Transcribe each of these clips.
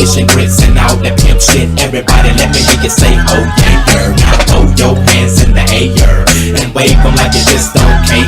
fish and grits and all that pimp shit. Everybody let me hear you say, oh yeah, girl. Now throw your hands in the air and wave them like you just don't care.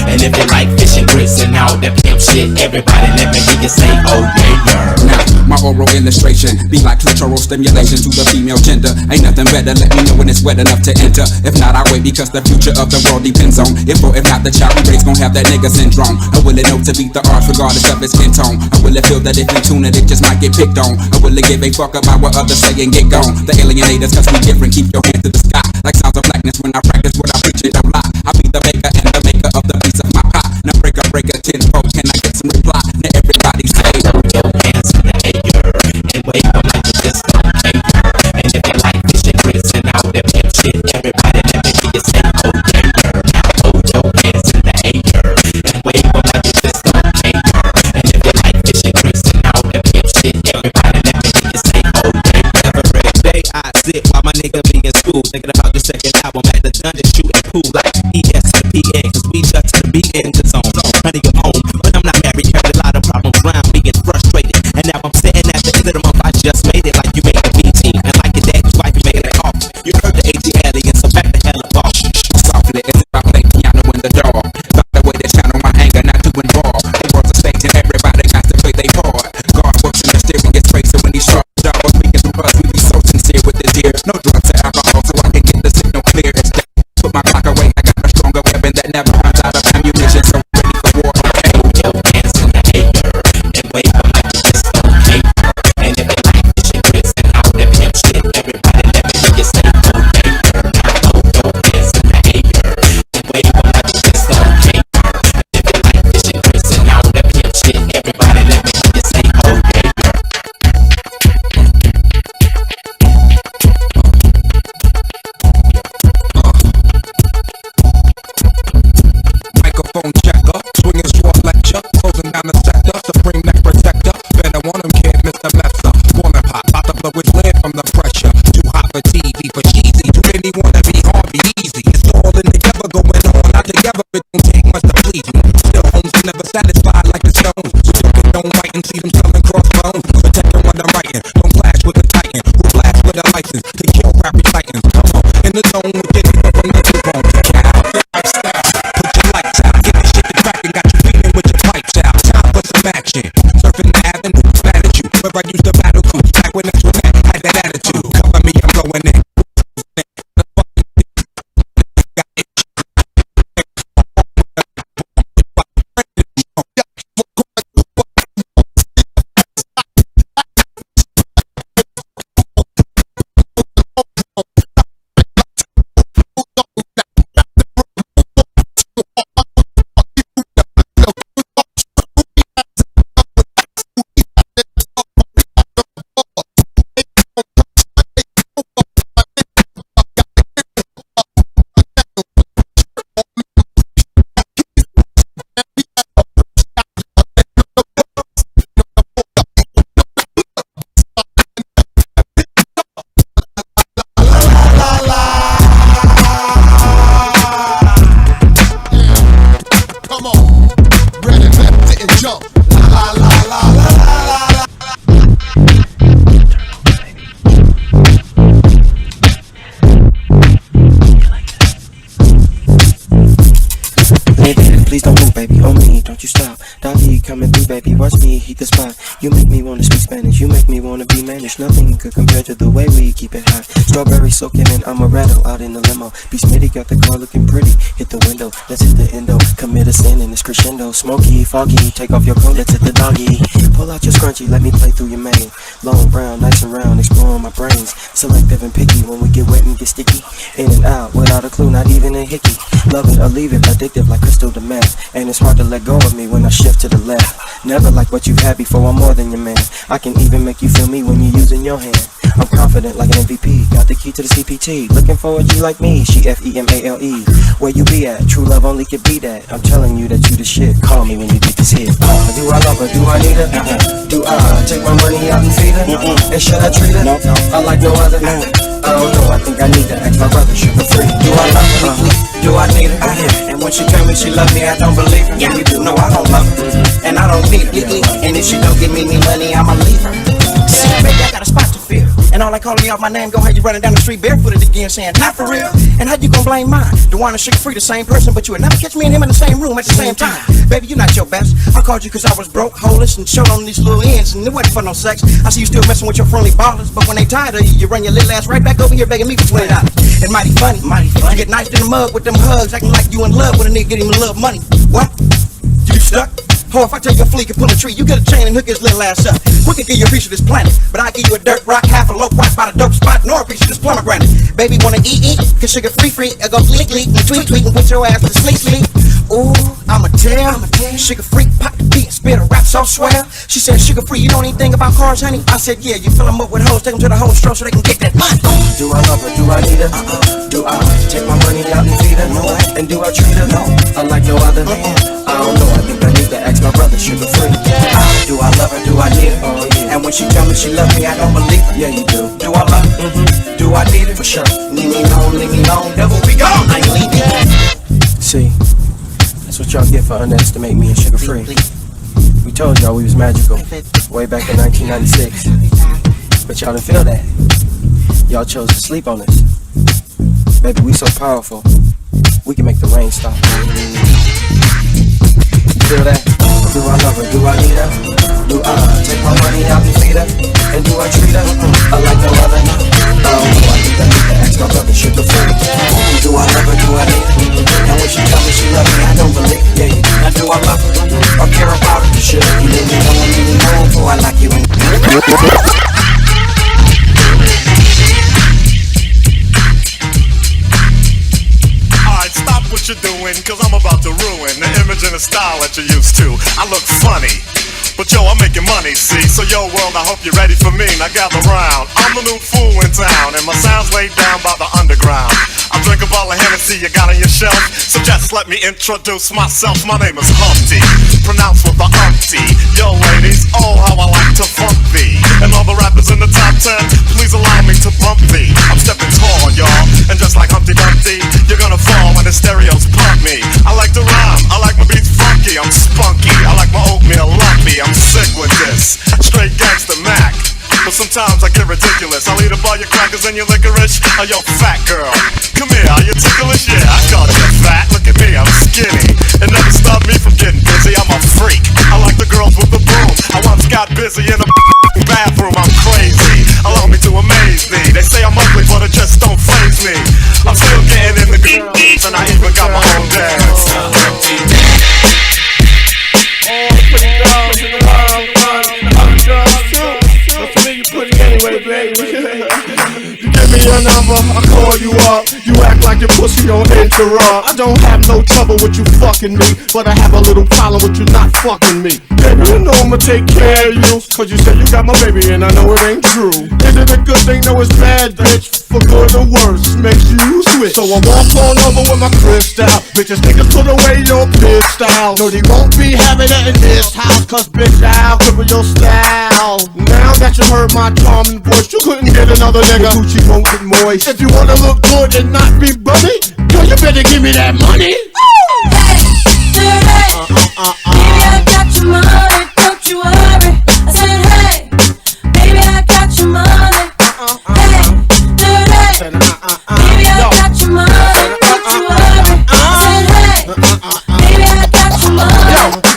And if you like fish and grits and all that pimp shit, everybody let me hear you say, oh yeah, girl. Now, my oral illustration be like clitoral stimulation to the female gender. Ain't nothing better, let me know when it's wet enough to enter. If not, I wait because the future of the world depends on if or if not the child we raise gon' have that nigga syndrome. I will it know to beat the odds regardless of its skin tone. I will it feel that if we tune it, it just might get picked on. I will it give a fuck about what others say and get gone. The alienators cause we different, keep your hands to the sky. Like sounds of blackness when I practice what I preach, it don't lie. I be the maker and the maker of the piece of my pie. Now break a 10-fold, can I get some reply? Now everybody say, throw your hands in the air and wave them like you just don't care. And if you like fish and grits and all that pimp shit, everybody let me hear you say, oh yeah, girl. Now throw your hands in the air and wave them like you just don't care. And if you like fish and grits and all that pimp shit, everybody let me hear you say, oh yeah, girl. Every day I sit while my nigga be in school, thinking about the second album at the dungeon, shooting pool like ES to the PN, cause we just to be in the zone. Honey, you're home, but I'm not married, carried a lot of problems around, being frustrated. And now I'm sitting at the end of the month, I just made it like you made a B team. And like your dad's wife, you made it off. You heard the AT alien, so back the hell up off. softly as if I play piano in the door. Thought the way to channel my anger, not to involve. The world's a stage and everybody got to play their part. God works in mysterious ways, so when he's sharp, God was speaking through us, we be so sincere with his ears. No drugs or alcohol, so I can get the signal clear. Put my clock away, I got a stronger weapon that never runs out of ammunition, so ready for war. Okay. Throw your hands in the air and wave them like you just don't care. And if you like fish and grits and all that pimp shit, everybody let me hear you say, oh yeah, girl. Now throw your hands in the air and wave them like you just don't care. And if you like fish and grits and all that pimp shit, everybody let me hear you say, oh yeah, girl. Microphone checker, swinging short lecture, closing down the sector, supreme neck protector. Better want him, kid, Mr. Messer. Foreman pop, about to blow his lid from the pressure. Too hot for TV, for cheesy. Too many wanna be Harvey Easy. It's all in together, going on, not together. It don't take much to please me. Still homes are never satisfied like the Stones. So you don't write and see them selling crossbones. Protecting what I'm writing, don't clash with the Titan. Who blast with a license to kill crappy titans? Come on, in the zone with your nigga from the two-bone. Put your lights out, get this shit to crackin', got you feeling with your pipes out. Time for some action. Surfing the avenue, mad at you. Where I used to battle crew, back when next one had that attitude. Cover me, I'm going in. Please don't move, baby, on me, don't you stop. Doggy coming through, baby, watch me heat the spot. You make me wanna speak Spanish, you make me wanna be managed. Nothing could compare to the way we keep it hot. Strawberry soaking in amaretto out in the limo. Be Smitty, got the car looking pretty. Hit the window, let's hit the endo. Commit a sin in this crescendo. Smoky, foggy, take off your coat, let's hit the doggy. Pull out your scrunchie, let me play through your mane. Long brown, nice and round, exploring my brains. Selective and picky when we get wet and get sticky. In and out, without a clue, not even a hickey. Love it or leave it, addictive like crystal to meth. And it's hard to let go of me when I shift to the left. Never like what you've had before, I'm more than your man. I can even make you feel me when you're using your hand. I'm confident like an MVP, got the key to the CPT. Looking for a G like me, she FEMALE. Where you be at? True love only could be that. I'm telling you that you the shit, call me when you get this hit. Do I love her? Do I need her? Do I take my money out and feed her? And should I treat her? I like no other. I don't know, I think I need to ask my brother sugar free. Do I love her? Do I need her? And when she tell me she love me, I don't believe her. Yeah, you do. No, I don't love her, and I don't need her. And if she don't give me any money, I'ma leave her. Sit back all like calling me out my name, gon' have you running down the street barefooted again, saying not for real. And how you gon' blame mine? The one and sugar free, the same person, but you would never catch me and him in the same room at the same time. Baby, you not your best. I called you cause I was broke, homeless, and short on these little ends, and it wasn't for no sex. I see you still messing with your friendly ballers, but when they tired of you, you run your little ass right back over here begging me for $20. And mighty funny, you get knifed in the mug with them hugs, acting like you in love with a nigga, get him a little money. What? You stuck? Oh, if I tell you a flea can pull a tree, you get a chain and hook his little ass up. We can give you a piece of this planet, but I'll give you a dirt rock, half a low white by the dope spot, nor a piece of this pomegranate. Baby wanna eat, cause sugar free, I go leak, and tweet, and put your ass to sleep. Ooh, I'ma tell, sugar free, pop the beat, spit a rap so swell. She said, sugar free, you know anything about cars, honey? I said, yeah, you fill them up with hoes, take them to the whole store so they can get that money. Do I love her? Do I need her? Do I take my money out and feed her? No. And do I treat her? No. Unlike no other man, I don't know, I think I need to ask my brother, sugar free. Do I love her? Do I need her? Oh, yeah. And when she tell me she love me, I don't believe her. Yeah, you do. Do I love her? Do I need her? For sure. Leave me alone, devil be gone, I ain't leaving. See, that's what y'all get for underestimating me and sugar free. We told y'all we was magical way back in 1996, but y'all didn't feel that. Y'all chose to sleep on us. Baby, we so powerful, we can make the rain stop. Feel that? Do I love her? Do I need her? Do I take my money out and feed her? And do I treat her like no other? Oh, I think I need to ask my brother, sugar free. Do I love her? Do I need her? And when she tell me she love me, I don't believe it. Yeah, now do I love her or care about her? Sure, you leave me alone, for I like you. Stop what you're doing, cause I'm about to ruin the image and the style that you're used to. I look funny, but yo, I'm making money, see? So yo, world, I hope you're ready for me. Now gather round, I'm the new fool in town, and my sound's laid down by the underground. I drink a bottle of Hennessy you got on your shelf, so just let me introduce myself. My name is Humpty, pronounced with the umpty. Yo, ladies, oh, how I like to funk thee. And all the rappers in the top 10, please allow me to bump thee. I'm stepping tall, y'all, and just like Humpty Dumpty, you're gonna fall when the stereos pump me. I like to rhyme, I like my beats funky, I'm spunky, I like my oatmeal lumpy, I'm sick with this, straight gangsta Mac. But sometimes I get ridiculous. I'll eat up all your crackers and your licorice. Oh, yo, fat girl, come here, are you ticklish? Yeah, I called you fat, look at me, I'm skinny. It never stopped me from getting busy, I'm a freak. I like the girls with the broom. I once got busy in a bathroom, I'm crazy. Allow me to amaze me. They say I'm ugly, but it just don't faze me. I'm still getting in the and I even got my own dance. Anyway, baby, you give me your number, I call you up. You act like your pussy don't interrupt. I don't have no trouble with you fucking me, but I have a little problem with you not fucking me. Baby, you know I'ma take care of you, cause you said you got my baby and I know it ain't true. Is it a good thing? No, it's bad, bitch. For good or worse, makes you switch. So I walk on over with my crystal. Bitches niggas put away your pistol. No, they won't be having it in this house, cause bitch, I'll cripple your style. Now that you heard my charming voice, you couldn't get another nigga. Gucci won't get moist. If you wanna look good and not be bummy, girl, you better give me that money. Hey, dirty. Baby, I got your money, don't you worry. I said, hey, baby, I got your money. Hey, dirty. Baby, I got your money, don't you worry. I said, hey, baby, I got your money.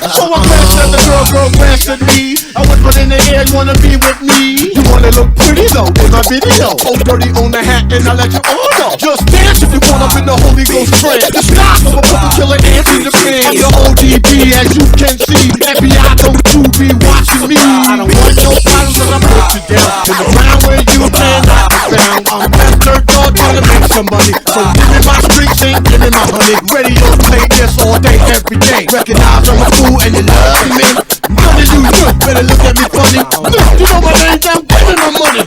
So I glanced at the girl glanced at me. I whispered in the air, you wanna be with me? You wanna look pretty though in my video. Oh, dirty on the hat and I let you all know. Just dance if you want up in the Holy Ghost trance. The stop of a fucking killer ants in the pan. I'm the ODB as you can see. FBI don't you be watching me. I don't want no problems and I put you down. In the round where you cannot be found. I'm best third dog trying to make some money. So give me my streets and give me my honey. Radio play this all day, every day. Recognize I'm a fool and you love me. None of you better look at me funny. Look, you know my name, I'm giving my money.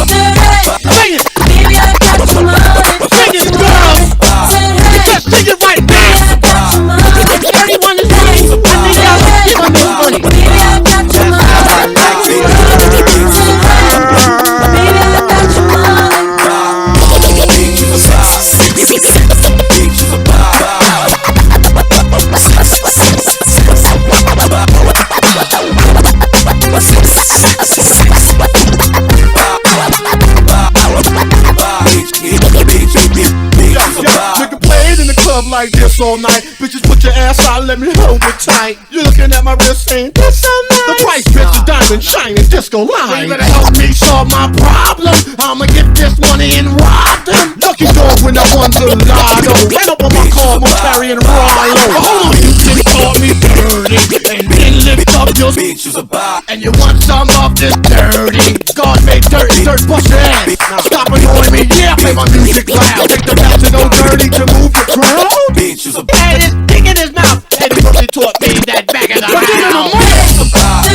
Hey, dirty. Sing it, Baby, I got your money. sing it, girl. Said, hey, Just sing it right baby, now. I got your money. Everyone is money. I need y'all to give me this money. Baby, I got your money. Said, hey, baby, I got your money. like this all night. Bitches, put your ass out, let me hold it tight. You're looking at my wrist saying, that's so nice. The price, bitch, is diamond shining disco line. You better help me solve my problem. I'ma get this money and rob them. Lucky dog when I won the lotto. Hang up on my car, I'm carrying Rollo. Hold on, you just call me dirty. And then lift up your Bitch, you's a bop. and you want some of this dirty. God made dirt, dirt bust your ass. Stop annoying me, yeah, play my music loud. Take the bounce and go dirty to move the crowd. Bitch, you's a bop. And it's big in his mouth. And he really taught me that back in the house. You's a bop.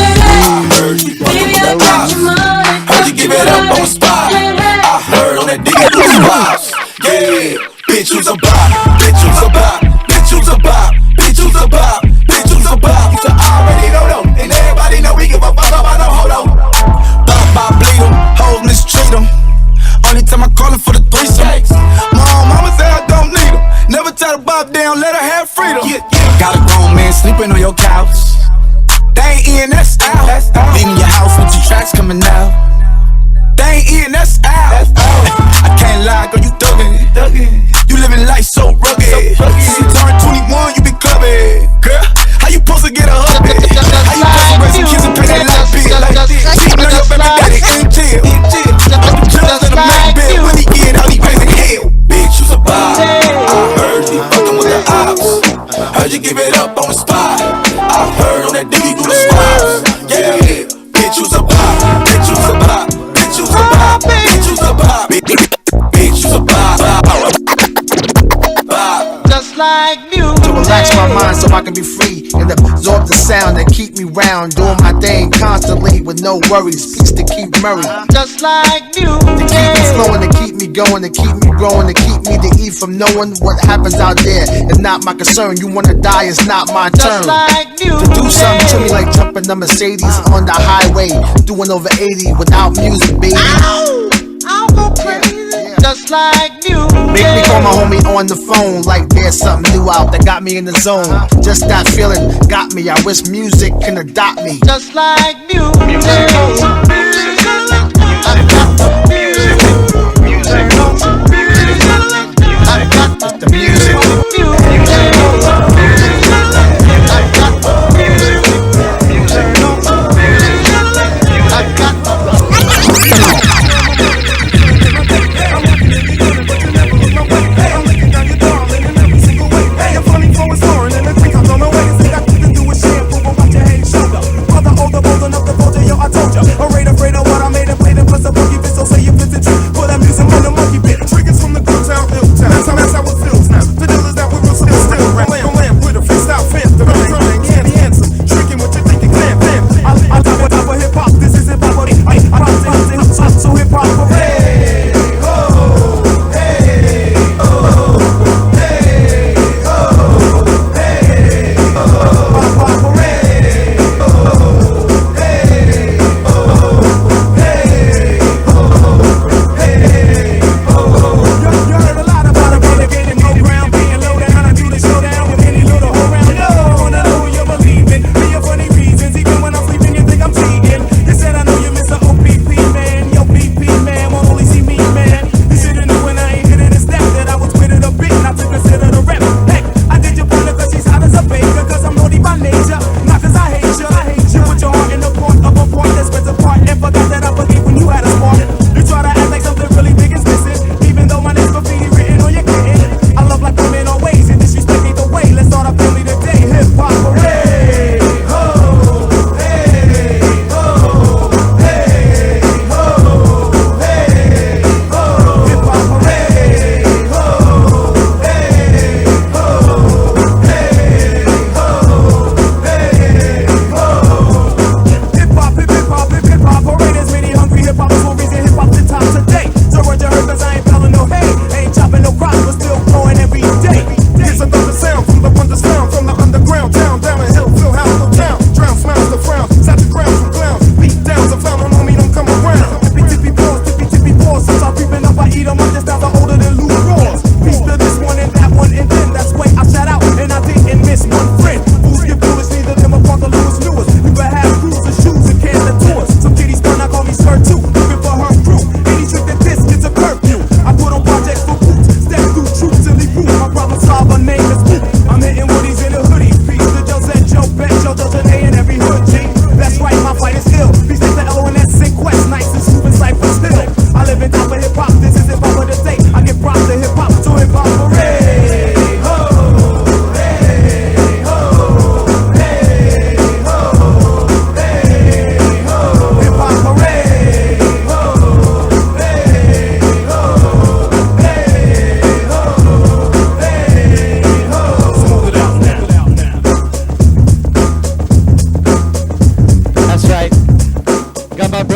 Heard you Baby, I got your money. Heard you give it up on the spot. I heard on that diggy those pops. Yeah, bitch, you's a bop. Bitch, you's a bop. Bitch, you's a bop. Bitch, you's a bop. Bitch, you's a bop. You already know, and everybody know we give a fuck about no hold on. Bop, bleed them, hoes mistreat them. Only time I callin' for the threesome. Mama say I don't need them. Never tell the bop down, let her have freedom. Got a grown man sleeping on your couch. They ain't in, that's out. Leaving your house with your tracks coming out. They ain't in, that's out. I can't lie, girl, you thuggin'. You living life so rugged. Since you turned 21, you been clubbing. Girl, how you supposed to get a husband? How you supposed to raise some kids and pay that light bill like this? Cheating on your baby daddy in jail. Like the judge in a main bill. When he get out, he raising hell. Bitch, you's a bop. I heard you fucking with the ops. Heard you give it up on the spot. I heard on that diggy do the squats. Yeah, bitch, you's a bop. Bitch, you's a bop. Bitch, you's a bop. Bitch, you's a bop. Bitch, you's a bop. Just like music. To relax my mind so I can be free and absorb the sound that keep me round, doing my thing constantly with no worries. Peace to keep Murray. Just like music. To keep me flowing, to keep me going, to keep me growing, to keep me to eat from knowing what happens out there. It's not my concern. You wanna die, it's not my turn. Just like music. To do something to me like jumping the Mercedes on the highway, doing over 80 without music, baby. Ow! I'll go crazy. Just like music. Make me call my homie on the phone like there's something new out that got me in the zone. Just that feeling got me. I wish music can adopt me. Just like music. Music. The music. Your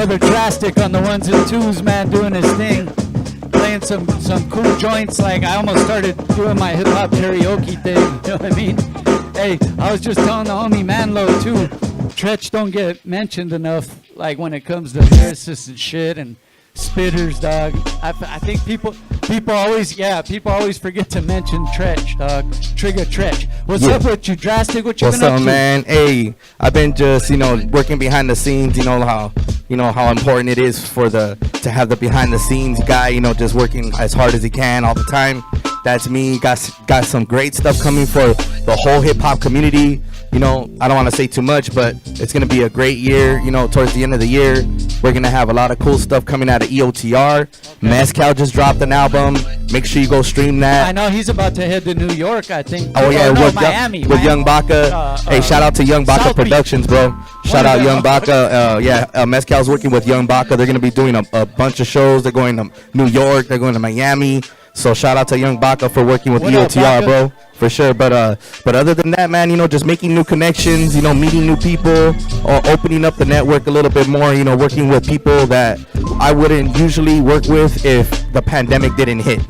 brother Drastik on the ones and twos, man, doing his thing. Playing some cool joints. Like, I almost started doing my hip-hop karaoke thing. You know what I mean? Hey, I was just telling the homie Manlo, too. Tretch don't get mentioned enough, like, when it comes to lyricists and shit and spitters, dog. I think people always forget to mention Tretch, dog. Trigger Tretch. What's up with you, Drastik? What you been up to? Man? Hey, I've been just, working behind the scenes. You know how important it is to have the behind the scenes guy, just working as hard as he can all the time. That's me. Got some great stuff coming for the whole hip hop community. I don't want to say too much, but it's going to be a great year. Towards the end of the year, we're going to have a lot of cool stuff coming out of EOTR. Okay. Mezcal just dropped an album. Make sure you go stream that. I know he's about to head to New York, I think. Oh, yeah, Miami. With Young Baka. Hey, shout out to Young Baka Productions, bro. Shout out Young Baka. Mezcal's working with Young Baka. They're going to be doing a bunch of shows. They're going to New York. They're going to Miami. So shout out to Young Baka for working with EOTR, bro, for sure. But other than that, man, just making new connections, meeting new people, or opening up the network a little bit more, working with people that I wouldn't usually work with if the pandemic didn't hit.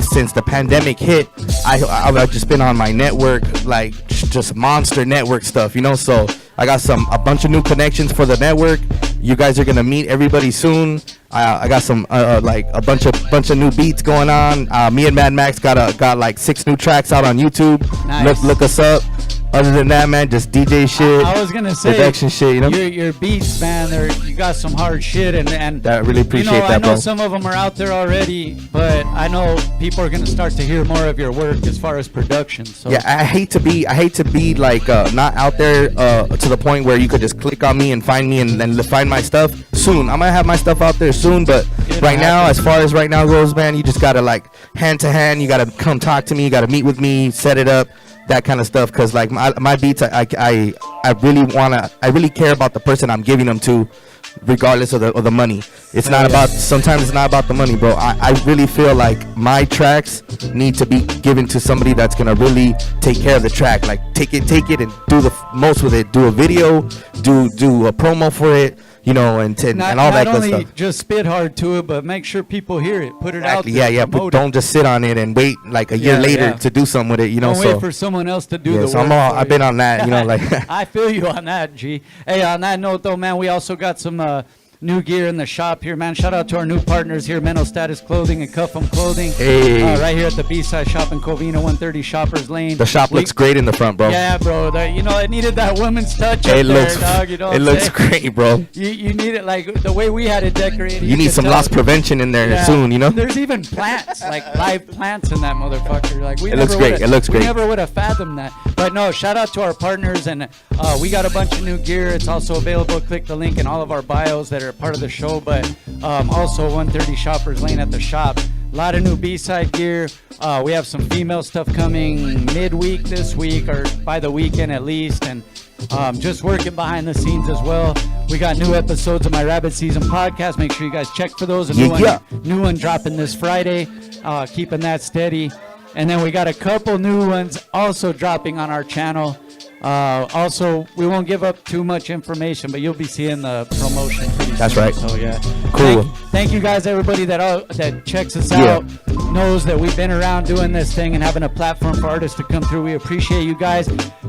Since the pandemic hit, I've just been on my network, like just monster network stuff, So I got a bunch of new connections for the network. You guys are gonna meet everybody soon. I got some like a bunch of new beats going on. Me and Mad Max got like 6 new tracks out on YouTube. Nice. Look us up. Other than that, man, just DJ shit. I was gonna say production shit. Your beats, man. You got some hard shit, and I really appreciate that, I know bro. some of them are out there already, but I know people are gonna start to hear more of your work as far as production. So yeah, I hate to be like not out there to the point where you could just click on me and find me and find my stuff. Soon, I'm gonna have my stuff out there soon, but right now, as far as right now goes, man, you just gotta like hand to hand. You gotta come talk to me. You gotta meet with me, set it up. That kind of stuff, because like my beats, I really care about the person I'm giving them to, regardless of the money. It's not about, sometimes it's not about the money, bro. I really feel like my tracks need to be given to somebody that's gonna really take care of the track. Like take it and do the most with it. Do a video, do a promo for it, and all that good stuff. Not only just spit hard to it, but make sure people hear it. Put it out there. Yeah. But don't just sit on it and wait like a year later to do something with it. Don't wait for someone else to do the work. So I've been on that. Like I feel you on that, G. Hey, on that note though, man, we also got some new gear in the shop here, man. Shout out to our new partners here, Mental Status Clothing and Cuff 'em Clothing. Hey. Right here at the B-Side Shop in Covina, 130 Shoppers Lane. The shop looks great in the front, bro. Yeah, bro. It needed that woman's touch it up there, dog. It looks great, bro. You need it like the way we had it decorated. You need some loss prevention in there soon, There's even plants, like live plants in that motherfucker. Like it looks great. It looks great. We never would have fathomed that. But no, shout out to our partners, and we got a bunch of new gear. It's also available. Click the link in all of our bios that are part of the show. But also 130 Shoppers Lane at the shop. A lot of new B-side gear. We have some female stuff coming midweek this week, or by the weekend at least, and just working behind the scenes as well. We got new episodes of my Rabbit Season podcast. Make sure you guys check for those. New one dropping this Friday. Keeping that steady. And then we got a couple new ones also dropping on our channel. Also, we won't give up too much information, but you'll be seeing the promotion pretty soon. That's right. So yeah, cool. Thank you guys, everybody that checks us out, knows that we've been around doing this thing and having a platform for artists to come through. We appreciate you guys.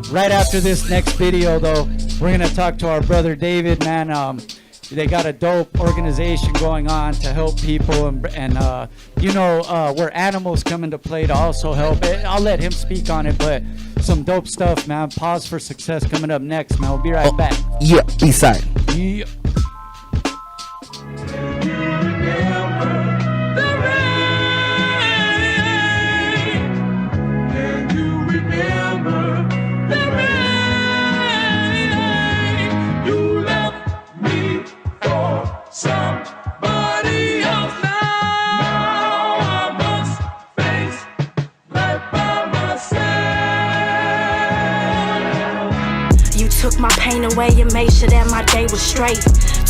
Right after this next video, though, we're gonna talk to our brother David, man. They got a dope organization going on to help people, and where animals come into play to also help. I'll let him speak on it, but some dope stuff, man. Pause for Success coming up next, man. We'll be right back. Yeah, B-side. Yeah. Somebody else now I must face life by myself. You took my pain away and made sure that my day was straight.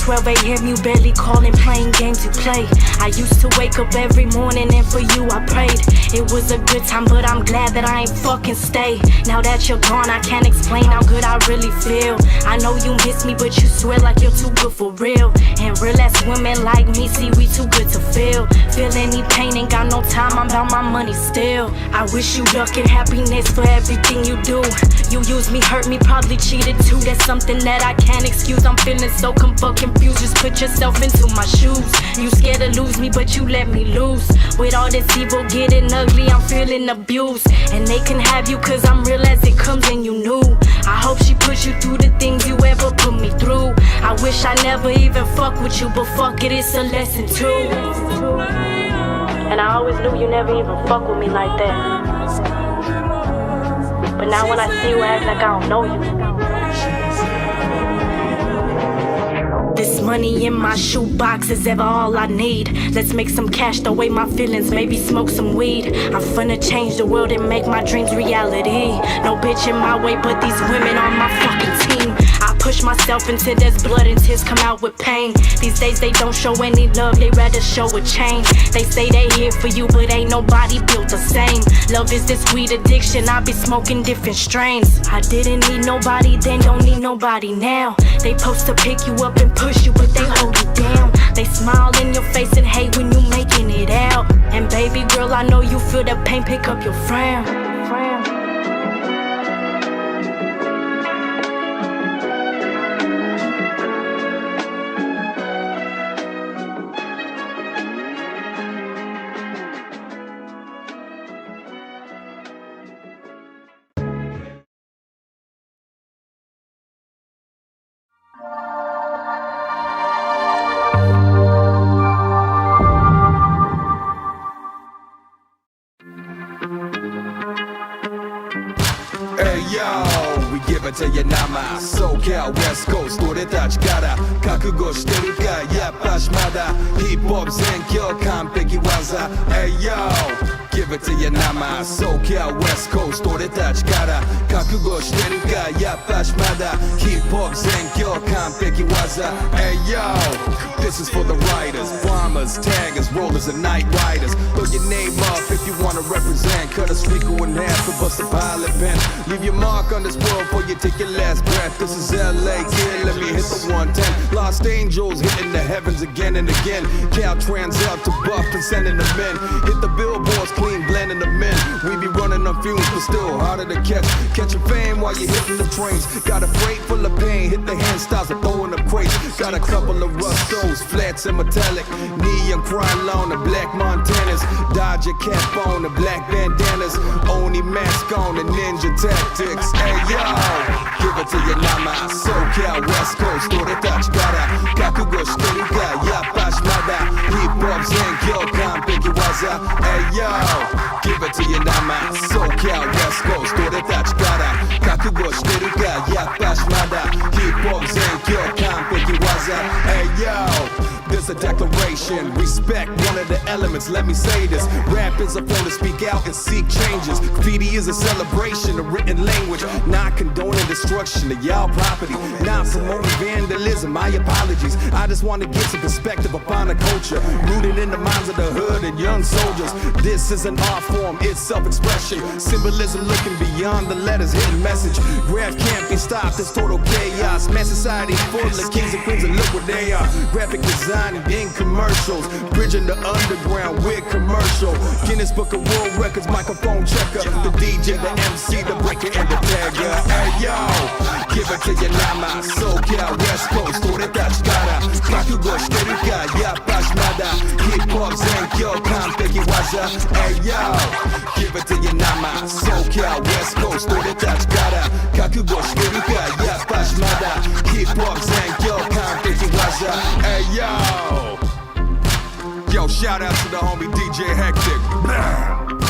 12 a.m. you barely calling, playing games you play. I used to wake up every morning and for you I prayed. It was a good time, but I'm glad that I ain't fucking stay. Now that you're gone, I can't explain how good I really feel. I know you miss me, but you swear like you're too good for real. And real ass women like me, see we too good to feel. Feel any pain, ain't got no time, I'm about my money still. I wish you luck and happiness for everything you do. You used me, hurt me, probably cheated too. That's something that I can't excuse. I'm feeling so confused. Just put yourself into my shoes. You scared to lose me, but you let me lose. With all this evil getting ugly, I'm feeling abused. And they can have you cause I'm real as it comes and you knew. I hope she put you through the things you ever put me through. I wish I never even fuck with you, but fuck it, it's a lesson too. And I always knew you never even fuck with me like that. But now when I see you, I act like I don't know you. This money in my shoebox is ever all I need. Let's make some cash, throw away my feelings, maybe smoke some weed. I'm finna change the world and make my dreams reality. No bitch in my way, but these women on my fucking team. I push myself until there's blood and tears come out with pain. These days they don't show any love, they rather show a chain. They say they here for you, but ain't nobody built the same. Love is this weed addiction, I be smoking different strains. I didn't need nobody then, don't need nobody now. They post to pick you up and push you, but they hold you down. They smile in your face and hate when you making it out. And baby girl, I know you feel that pain, pick up your frown. To your nama SoCal West Coast 俺たちから覚悟してるかやっぱしまだヒップホップ全教完璧技 Hey yo Give it to your nama SoCal West Coast 俺たちから覚悟してるかやっぱしまだヒップホップ全教完璧技 Hey yo This is for the writers, bombers, taggers, rollers and night riders. Throw your name up if you wanna represent. Cut a speaker in half and bust a pilot pen. Leave your mark on this world before you take your last breath. This is LA, kid, let me hit the 110. Lost angels hitting the heavens again and again. Caltrans up to buff and sending them in. Hit the billboards clean, blending them in. We be running on fumes, but still harder to catch. Catching fame while you're hitting the trains. Got a freight full of pain, hit the hand styles of throwing up crates. Got a couple of rustos, flats and metallic. Neon crime on the black Montanas. Dodger cap on the black bandanas. Oni mask on the ninja tactics. Hey yo, give it to your nama. SoCal West Coast, 俺たちから覚悟してるかやっぱしまだヒップホップ全教完璧技 Hey yo, give it to your nama. SoCal West Coast, 俺たちから覚悟してるかやっぱしまだヒップホップ全教完璧技 Hey yo This a declaration, respect one of the elements, let me say this. Rap is a phone to speak out and seek changes. Graffiti is a celebration of written language. Not condoning destruction of y'all property. Not promoting vandalism, my apologies. I just want to get some perspective upon the culture. Rooted in the minds of the hood and young soldiers. This is an art form, it's self-expression. Symbolism looking beyond the letters, hidden message. Graph can't be stopped, it's total chaos. Mass society full of kings and queens and look what they are. Graphic design in commercials, bridging the underground with commercial. Guinness Book of World Records, microphone checker, the DJ, the MC, the breaker, and the tagger. Hey yo, give it to your nama. SoCal West Coast, 俺たちから覚悟してるかやっぱしまだヒップホップ全教完璧技 Hey yo, give it to your nama. SoCal West Coast, 俺たちから覚悟してるかやっぱしまだヒップホップ全教完璧技 Hey yo Yo, shout out to the homie DJ Hectic.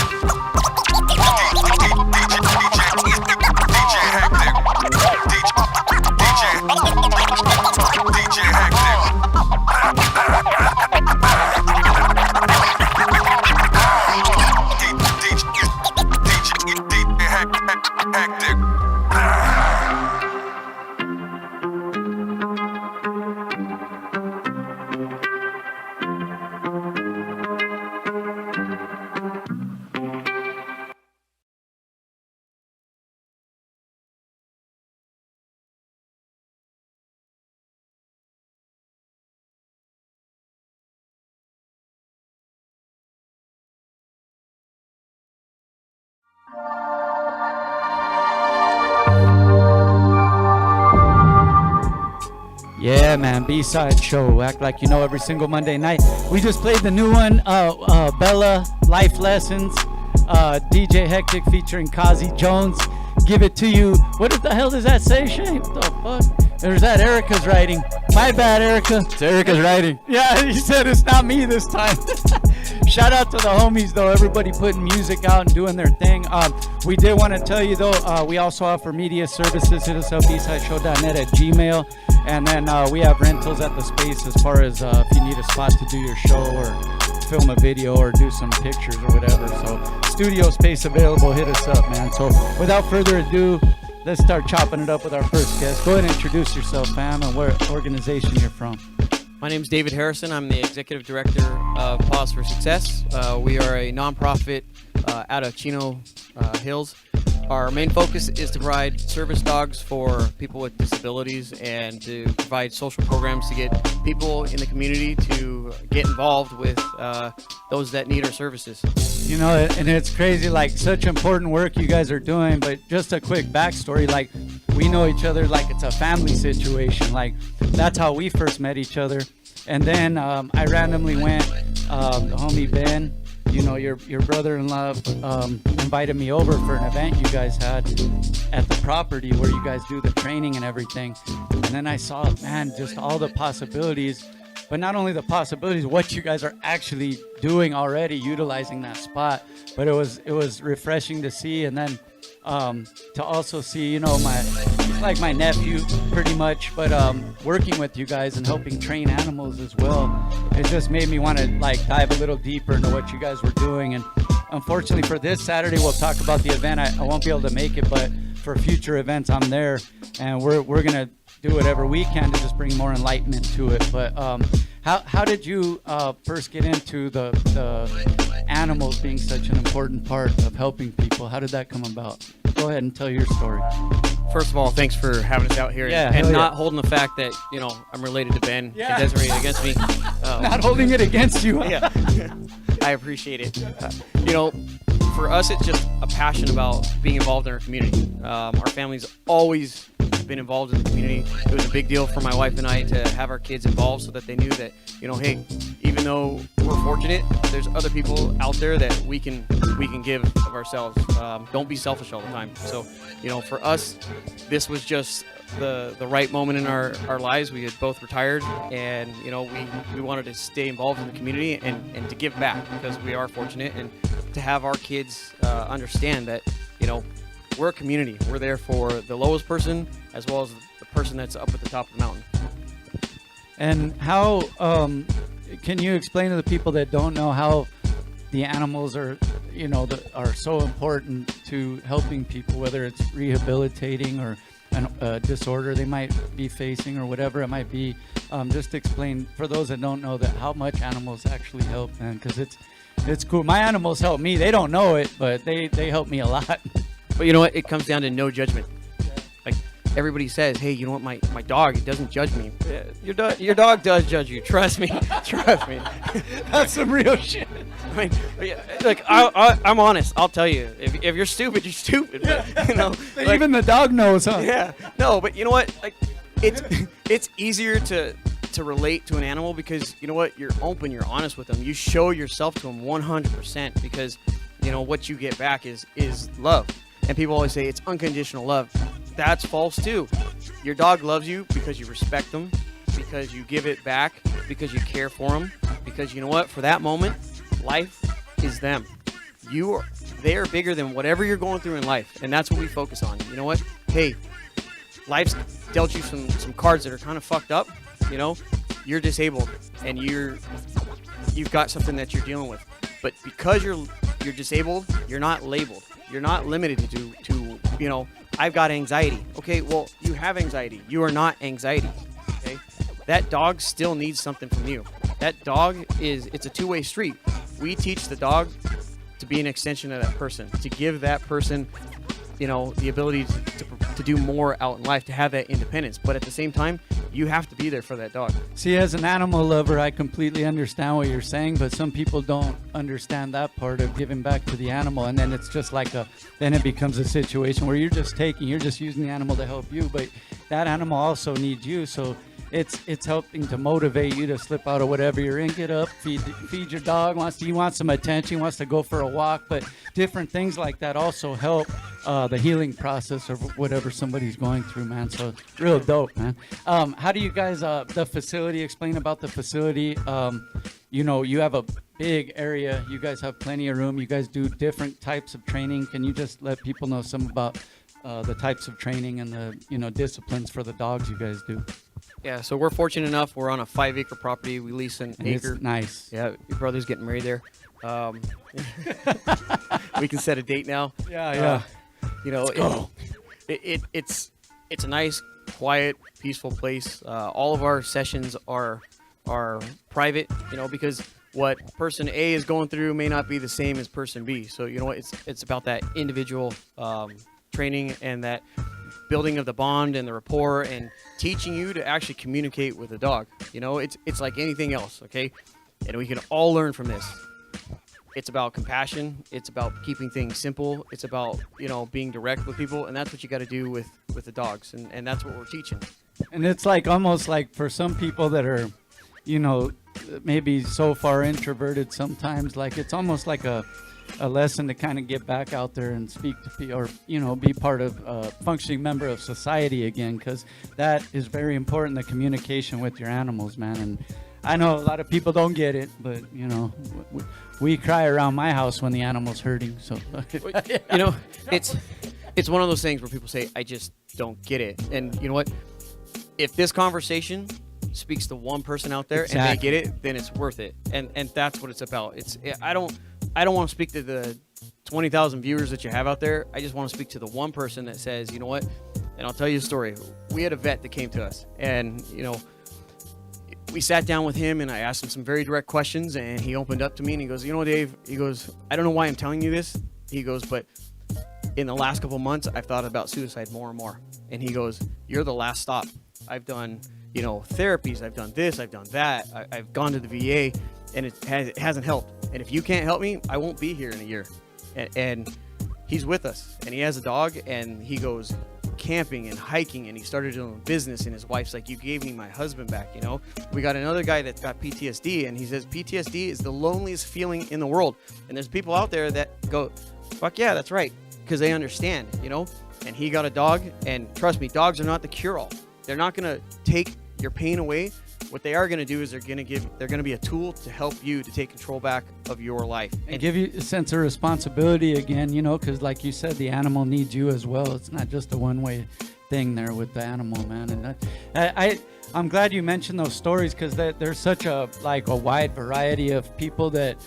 Yeah, man, B-side show. Act like you know every single Monday night. We just played the new one, Bella, Life Lessons, DJ Hectic featuring Kazi Jones. Give it to you. What the hell does that say, Shaye? What the fuck? There's that Erica's writing. My bad, Erica. It's Erica's writing. Yeah, he said it's not me this time. Shout out to the homies, though. Everybody putting music out and doing their thing. We did want to tell you, though, we also offer media services. Hit us up, bsideshow.net at Gmail. And then we have rentals at the space as far as if you need a spot to do your show or film a video or do some pictures or whatever. So studio space available. Hit us up, man. So without further ado, let's start chopping it up with our first guest. Go ahead and introduce yourself, fam, and what organization you're from. My name is David Harrison. I'm the executive director of Paws for Success. We are a nonprofit out of Chino Hills. Our main focus is to provide service dogs for people with disabilities and to provide social programs to get people in the community to get involved with those that need our services. You know, and it's crazy, like such important work you guys are doing, but just a quick backstory, like we know each other like it's a family situation. Like that's how we first met each other. And then I randomly went, the homie Ben, you know, your brother-in-law invited me over for an event you guys had at the property where you guys do the training and everything. And then I saw, man, just all the possibilities, but not only the possibilities, what you guys are actually doing already, utilizing that spot. But it was refreshing to see, and then to also see, you know, he's like my nephew pretty much, but working with you guys and helping train animals as well, it just made me want to like dive a little deeper into what you guys were doing. And unfortunately for this Saturday, we'll talk about the event. I won't be able to make it, but for future events, I'm there, and we're gonna do whatever we can to just bring more enlightenment to it. But how did you first get into the animals being such an important part of helping people? How did that come about? Go ahead and tell your story. First of all, thanks for having us out here and not holding the fact that, you know, I'm related to Ben. It doesn't relate against me. Not holding it against you. Yeah, I appreciate it. You know, for us, it's just a passion about being involved in our community. Our family's always been involved in the community. It was a big deal for my wife and I to have our kids involved so that they knew that, you know, hey, even though we're fortunate, there's other people out there that we can give of ourselves. Don't be selfish all the time. So, you know, for us, this was just the right moment in our lives. We had both retired, and, you know, we wanted to stay involved in the community and to give back because we are fortunate, and to have our kids understand that, you know, we're a community. We're there for the lowest person as well as the person that's up at the top of the mountain. And how can you explain to the people that don't know how the animals are, you know, are so important to helping people, whether it's rehabilitating or a disorder they might be facing or whatever it might be? Just explain for those that don't know that how much animals actually help, man, because it's cool. My animals help me. They don't know it, but they help me a lot. But you know what? It comes down to no judgment. Like everybody says, hey, you know what? My dog, it doesn't judge me. Your dog does judge you. Trust me. Trust me. That's some real shit. I mean, like I'm honest. I'll tell you. If you're stupid, you're stupid. You know, like, even the dog knows, huh? Yeah. No, but you know what? Like it's easier to relate to an animal because you know what? You're open. You're honest with them. You show yourself to them 100% because you know what you get back is love. And people always say it's unconditional love. That's false too. Your dog loves you because you respect them, because you give it back, because you care for them, because you know what? For that moment, life is them. They are bigger than whatever you're going through in life, and that's what we focus on. You know what? Hey, life's dealt you some cards that are kind of fucked up. You know, you're disabled, and you've got something that you're dealing with. But because you're disabled, you're not labeled. You're not limited to you know, I've got anxiety. Okay, well, you have anxiety. You are not anxiety. Okay, that dog still needs something from you. That dog it's a two-way street. We teach the dog to be an extension of that person, to give that person, you know, the ability to do more out in life, to have that independence. But at the same time, you have to be there for that dog. See, as an animal lover, I completely understand what you're saying, but some people don't understand that part of giving back to the animal, and then it's just like then it becomes a situation where you're just using the animal to help you, but that animal also needs you, so it's helping to motivate you to slip out of whatever you're in, get up, feed your dog, he wants some attention, wants to go for a walk, but different things like that also help the healing process or whatever somebody's going through, man. So real dope, man. How do you guys, the facility, explain about the facility? You have a big area, you guys have plenty of room, you guys do different types of training. Can you just let people know some about the types of training and the disciplines for the dogs you guys do? Yeah, so we're fortunate enough. We're on a 5-acre property. We lease an acre. It's nice. Yeah, your brother's getting married there. We can set a date now. Yeah. It's a nice, quiet, peaceful place. All of our sessions are private. Because what person A is going through may not be the same as person B. So it's about that individual training and that building of the bond and the rapport and teaching you to actually communicate with a dog. It's like anything else, okay? And we can all learn from this. It's about compassion. It's about keeping things simple. It's about, being direct with people. And that's what you got to do with the dogs. And that's what we're teaching. And it's like almost like for some people that are, maybe so far introverted sometimes, like it's almost like a lesson to kind of get back out there and speak to people, or be part of a functioning member of society again, because that is very important, the communication with your animals, man. And I know a lot of people don't get it, but we cry around my house when the animal's hurting. So it's one of those things where people say, I just don't get it. And you know what, if this conversation speaks to one person out there and they get it, then it's worth it. And that's what it's about. I don't want to speak to the 20,000 viewers that you have out there. I just want to speak to the one person that says, you know what? And I'll tell you a story. We had a vet that came to us, and we sat down with him, and I asked him some very direct questions, and he opened up to me, and he goes, Dave, he goes, I don't know why I'm telling you this. He goes, but in the last couple months, I've thought about suicide more and more. And he goes, you're the last stop. I've done, therapies. I've done this. I've done that. I've gone to the VA, and it hasn't helped. And if you can't help me, I won't be here in a year. And he's with us, and he has a dog, and he goes camping and hiking, and he started doing business, and his wife's like, you gave me my husband back. We got another guy that's got PTSD, and he says PTSD is the loneliest feeling in the world. And there's people out there that go, fuck yeah, that's right, because they understand, and he got a dog, and trust me, dogs are not the cure-all. They're not going to take your pain away. What they are going to do is they're going to be a tool to help you to take control back of your life. And give you a sense of responsibility again, because like you said, the animal needs you as well. It's not just a one-way thing there with the animal, man. And I'm glad you mentioned those stories, because there's such a wide variety of people that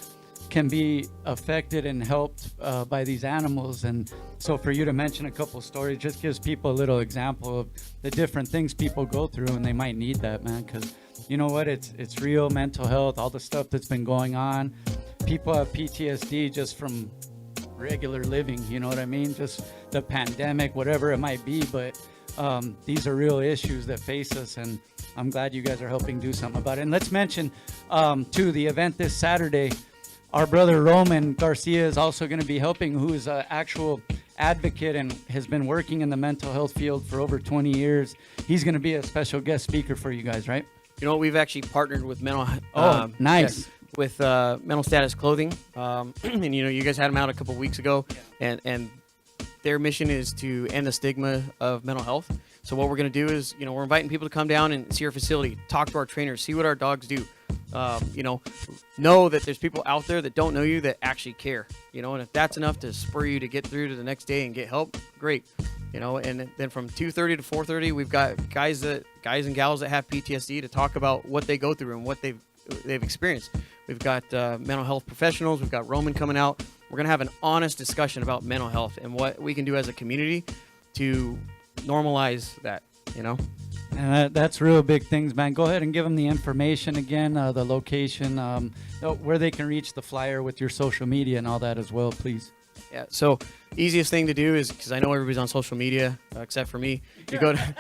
can be affected and helped by these animals. And so for you to mention a couple stories just gives people a little example of the different things people go through, and they might need that, man, because you know what, it's real mental health, all the stuff that's been going on. People have PTSD just from regular living, you know what I mean, just the pandemic, whatever it might be, but these are real issues that face us, and I'm glad you guys are helping do something about it. And let's mention too, the event this Saturday, our brother Roman Garcia is also going to be helping, who is an actual advocate and has been working in the mental health field for over 20 years. He's going to be a special guest speaker for you guys, right? We've actually partnered with mental. Nice. With Mental Status Clothing, and you guys had them out a couple weeks ago, and their mission is to end the stigma of mental health. So what we're going to do is, we're inviting people to come down and see our facility, talk to our trainers, see what our dogs do. Know that there's people out there that don't know you that actually care, and if that's enough to spur you to get through to the next day and get help, great. And then from 2:30 to 4:30, we've got guys and gals that have PTSD to talk about what they go through and what they've experienced. We've got mental health professionals. We've got Roman coming out. We're going to have an honest discussion about mental health and what we can do as a community to normalize that, And that's real big things, man. Go ahead and give them the information again, the location, where they can reach the flyer with your social media and all that as well, please. Yeah. So easiest thing to do is, because I know everybody's on social media except for me. You go to.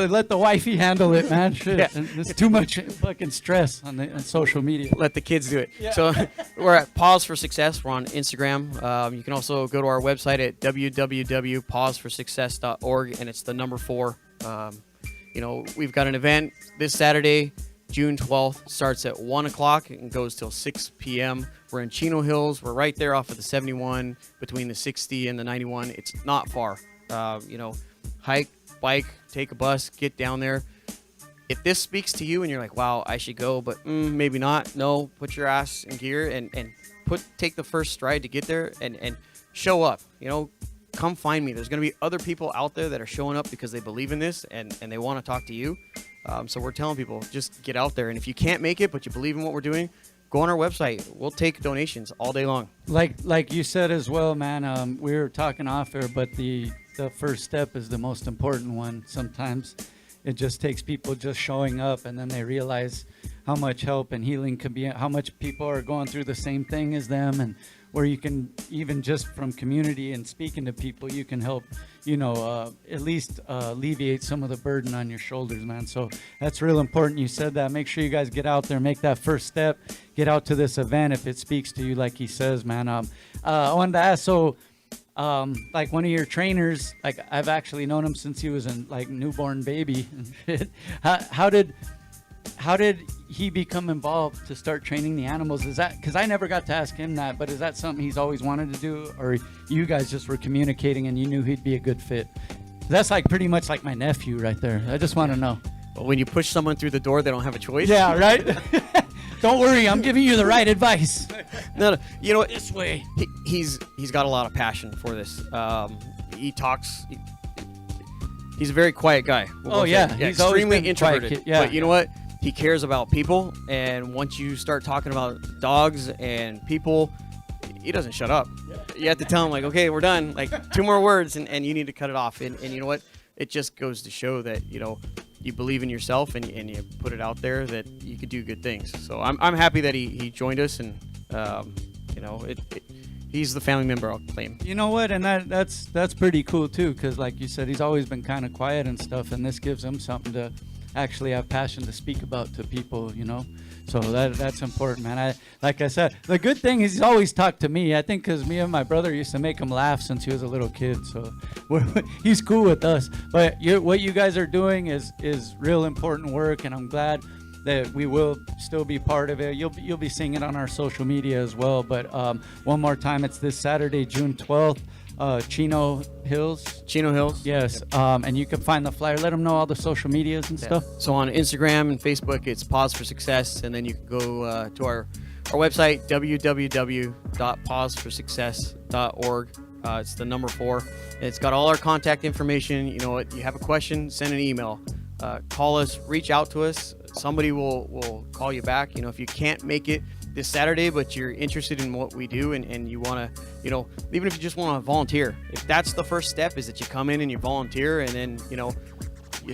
Let the wifey handle it, man. Shit. Yeah. There's too much fucking stress on social media. Let the kids do it. Yeah. So we're at Paws for Success. We're on Instagram. You can also go to our website at www.pawzforsuccess.org, and it's the number 4. We've got an event this Saturday, June 12th. Starts at 1 o'clock and goes till 6 p.m. We're in Chino Hills. We're right there off of the 71 between the 60 and the 91. It's not far. Hike, bike, take a bus, get down there. If this speaks to you and you're like, wow, I should go, but maybe not. No, put your ass in gear and take the first stride to get there and show up. Come find me. There's going to be other people out there that are showing up because they believe in this and they want to talk to you. So we're telling people, just get out there. And if you can't make it, but you believe in what we're doing, go on our website. We'll take donations all day long. Like you said as well, man, we were talking off air, but the first step is the most important one. Sometimes it just takes people just showing up, and then they realize how much help and healing can be, how much people are going through the same thing as them, and where you can, even just from community and speaking to people, you can help, at least alleviate some of the burden on your shoulders, man. So that's real important. You said that. Make sure you guys get out there, make that first step, get out to this event if it speaks to you, like he says, man. I wanted to ask, so like one of your trainers, like I've actually known him since he was a newborn baby. How did he become involved to start training the animals? Is that, because I never got to ask him that, but is that something he's always wanted to do, or you guys just were communicating and you knew he'd be a good fit? That's like pretty much like my nephew right there. I just want to know. Well, when you push someone through the door, they don't have a choice. Yeah, right? Don't worry, I'm giving you the right advice. No, you know what? This way. He's got a lot of passion for this. He talks. He's a very quiet guy. He's extremely introverted. Quiet, yeah. But you know what? He cares about people, and once you start talking about dogs and people, he doesn't shut up. You have to tell him, like, okay, we're done. Like 2 more words, and you need to cut it off. And you know what? It just goes to show that, you believe in yourself and you put it out there that you could do good things. So I'm happy that he joined us, and he's the family member, I'll claim. You know what? And that's pretty cool too, because like you said, he's always been kind of quiet and stuff, and this gives him something to actually have passion to speak about to people, so that's important, man. Like I said, the good thing is he's always talked to me. I think because me and my brother used to make him laugh since he was a little kid, so he's cool with us. But what you guys are doing is real important work, and I'm glad that we will still be part of it. You'll be seeing it on our social media as well. But one more time, it's this Saturday, June 12th. Chino Hills. Yes. And you can find the flyer. Let them know all the social medias and stuff. So on Instagram and Facebook, it's Paws for Success, and then you can go to our website, www.pawzforsuccess.org. It's the number 4. It's got all our contact information. You have a question, send an email. Call us, reach out to us. Somebody will call you back. If you can't make it this Saturday, but you're interested in what we do, and you want to, even if you just want to volunteer, if that's the first step, is that you come in and you volunteer, and then, you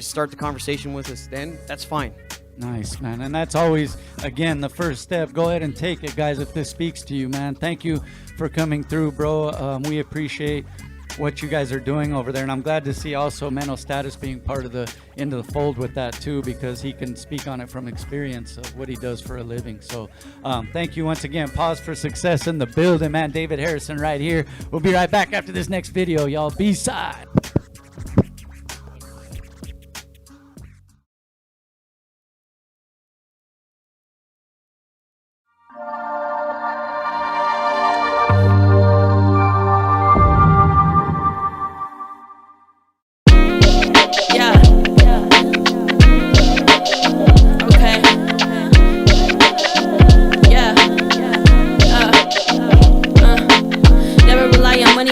start the conversation with us, then that's fine. Nice, man. And that's always, again, the first step. Go ahead and take it, guys, if this speaks to you, man. Thank you for coming through, bro. We appreciate what you guys are doing over there, and I'm glad to see also Mental Status being part of into the fold with that too, because he can speak on it from experience of what he does for a living. So thank you once again. Paws for Success in the building, man. David Harrison right here. We'll be right back after this next video, y'all. B-side.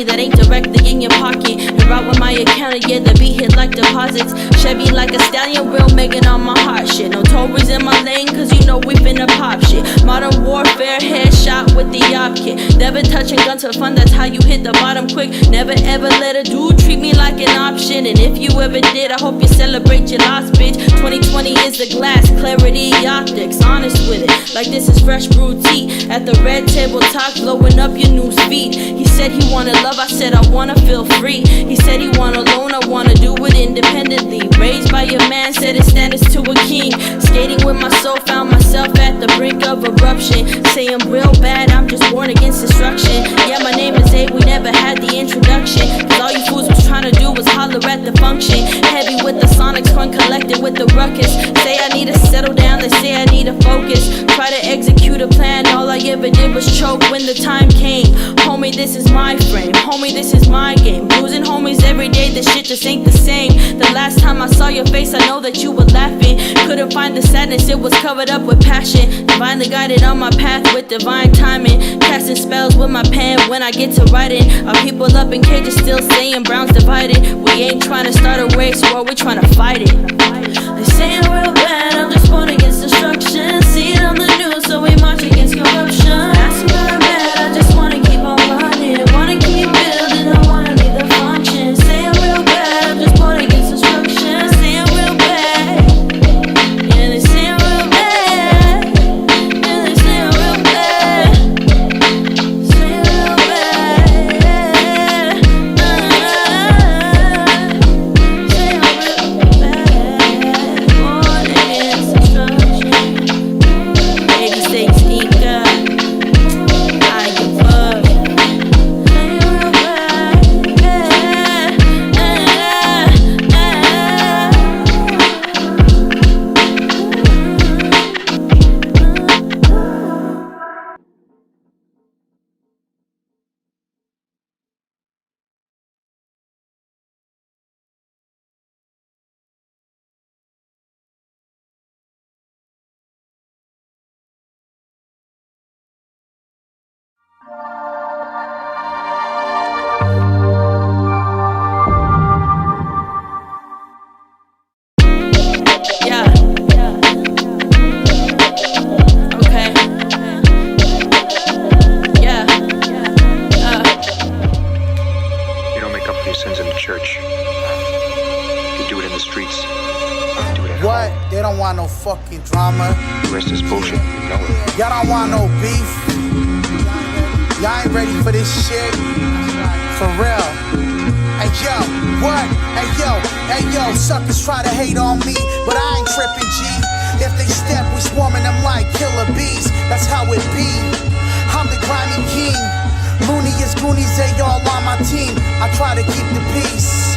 That ain't directly in your pocket. You're out with my account, yeah, the beat hit like deposits. Chevy like a stallion, real Megan on my heart shit. No Tories in my lane, cause we finna pop shit. Modern warfare, headshot with the op kit. Never touching guns for fun, that's how you hit the bottom quick. Never ever let a dude treat me like an option. And if you ever did, I hope you celebrate your loss, bitch. 2020 is the glass, clarity, optics. Honest with it, like this is fresh brewed tea. At the red table talk, blowing up your news feed. He said he wanted love, I said I wanna feel free. He said he want alone, I wanna do it independently. Raised by a man, said his standards to a king. Skating with my soul, found myself at the brink of eruption. Say I'm real bad, I'm just born against destruction. Yeah, my name is Abe, we never had the introduction. Cause all you fools was trying to do was holler at the function. Heavy with the sonics, fun collected with the ruckus. Say I need to settle down, they say I need to focus. Try to execute a plan, all I ever did was choke when the time came. Homie, this is my frame, homie, this is my game. Losing homies every day, this shit just ain't the same. The last time I saw your face, I know that you were laughing. Couldn't find the sadness, it was covered up with passion. Divinely guided on my path with divine timing. Casting spells with my pen when I get to writing. Our people up in cages still saying Brown's divided. We ain't trying to start a race war, we trying to fight it. They say I'm real bad, I'm just born against destruction. See it on the news, so we march against corruption. Ask me where I'm at, I just wanna keep on running. Wanna keep building, I wanna lead the function. Say I'm real bad, I'm just born against destruction. Say I'm real bad, yeah, they say I'm real bad. Yeah, they say I'm real bad. Say I'm real bad. Say I'm real bad. Born against destruction. Baby stakes deep cut. I give up. Say I'm real bad. Yeah. Okay. Yeah. You don't make up for your sins in the church. You do it in the streets. You do it at What? home. They don't want no fucking drama. The rest is bullshit. You know it. Y'all don't want no beef. Y'all ain't ready for this shit. For real. Hey yo, what? Hey yo, suckers try to hate on me, but I ain't tripping, G. If they step, we swarming them like killer bees. That's how it be. I'm the grimy king. Looney is Goonies, they all on my team. I try to keep the peace.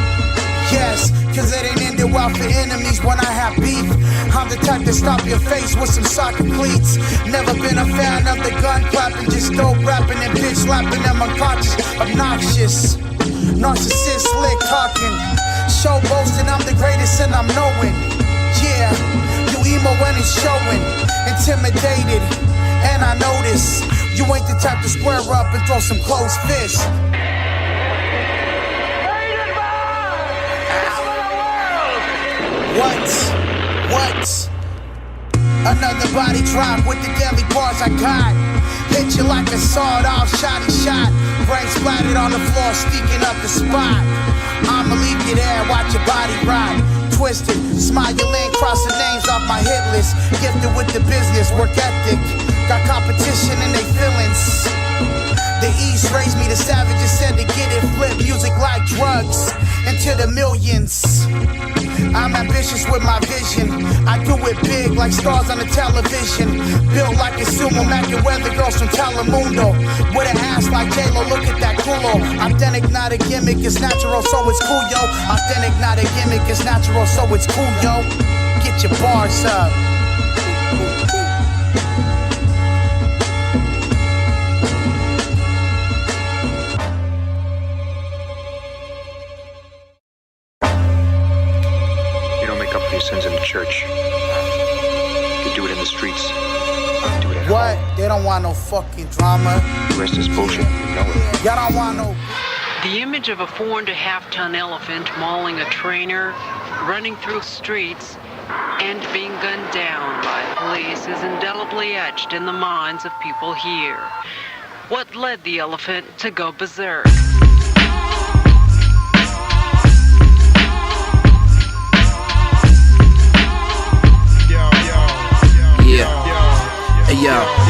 Yes, cause it ain't ended well for enemies when I have beef. I'm the type to stop your face with some soccer cleats. Never been a fan of the gun clapping, just dope rapping and bitch slapping them unconscious, obnoxious. Narcissist, slick talking. Show boasting, I'm the greatest and I'm knowing. Yeah, you emo when it's showing. Intimidated, and I notice you ain't the type to square up and throw some closed fists. What? Another body drop with the deadly bars I got. Hit you like a sawed-off shotty shot. Brain splattered on the floor, sneaking up the spot. I'ma leave you there, watch your body rot. Twisted, smiling, crossing names off my hit list. Gifted with the business, work ethic. Got competition in they feelings. The East raised me, the savages said to get it flipped. Music like drugs, into the millions. I'm ambitious with my vision. I do it big like stars on the television. Built like a sumo, macking weather girls from Telemundo. With an ass like J-Lo, look at that culo. Authentic, not a gimmick, it's natural, so it's cool, yo. Authentic, not a gimmick, it's natural, so it's cool, yo. Get your bars up. Sins in the church. You do it in the streets. You do it at What? home. They don't want no fucking drama. The rest is bullshit. You know it. Y'all don't want no. The image of a 4.5-ton elephant mauling a trainer, running through streets, and being gunned down by police is indelibly etched in the minds of people here. What led the elephant to go berserk?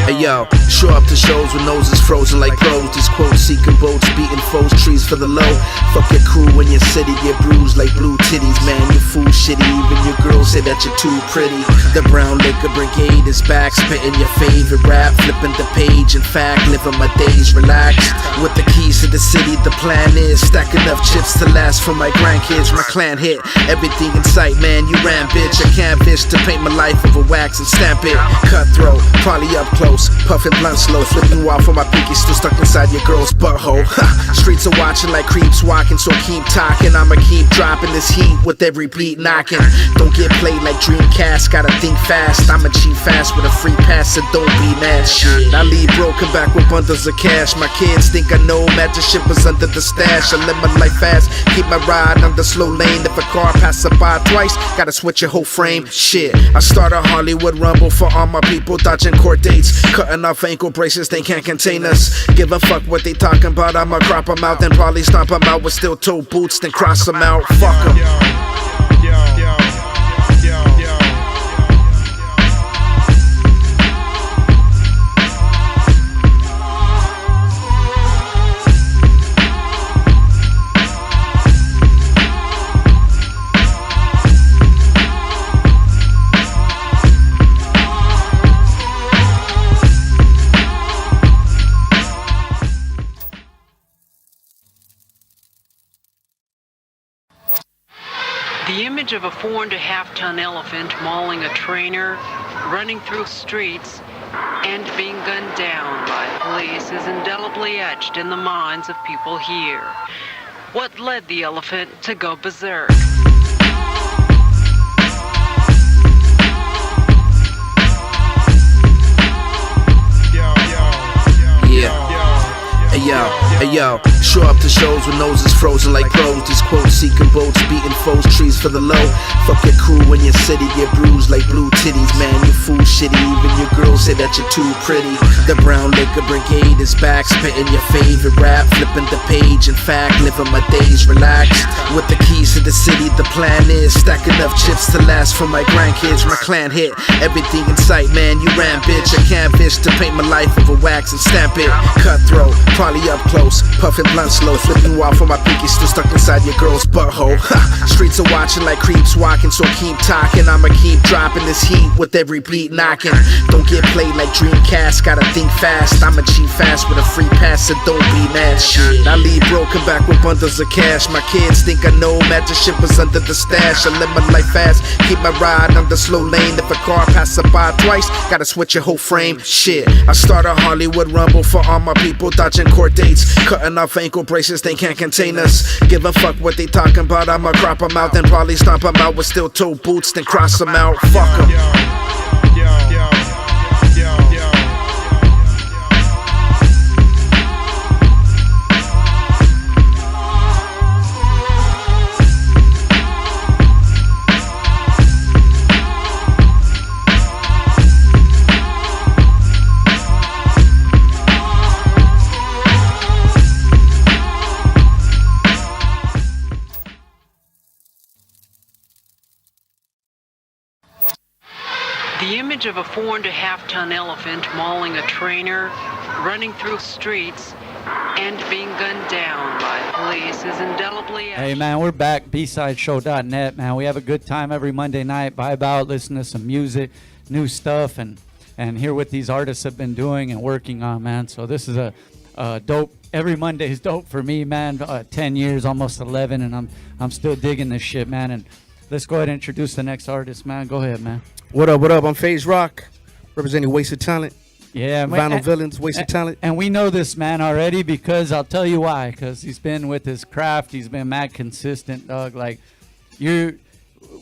Hey yo, show up to shows with noses frozen like pros. These quotes seeking boats, beating foes, trees for the low. Fuck your crew when your city get bruised like blue titties. Man, you fool shitty, even your girls say that you're too pretty. The brown liquor brigade is back, spitting your favorite rap, flipping the page. In fact, living my days relaxed. With the keys to the city, the plan is stack enough chips to last for my grandkids. My clan hit everything in sight, man, you ran bitch. I canvas to paint my life over wax and stamp it. Cutthroat, probably up close, puffing blunt slow, flipping you off on my pinky, still stuck inside your girl's butthole. Streets are watching like creeps walking, so keep talking. I'ma keep dropping this heat with every beat knocking. Don't get played like Dreamcast, gotta think fast. I'ma cheat fast with a free pass, so don't be mad. Shit, I leave broken back with bundles of cash. My kids think I know magic shit was under the stash. I live my life fast, keep my ride on the slow lane. If a car passes by twice, gotta switch your whole frame. Shit, I start a Hollywood rumble for all my people dodging court dates, cutting off ankle braces, they can't contain us. Give a fuck what they talking about, I'ma crop them out, then probably stomp them out with steel toe boots, then cross them out, fuck them. The image of a 4.5-ton elephant mauling a trainer, running through streets, and being gunned down by police is indelibly etched in the minds of people here. What led the elephant to go berserk? Hey yo, show up to shows with noses frozen like pros. These quotes seeking boats, beating foes, trees for the low. Fuck your crew when your city get bruised like blue titties. Man, you fool shitty, even your girls say that you're too pretty. The brown liquor brigade is back, spitting your favorite rap, flipping the page. In fact, living my days relaxed. With the keys to the city, the plan is stack enough chips to last for my grandkids. My clan hit everything in sight, man, you ran bitch. I canvas to paint my life over wax and stamp it. Cutthroat, probably up close, puffing blunt slow, flipping you off on my pinky, still stuck inside your girl's butthole. Streets are watching like creeps walking, so keep talking. I'ma keep dropping this heat with every beat knocking. Don't get played like Dreamcast, gotta think fast. I'ma cheat fast with a free pass, so don't be mad. Shit, I leave broken back with bundles of cash. My kids think I know magic shit was under the stash. I live my life fast, keep my ride on the slow lane. If a car passes by twice, gotta switch your whole frame. Shit, I start a Hollywood rumble for all my people dodging court dates, cutting off ankle braces, they can't contain us. Give a fuck what they talking about, I'ma crop them out, then probably stomp them out with steel toe boots, then cross them out, fuck them. The image of a 4.5-ton elephant mauling a trainer, running through streets, and being gunned down by police is indelibly... Hey man, we're back, bsideshow.net, man. We have a good time every Monday night, vibe out, listen to some music, new stuff, and hear what these artists have been doing and working on, man. So this is a dope, every Monday is dope for me, man. 10 years, almost 11, and I'm still digging this shit, man. And let's go ahead and introduce the next artist, man. Go ahead, man. What up, what up? I'm Phaizrok, representing Wasted Talent. Yeah, Vinyl Villains, Wasted Talent. And we know this man already because I'll tell you why. Because he's been with his craft. He's been mad consistent, dog. Like, you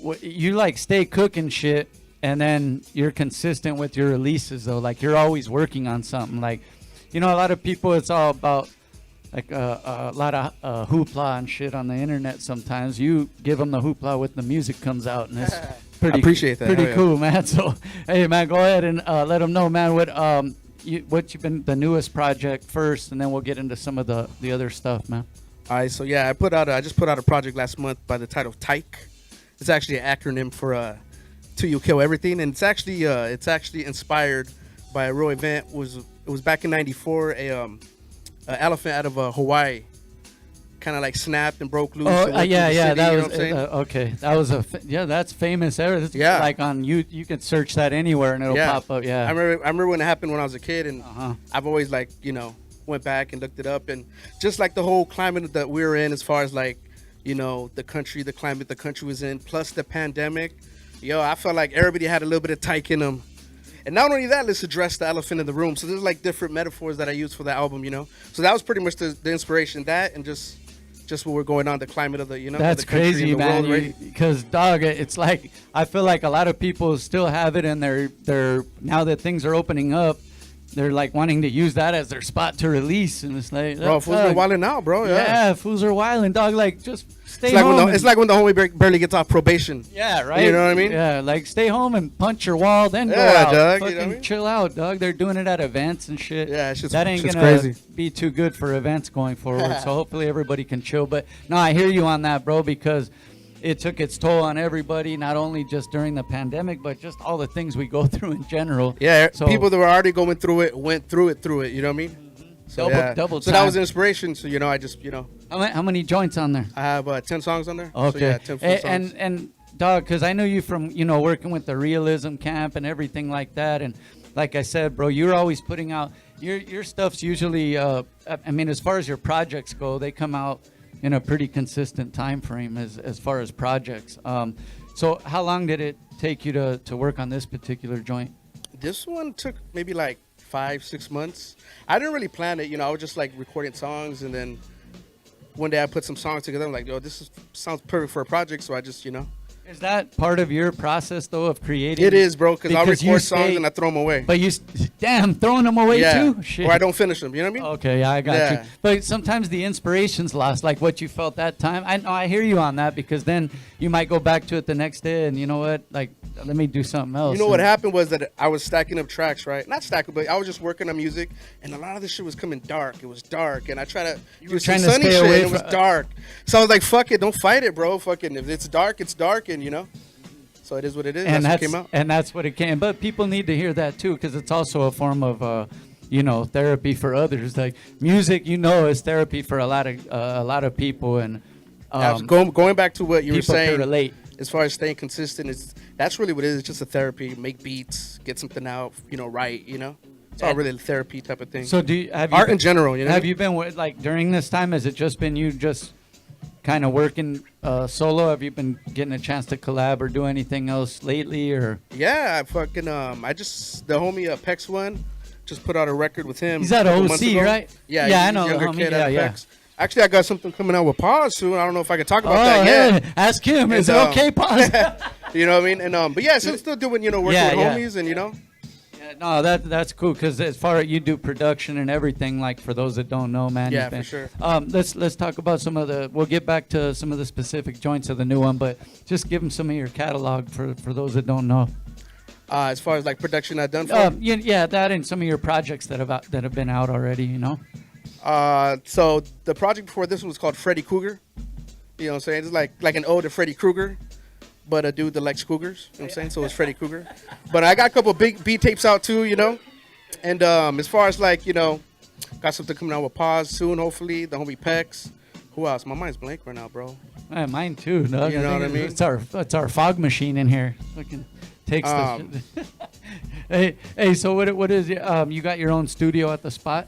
like stay cooking shit, and then you're consistent with your releases, though. Like, you're always working on something. Like, you know, a lot of people, it's all about, like, a lot of hoopla and shit on the internet sometimes. You give them the hoopla when the music comes out, and pretty. I appreciate that. Pretty Oh, yeah. cool, man. So, hey, man, go ahead and let them know, man, what you've been the newest project first, and then we'll get into some of the other stuff, man. All right, so yeah, I just put out a project last month by the title Tyke. It's actually an acronym for "Till You Kill Everything," and it's actually inspired by a real event. It was back in '94. A elephant out of Hawaii kind of like snapped and broke loose. Oh, and went yeah, through the yeah, city, that you know was what I'm saying? okay. That was that's famous. Yeah. Like on you can search that anywhere and it'll pop up. Yeah, I remember when it happened when I was a kid, and Uh-huh. I've always went back and looked it up, and just like the whole climate that we were in, as far as the climate the country was in, plus the pandemic. I felt like everybody had a little bit of tyke in them. And not only that, let's address the elephant in the room. So there's like different metaphors that I use for the album, So that was pretty much the inspiration, that and just what we're going on, the climate of the, That's the country crazy, and the man. world, right? Because dog, it's like I feel like a lot of people still have it in their now that things are opening up, they're like wanting to use that as their spot to release, and it's like, Bro, fools are wilding out, bro. Yeah, fools are wilding, dog. Like just stay It's like home. it's like when the homie barely gets off probation. Yeah, right. You know what I mean? Yeah, like stay home and punch your wall, then go Yeah, out. dog, Fucking you know what I mean? chill out, dog. They're doing it at events and shit. Yeah, it's just that ain't it's gonna crazy. be too good for events going forward. So hopefully everybody can chill. But no, I hear you on that, bro, because it took its toll on everybody, not only just during the pandemic, but just all the things we go through in general. Yeah, So people that were already going through it went through it. You know what I mean? So double So that time. was an inspiration. So I just how many joints on there? I have 10 songs on there. Okay. So, yeah, 10 full songs. And dog, because I know you from working with the realism camp and everything like that, and like I said, bro, you're always putting out your stuff's usually. I mean, as far as your projects go, they come out in a pretty consistent time frame as far as projects. So how long did it take you to work on this particular joint? This one took maybe like 5-6 months. I didn't really plan it. I was just like recording songs, and then one day I put some songs together. I'm like, sounds perfect for a project. So I just, Is that part of your process though of creating? It is, bro, because I'll you record songs stay- and I throw them away. But damn, throwing them away too? Shit. Or I don't finish them. You know what I mean? Okay, yeah, I got Yeah. you. But sometimes the inspiration's lost, like what you felt that time. I hear you on that, because then you might go back to it the next day, and you know what? Like, let me do something else. You know what happened was that I was stacking up tracks, right? Not stacking, but I was just working on music, and a lot of this shit was coming dark. It was dark, and I try to do were some trying to sunny stay shit, away and it was from- dark. So I was like, fuck it, don't fight it, bro. Fucking, if it's dark, and So it is what it is. And that's what came out. And that's what it came. But people need to hear that too, because it's also a form of, therapy for others. Like music, is therapy for a lot of people. And going back to what you were people can saying, relate. As far as staying consistent, that's really what it is. It's just a therapy. Make beats, get something out, right. It's all really a therapy type of thing. So have you art been- in general? Have you been like during this time? Has it just been you just kind of working solo? Have you been getting a chance to collab or do anything else lately, or? Yeah, the homie Paws One just put out a record with him. He's at a couple months OC, ago. right? Yeah, Yeah, he's I know a the younger homie, kid out yeah, of Paws. Actually, I got something coming out with Paws soon. I don't know if I can talk about Oh, that yet. yeah. Ask him. Is it And, okay, Paws? You know what I mean? And but yeah, so still doing working with homies and Yeah, no, that's cool, because as far as you do production and everything, like for those that don't know, man. Yeah, you've been- for sure. Let's talk about we'll get back to some of the specific joints of the new one, but just give them some of your catalog for those that don't know. As far as like production I've done for Yeah, that and some of your projects that have been out already, So the project before this one was called Freddy Cougar. You know what I'm saying? It's like an ode to Freddy Krueger, but a dude that likes cougars. You know what I'm saying? So it's Freddy Cougar. But I got a couple big beat tapes out too, And as far as got something coming out with Paws soon, hopefully. The homie Pex. Who else? My mind's blank right now, bro. Man, mine too. No, You know what I mean? It's our fog machine in here. Fucking takes the. Hey, so what is it? You got your own studio at the spot?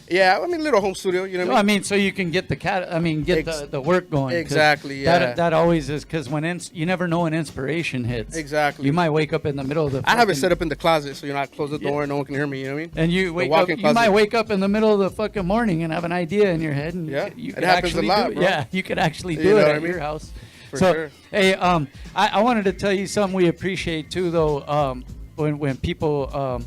Yeah, I mean, little home studio, you know what I mean? So you can get the work going. 'cause Exactly, yeah. That always is, because you never know when inspiration hits. Exactly. You might wake up in the middle of the. I have it fucking- set up in the closet, so I close the door and no one can hear me, you know what I mean? And you The wake up. walk-in You closet. might wake up in the middle of the fucking morning and have an idea in your head, and you it could happens a actually lot, do it. bro. Yeah, you could actually You do know it what at I mean? your house. For so, sure. hey, I wanted to tell you something we appreciate too, though. When people,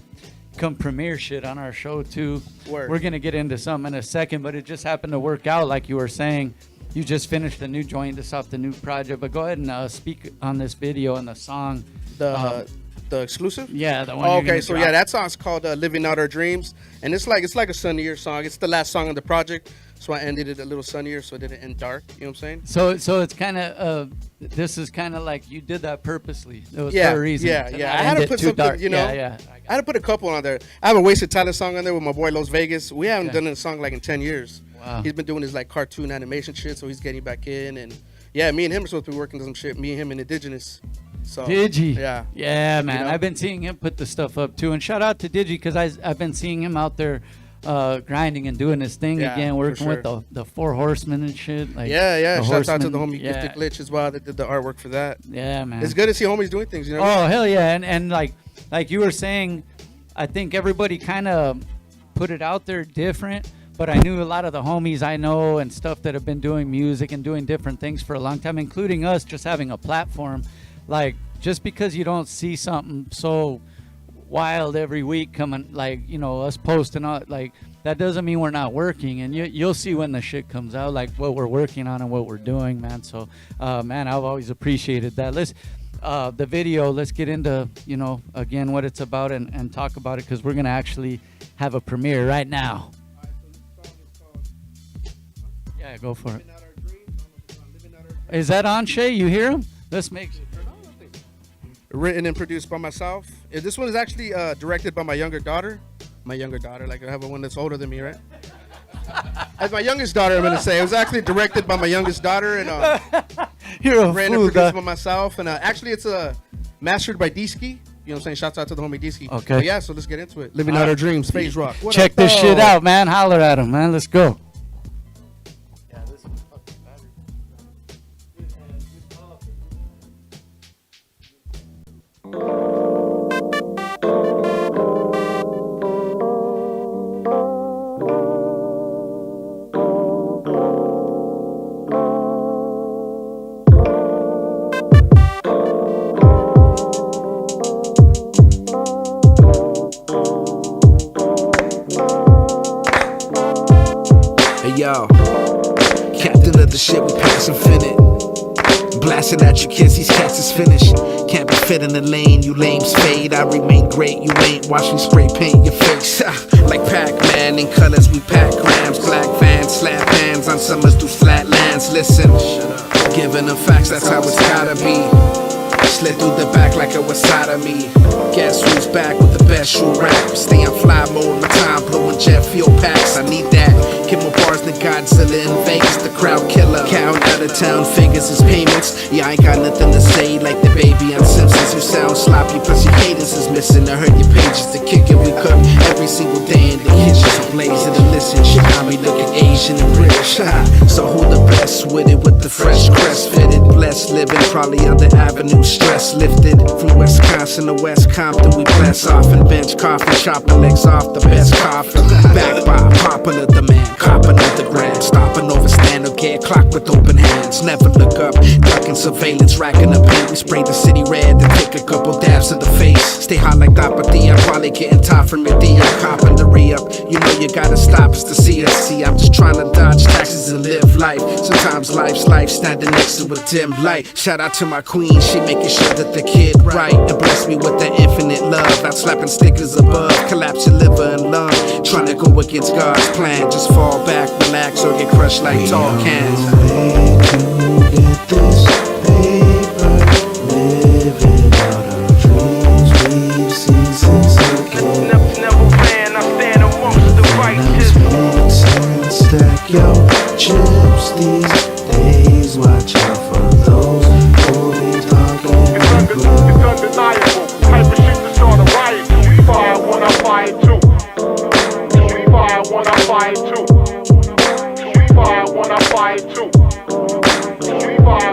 come premiere shit on our show too. Word. We're gonna get into something in a second, but it just happened to work out like you were saying. You just finished a new joint, just off the new project. But go ahead and speak on this video and the song. The exclusive? Yeah, the one. Oh, okay, so yeah, that song's called "Living Out Our Dreams," and it's like a sunnier song. It's the last song on the project, so I ended it a little sunnier, so it didn't end dark. You know what I'm saying? So it's kind of this is kind of like you did that purposely. It was Yeah, for a reason. yeah, to yeah. not I had end to it put too something, dark. you know. Yeah. I had to put a couple on there. I have a Wasted Talent song on there with my boy Los Vegas. We haven't Okay. done a song like in 10 years. Wow. He's been doing his like cartoon animation shit, so he's getting back in. And yeah, me and him are supposed to be working on some shit. Me and him and Indigenous. So Digi. Yeah. Yeah, man. You know? I've been seeing him put the stuff up too. And shout out to Digi because I've been seeing him out there grinding and doing his thing Yeah, again, for working with sure. the Four Horsemen and shit. Like Yeah. the Shouts out to Horsemen. the homie Gifted Glitch as well that did the artwork for that. Yeah, man. It's good to see homies doing things, you know? Oh, hell yeah. And like you were saying, I think everybody kind of put it out there different, but I knew a lot of the homies I know and stuff that have been doing music and doing different things for a long time, including us just having a platform. Like, just because you don't see something so wild every week coming, like, you know, us posting out, like, that doesn't mean we're not working. And you'll see when the shit comes out, like what we're working on and what we're doing, man. So, man, I've always appreciated that. The video, let's get into, you know, again, what it's about and talk about it, because we're going to actually have a premiere right now. Yeah, go for it. Is that on, Shaye? You hear him? Let's make it. Written and produced by myself. This one is actually directed by my younger daughter. Like I have one that's older than me, right? As my youngest daughter, I'm gonna say. It was actually directed by my youngest daughter, and You're a written fool, and produced guy. by myself. And actually, it's mastered by Drastik. You know what I'm saying? Shouts out to the homie Drastik. Okay. But yeah, so let's get into it. Living Out Our Dreams, Phaizrok. What Check up, this though? shit out, man. Holler at him, man. Let's go. Hey yo, captain of the ship, we pass infinite. Blasting at you kids, these cats is finished. Can't be fit in the lane, you lames fade. I remain great, you ain't. Watch me spray paint your face. Like Pac-Man, in colors we pack grams. Black vans, slap hands on summers through flat lands. Listen, giving them facts, that's how it's gotta be. Slid through the back like a wasabi. Guess who's back with the best shoe rap? Stay on fly mode, my time blowing jet fuel packs. I need that. Get more bars than Godzilla in Vegas, the crowd killer. Count out of town figures as payments. Yeah, I ain't got nothing to say like the baby on Simpsons. You sound sloppy, plus your cadence is missing. I heard your pages to kick it. We cook every single day in the kitchen. So blazing and listen. Shit got me looking Asian and British. So who the best with it? With the fresh crest fitted. Blessed living, probably on the avenue. Stress lifted from Wisconsin to West Compton. We bless off and bench coffee, chopping legs off the best coffin. Back by popping at the man, copping at the gram, stopping over stand up, get clock with open hands. Never look up, ducking surveillance, racking up paint. We spray the city red, then take a couple dabs to the face. Stay hot like apathy, I'm probably getting tired from your D. I'm copping the re-up. You know you gotta stop us to see us. See, I'm just trying to dodge taxes and live life. Sometimes life's life, standing next to a dim light. Shout out to my queen, she making sure that the kid right, and bless me with that infinite love. Not slapping stickers above, collapse your liver and lung. Trying to go against God's plan, just fall back, relax, or get crushed like tall cans. Get this paper, living out our dreams. We've seen since a kid. Never ran, I stand amongst the righteous. Stack your chips these days. Watch out for those who be talking. It's undeniable. Type of shit to start a riot. We fire when I fire too. We fire when I fire too. We fire when I fire too. We fire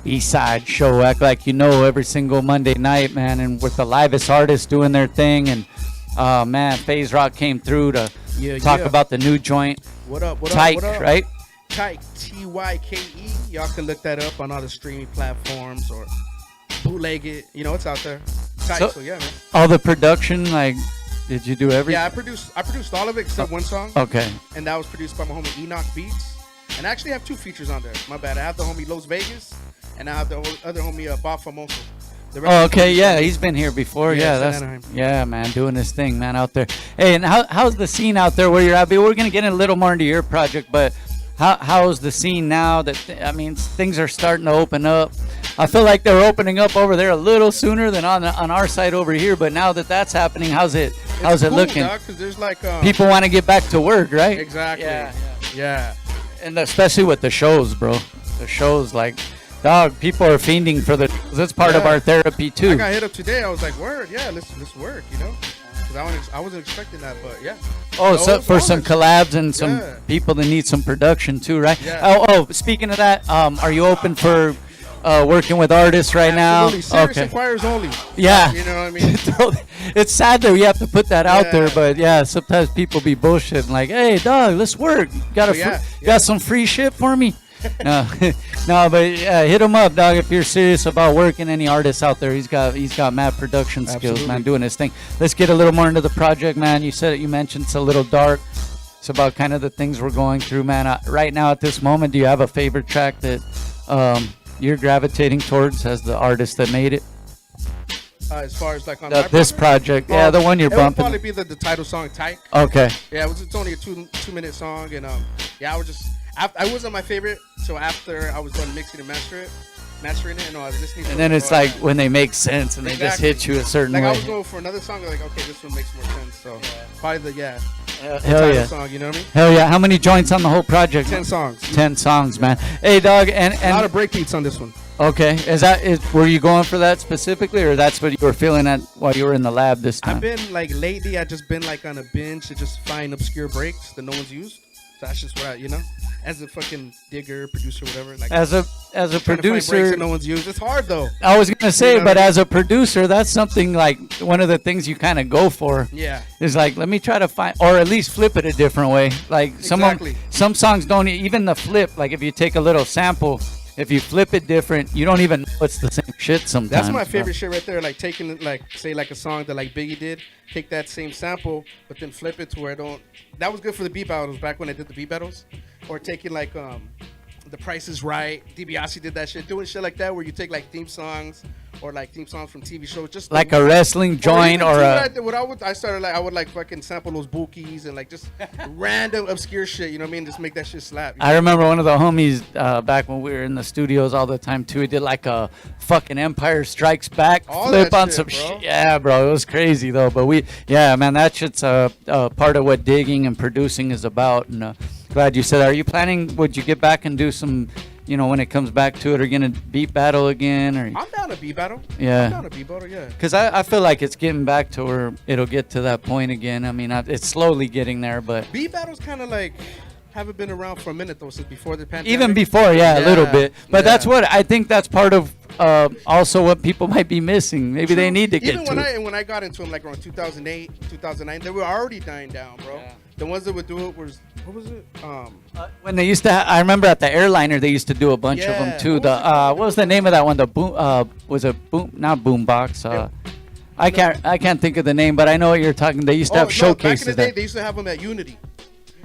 B-side show, act like you know, every single Monday night, man, and with the livest artists doing their thing, and man, Phaizrok came through to talk about the new joint. What up? Tyke, what up? right? Tyke, Tyke. Y'all can look that up on all the streaming platforms or bootleg it. You know, it's out there. Tyke, so yeah, man. All the production, like, did you do everything? Yeah, I produced all of it except one song. Okay. And that was produced by my homie Enoch Beats. And I actually have 2 features on there. My bad. I have the homie Los Vegas, and I have the other homie Bob Famoso. Oh, okay, yeah, he's been here before. Yeah, man, doing his thing, man, out there. Hey, and how's the scene out there where you're at? We're gonna get a little more into your project, but how's the scene now? That things are starting to open up. I feel like they're opening up over there a little sooner than on our side over here. But now that that's happening, how's it cool, looking? Dog, 'cause there's like people want to get back to work, right? Exactly. Yeah. And especially with the shows, bro. The shows, like, dog, people are fiending for that's part of our therapy too. I got hit up today. I was like, word, yeah, let's work, you know? Because I wasn't expecting that, but yeah. Oh, so for some collabs and some people that need some production too, right? Yeah. Oh, speaking of that, are you open for working with artists right Absolutely. now? Serious inquiries only. Yeah. You know what I mean? It's sad that we have to put that out there, but yeah, sometimes people be bullshitting like, hey, dog, let's work. Got some free shit for me? No, but hit him up, dog. If you're serious about working, any artists out there, he's got mad production skills, man, doing his thing. Let's get a little more into the project, man. You mentioned it's a little dark. It's about kind of the things we're going through, man. Right now, at this moment, do you have a favorite track that you're gravitating towards as the artist that made it? As far as like on this project, yeah, the one you're bumping. It would probably be the title song, Tyke. Okay. Yeah, it's only a 2-minute song, and I wasn't my favorite, so after I was done mixing and mastering it, and I was listening. And then it's like when they make sense and they just hit you a certain way. I was going for another song, like, okay, this one makes more sense. So probably hell yeah, song, you know what I mean? Hell yeah! How many joints on the whole project? 10 songs. 10 songs, man. Hey, dog, and a lot of breakbeats on this one. Okay, were you going for that specifically, or that's what you were feeling at while you were in the lab this time? I've been like lately. I just been like on a binge to just find obscure breaks that no one's used. So that's just what as a fucking digger, producer, whatever. Like as a producer, that no one's used. It's hard though. I was gonna say, but as a producer, that's something like one of the things you kind of go for. Yeah. Is like, let me try to find, or at least flip it a different way. Like some songs don't even the flip. Like if you take a little sample. If you flip it different, you don't even know it's the same shit sometimes. That's my favorite shit right there. Like taking, like, say, like a song that like Biggie did, take that same sample, but then flip it to where I don't. That was good for the beat battles back when I did the beat battles, or taking like The Price Is Right. DiBiase did that shit, doing shit like that where you take like theme songs or like theme songs from TV shows, just like a wrestling joint or a. I would like fucking sample those bookies and like just random obscure shit. You know what I mean? Just make that shit slap. I remember one of the homies back when we were in the studios all the time too. He did like a fucking Empire Strikes Back flip on some shit. Yeah, bro, it was crazy though. But man, that shit's part of what digging and producing is about. And glad you said that. Are you planning? Would you get back and do some? When it comes back to it, are you gonna beat battle again? Or I'm down to beat battle. Yeah. I'm down to beat battle. Yeah. Because I feel like it's getting back to where it'll get to that point again. I mean, it's slowly getting there, but beat battle's kind of like haven't been around for a minute though, since before the pandemic. Even before, a little bit. But that's what I think. That's part of also what people might be missing. Maybe they need to get even to it. When I got into them, like around 2008, 2009, they were already dying down, bro. Yeah. The ones that would do it was, what was it? When they used to, I remember at the airliner they used to do a bunch of them too. What was the name of that one? The boom, was it boom? Not boombox. I can't think of the name, but I know what you're talking. They used to have showcases. Back in the day, they used to have them at Unity.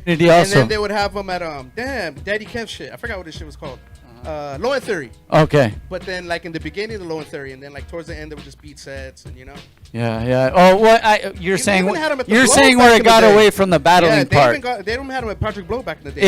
Unity also. And then they would have them at Daddy Kev shit. I forgot what this shit was called. Low End Theory. Okay. But then, like in the beginning, the Low End Theory, and then like towards the end, they would just beat sets, and Yeah. Oh, what you're saying? You're saying where it got away from the battling part. They don't have them at Patrick Blow back in the day.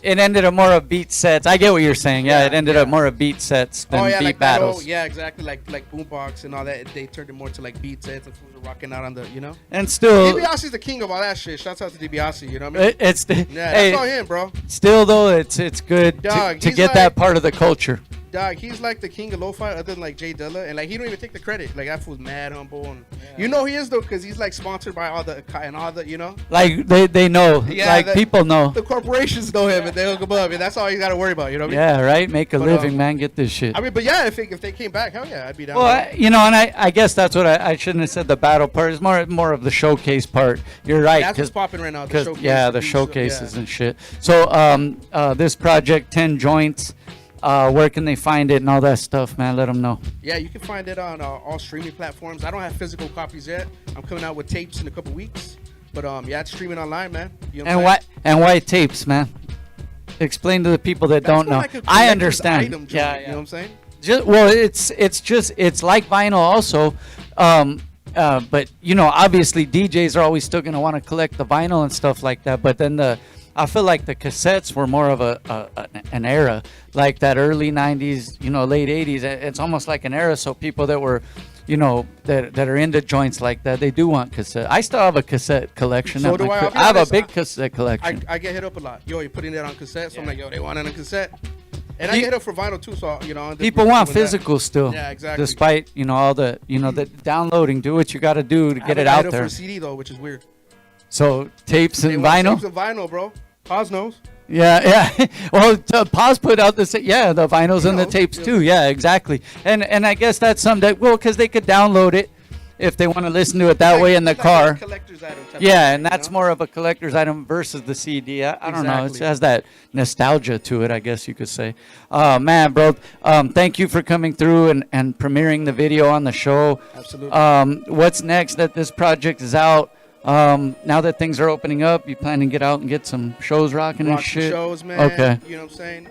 It ended up more of beat sets. I get what you're saying. Yeah, it ended up more of beat sets than beat like battles. Yeah, exactly. Like boombox and all that. They turned it more to like beat sets and fools were rocking out on the, And still, DiBiase's the king of all that shit. Shouts out to DiBiase. You know what I mean? That's all him, bro. Still though, it's good to get that part of the culture. Dog, he's like the king of lo-fi, other than like Jay Dilla, and like he don't even take the credit. Like that fool's mad humble, and you know he is though, cause he's like sponsored by all the and all the, you know. Like they know, like people know. The corporations know him, and they hook him up, and that's all you got to worry about. You know what I mean? Yeah, right. Make a living, man. Get this shit. I mean, but yeah, if they came back, hell yeah, I'd be down. Well, you know, and I guess that's what I shouldn't have said. The battle part is more of the showcase part. You're right. That's what's popping right now. The showcases and shit. So this project 10 joints. Where can they find it and all that stuff, man? Let them know. Yeah, you can find it on all streaming platforms. I don't have physical copies yet. I'm coming out with tapes in a couple weeks, but yeah, it's streaming online, man. You know why tapes, man? Explain to the people that don't know. Like I understand. Item joint, yeah, you know what I'm saying? It's like vinyl also. But you know, obviously DJs are always still gonna want to collect the vinyl and stuff like that. But then I feel like the cassettes were more of an era, like that early 90s, you know, late 80s. It's almost like an era. So people that were, you know, that are into joints like that, they do want cassette. I still have a cassette collection. So do I. I have a big cassette collection. I get hit up a lot. Yo, you're putting it on cassette. So I'm like, yo, they want it on cassette. And I get hit up for vinyl too. So, you know. People want physical still. Yeah, exactly. Despite, you know, all the, you know, the downloading. Do what you got to do to get it out there. For CD though, which is weird. So tapes and vinyl? Tapes and vinyl, bro. Paws knows. Yeah. Well, Paws put out the vinyls and the tapes too. Yeah, exactly. And I guess that's something that, because they could download it if they want to listen to it that way in the car. Like a collector's item type yeah, and that's more of a collector's item versus the CD. I don't know. It has that nostalgia to it, I guess you could say. Man, bro, thank you for coming through and premiering the video on the show. Absolutely. What's next that this project is out? Now that things are opening up, you plan to get out and get some shows rocking and shit? Shows, man. Okay. You know what I'm saying?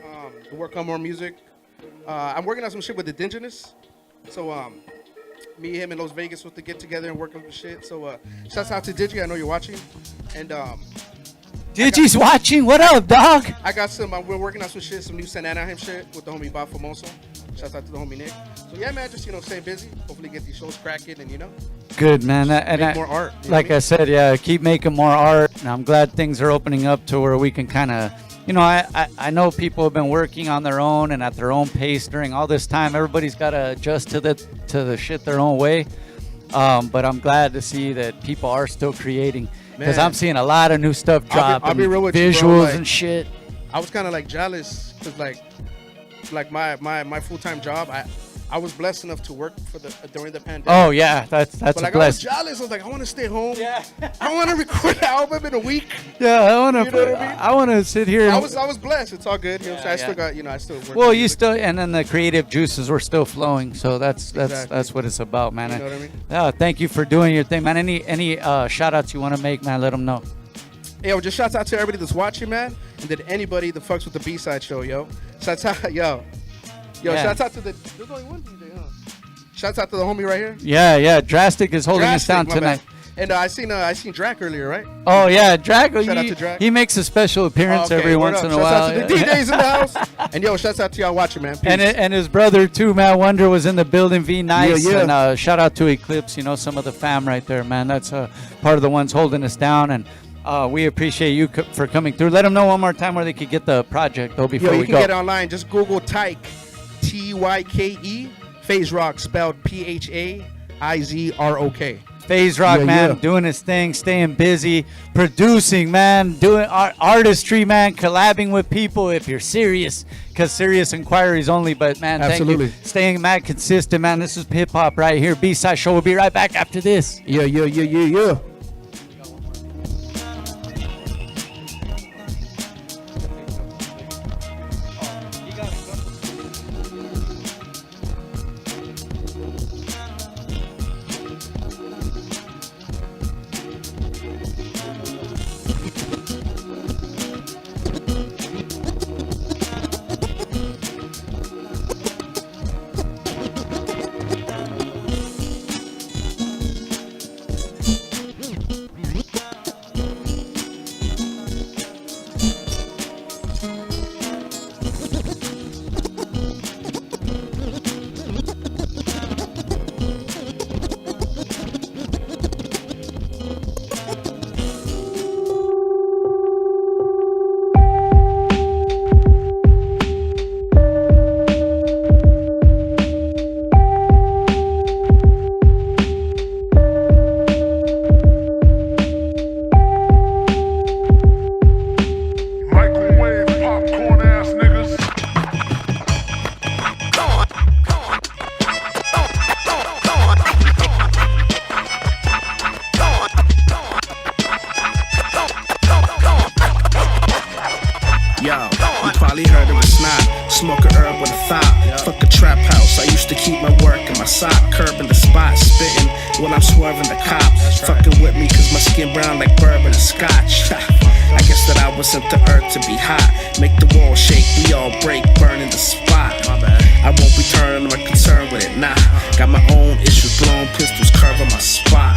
Work on more music. I'm working on some shit with Indigenous. So, me, him, and Las Vegas was to get together and work on some shit. So, shouts out to Digi. I know you're watching. And, Digi's watching? What up, dog? I got some, we're working on some shit, some new Santa Anaheim shit with the homie Bob Famoso. Shouts out to the homie Nick. So, yeah, man, just, you know, stay busy. Hopefully get these shows cracking and, you know. Good, man. Make more art. Like I said, yeah, keep making more art. And I'm glad things are opening up to where we can kind of, you know, I know people have been working on their own and at their own pace during all this time. Everybody's got to adjust to the shit their own way. But I'm glad to see that people are still creating. Because I'm seeing a lot of new stuff drop. I'll be real with visuals you, bro. Like, and shit. I was kind of like jealous because like my full-time job, I was blessed enough to work during the pandemic. Oh yeah, that's but a like, blessing. I was jealous. I was like, I want to stay home. Yeah. I want to record an album in a week. Yeah, I want to. You know what I mean? I want to sit here. I was blessed. It's all good. You know, so I still got, you know, I still work. Well, you still, and then the creative juices were still flowing. So that's what it's about, man. You know what I mean? Yeah, thank you for doing your thing, man. Any shout outs you want to make, man? Let them know. Hey, yo, just shouts out to everybody that's watching, man, and then anybody that fucks with the B-side show, yo. Shouts out, yo. Shouts out to there's only one DJ, huh? Shouts out to the homie right here. Yeah. Drastik is holding us down tonight. And I seen Drakk earlier, right? Oh yeah, Drakk. Shout out to Drakk. He makes a special appearance every once in a while. Shouts out to the DJs in the house. And yo, shouts out to y'all watching, man. Peace. And his brother too, Matt Wonder, was in the building. V Nice. Yeah. And shout out to Eclipse. You know, some of the fam right there, man. That's part of the ones holding us down. And we appreciate you for coming through. Let them know one more time where they could get the project though before we go. You can get it online. Just Google Tyke, Tyke, Phaizrok, spelled Phazrok. Phaizrok, man, doing his thing, staying busy, producing, man, doing artistry, man, collabing with people if you're serious, because serious inquiries only. But, man, absolutely. Thank you. Staying, man, consistent, man. This is hip-hop right here. B-Side Show. We'll be right back after this. Yeah. curb in the spot, spitting when I'm swerving the cops. Fucking with me cause my skin brown like bourbon and scotch. I guess that I was sent to earth to be hot. Make the wall shake, we all break, burning the spot. I won't be turning my concern with it, nah. Got my own issues blown, pistols curving my spot.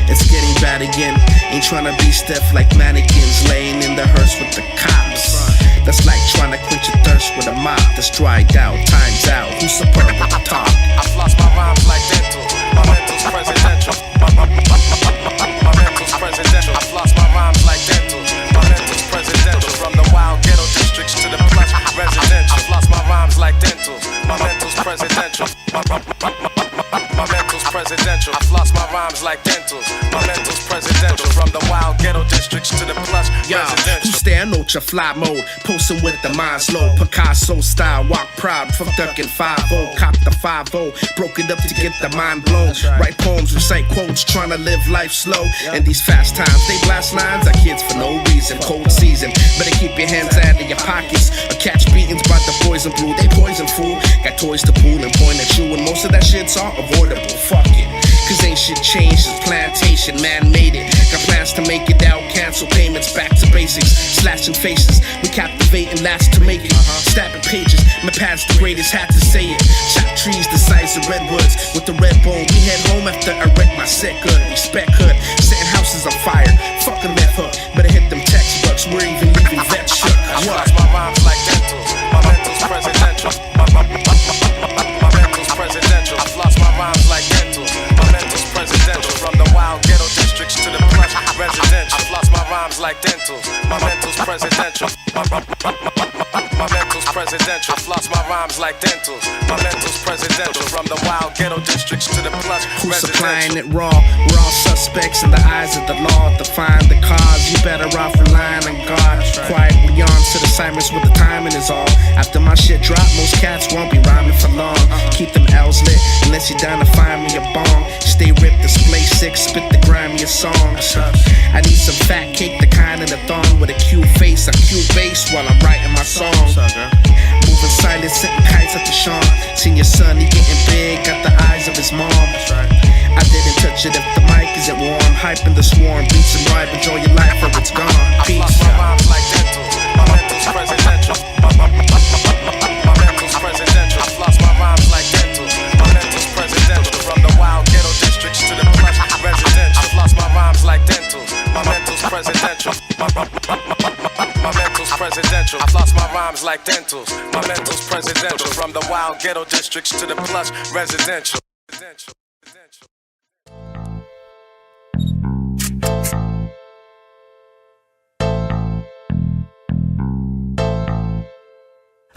It's getting bad again. Ain't tryna be stiff like mannequins laying in the hearse with the cops. That's like trying to quench your thirst with a mop that's dried out. Time's out. Who's superb at the top? I floss my rhymes like dental. My mental's presidential. My mental's presidential. I floss my rhymes like dental. My mental's presidential. From the wild ghetto districts to the plush residential. I floss my rhymes like dental. My mental's presidential. My mental's presidential. I floss my rhymes like dental. My mental's presidential. From the wild ghetto districts to the plush residential. Who stay on ultra fly mode, posting with the mind slow, Picasso style, walk proud, fuck ducking 5-0, cop the 5-0, broke it up to get the mind blown. Write poems, recite quotes, trying to live life slow. In these fast times, they blast lines at kids for no reason. Cold season, better keep your hands out of your pockets, or catch beatings by the boys in blue. They poison fool, got toys to pull and point at you, and most of that shit's all avoidable. Fuck it. Cause ain't shit changed, it's plantation, man made it. Got plans to make it out, cancel payments, back to basics. Slashing faces, we captivate and last to make it. Stabbing pages, my pad's the greatest, had to say it. Chop trees the size of redwoods, with the red bone. We head home after I wreck my set good. Respect hood, setting houses on fire. Fuck a left hook, better hit them textbooks. We're even leaving vet shook. I floss my rhymes like dental. My mental's presidential. My mental's presidential. I floss my rhymes like dental. My mental's presidential. From the wild ghetto districts to the plush residential. I floss my rhymes like dental. My mental's presidential. My mental's presidential. I floss my rhymes like dental. My mental's presidential. From the wild ghetto districts to the plush Who's residential. supplying it raw? We're all suspects in the eyes of the law. Define the cause, you better off relying on God. Quietly on to the Cyrus with the timing is all. After my shit drop, most cats won't be rhyming for long. Keep them L's lit unless you're down to find me a bong. Stay ripped, display 6, spit the grimiest songs. I need some fat cake, the kind in the thong with a cute face, a cute bass while I'm writing my songs. Moving silent, sitting kites at the Sean. Seen your son, he getting big, got the eyes of his mom. I didn't touch it if the mic isn't warm. Hyping the swarm, beats and ride, enjoy your life or it's gone. Peace. I floss my rhymes like dental. My mental's presidential. My mental's presidential. I floss my rhymes like dental. My mental's presidential. From the wild ghetto districts to the plush residential. I floss my rhymes like dental. My mental's presidential. My mental's presidential. I floss my rhymes like dentals. My mental's presidential. From the wild ghetto districts to the plush residential.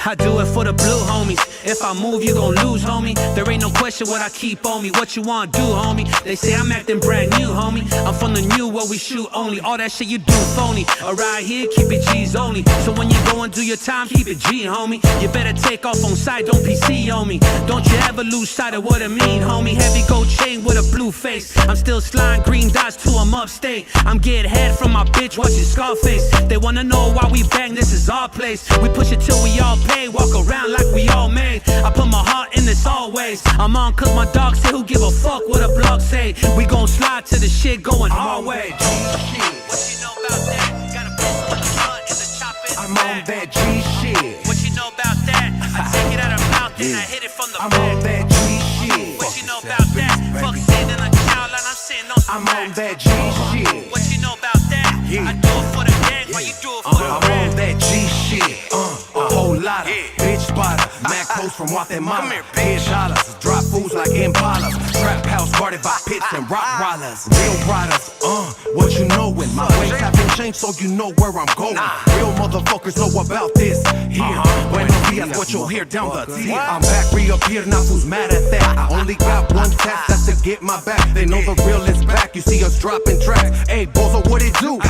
I do it for the blue homies. If I move, you gon' lose, homie. There ain't no question what I keep on me. What you wanna do, homie? They say I'm acting brand new, homie. I'm from the new where we shoot only. All that shit you do phony. Around here, keep it G's only. So when you go and do your time, keep it G, homie. You better take off on sight, don't PC on me. Don't you ever lose sight of what I mean, homie. Heavy gold chain with a blue face. I'm still sliding green dots till I'm upstate. I'm getting head from my bitch, watching Scarface. They wanna know why we bang, this is our place. We push it till we all pay. Walk around like we all made. I put my heart in this always. I'm on cause my dog say who give a fuck what a blog say. We gon' slide to the shit going our way. What you know about that? Got a pistol in the front and the chop in the I'm back. on that G shit. What you know about that? I take it out of mouth and I hit it from the back. I'm on that G shit. What you know about that? Fuck saying in a child and I'm sitting on some I'm on that G shit. What you know about that? I do it for the gang while you do it for the I'm brand. on that G shit. A whole lot of bitch spotter. Mac post from Guatemala. Bitch hollers. Drop fools like Impalas. Trap house guarded by pits and rock rollers. Real riders. What you knowin'? My ways have been changed so you know where I'm going. Real motherfuckers know about this. Here. Buenos dias, what you'll hear down the tier. I'm back, reappear, not who's mad at that. I only got one test, that's to get my back. They know the real is back. You see us dropping tracks. Hey, Bozo, what it do?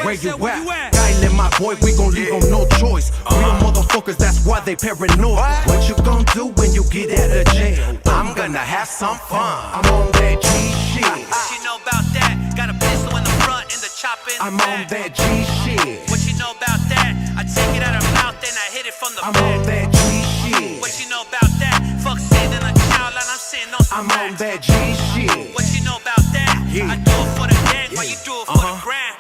Where you at? Kyle and my boy, we gon' leave them no choice. Real motherfuckers, that's why they paranoid. What you gon' do when you get out of jail? I'm gonna have some fun. I'm on that G shit. What you know about that? Got a pistol in the front and the chop in the I'm back. on that G shit. What you know about that? I take it out of mouth and I hit it from the I'm back. on that G shit. What you know about that? Fuck saying in a child and I'm sitting on some I'm on that G shit. What you know about that? Yeah. I do it for the gang while you do it for the gram.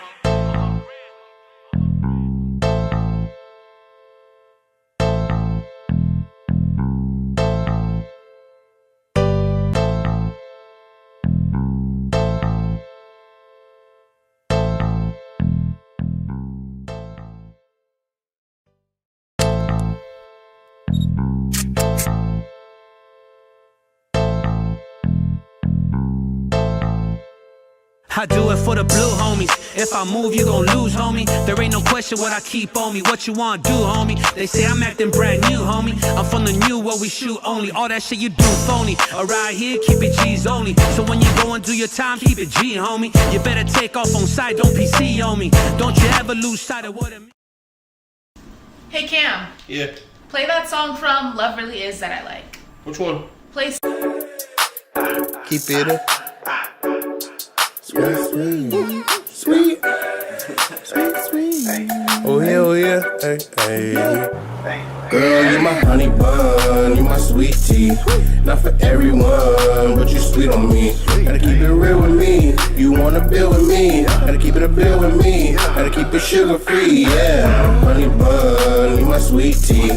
I do it for the blue homies. If I move, you gon' lose, homie. There ain't no question what I keep on me. What you wanna do, homie? They say I'm acting brand new, homie. I'm from the new where we shoot only. All that shit you do phony. Around here, keep it G's only. So when you go and do your time, keep it G, homie. You better take off on sight, don't PC on me. Don't you ever lose sight of what it means. Hey Cam. Yeah. Play that song from Love Really Is that I like. Which one? Play. Keep it up. Sweet, sweet, sweet, sweet, sweet. Oh yeah, oh yeah, hey, hey. Girl, you my honey bun, you my sweet tea. Not for everyone, but you sweet on me. Gotta keep it real with me. You wanna build with me? Gotta keep it a bill with me. Gotta keep it sugar free, yeah. Honey bun, you my sweet tea.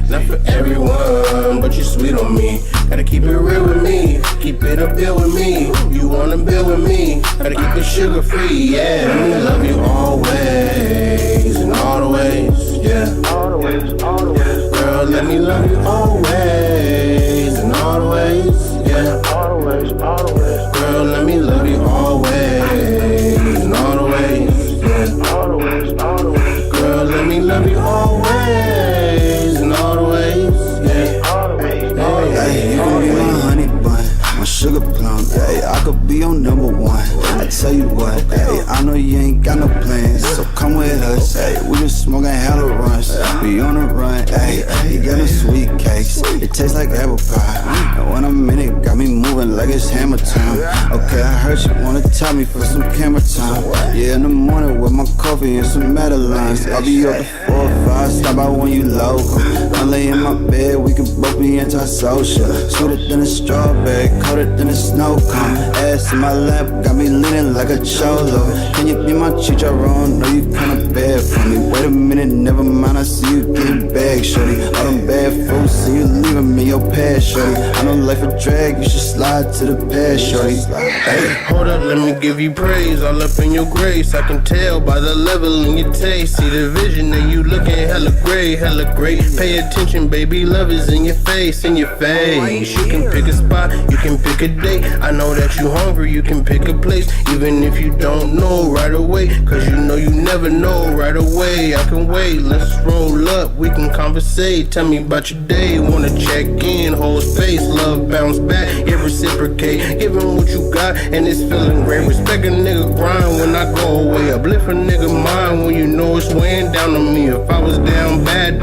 Not for everyone, but you sweet on me. Gotta keep it real with me. Keep it a bill with me. You wanna build with me? Gotta keep it sugar free, yeah. Let me love you always, in all the ways, yeah. All the ways, all the ways. Girl, let me love you always, in all the ways, yeah. All the ways, all the ways. Girl, let me love you always, in all the ways, yeah. All the ways, all the ways. Girl, let me love you always, in all the ways, yeah. All the ways, all the ways. Hey, you gon' be my honey bun, my sugar plum, hey, I could be your number one. I tell you what, hey, I know you ain't got no plans, so come with us, hey, we just smoking hella runs, we on the run, hey, you got them sweet cakes, it tastes like apple pie, and when I'm in it, got me moving like it's hammer time. Okay, I heard you wanna tell me for some camera time, yeah, in the morning with my coffee and some Madeleines, I'll be up to 4 or 5, stop by when you local, I lay in my bed, we can both be anti-social, sweeter than a strawberry, colder than a snow cone, ass in my lap, got me leaning like a cholo. Can you be my chicharron? Know you kinda bad for me. Wait a minute, never mind, I see you getting back, shorty. All them bad folks, see you leaving me your past, shorty. I know life a drag, you should slide to the past, shorty. Hey, hold up, let me give you praise, all up in your grace. I can tell by the level in your taste. See the vision and you looking hella great, hella great. Pay attention, baby, love is in your face, in your face. You can pick a spot, you can pick a date. I know that you hungry, you can pick a place. Even if you don't know right away, cause you know you never know right away. I can wait, let's roll up, we can conversate. Tell me about your day, wanna check in, hold space. Love bounce back, yeah, reciprocate. Give him what you got, and it's feeling great. Respect a nigga grind when I go away. Uplift a nigga mind when you know it's weighing down on me. If I was down bad,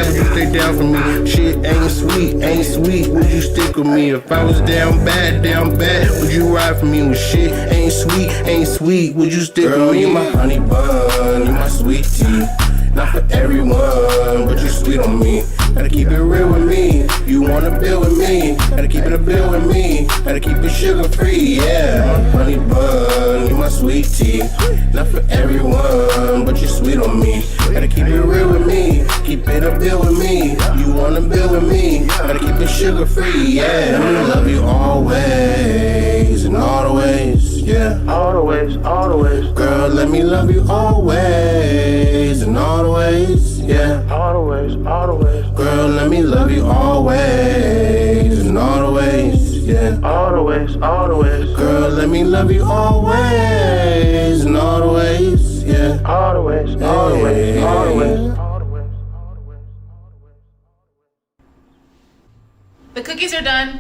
would you stay down for me? Shit ain't sweet, would you stick with me? If I was down bad, would you ride for me? When shit ain't sweet, would you stick with me? You my honey bun, you my sweet tea. Not for everyone, but you sweet on me. Gotta keep it real with me. You wanna build with me? Gotta keep it a bill with me. Gotta keep it sugar free, yeah. My honey bun, you my sweet tea. Not for everyone, but you sweet on me. Gotta keep it real with me. Keep it a bill with me. You wanna build with me? Gotta keep it sugar free, yeah. I'm gonna love you always, in all the ways, yeah. All the ways, all the ways. Girl, let me love you always, in all the ways, yeah. All the ways, all the ways. Girl, let me love you always, in all the ways, yeah. All the ways, all the ways. Girl, let me love you always, in all the ways, yeah. All the ways, all the ways, all the ways. The cookies are done.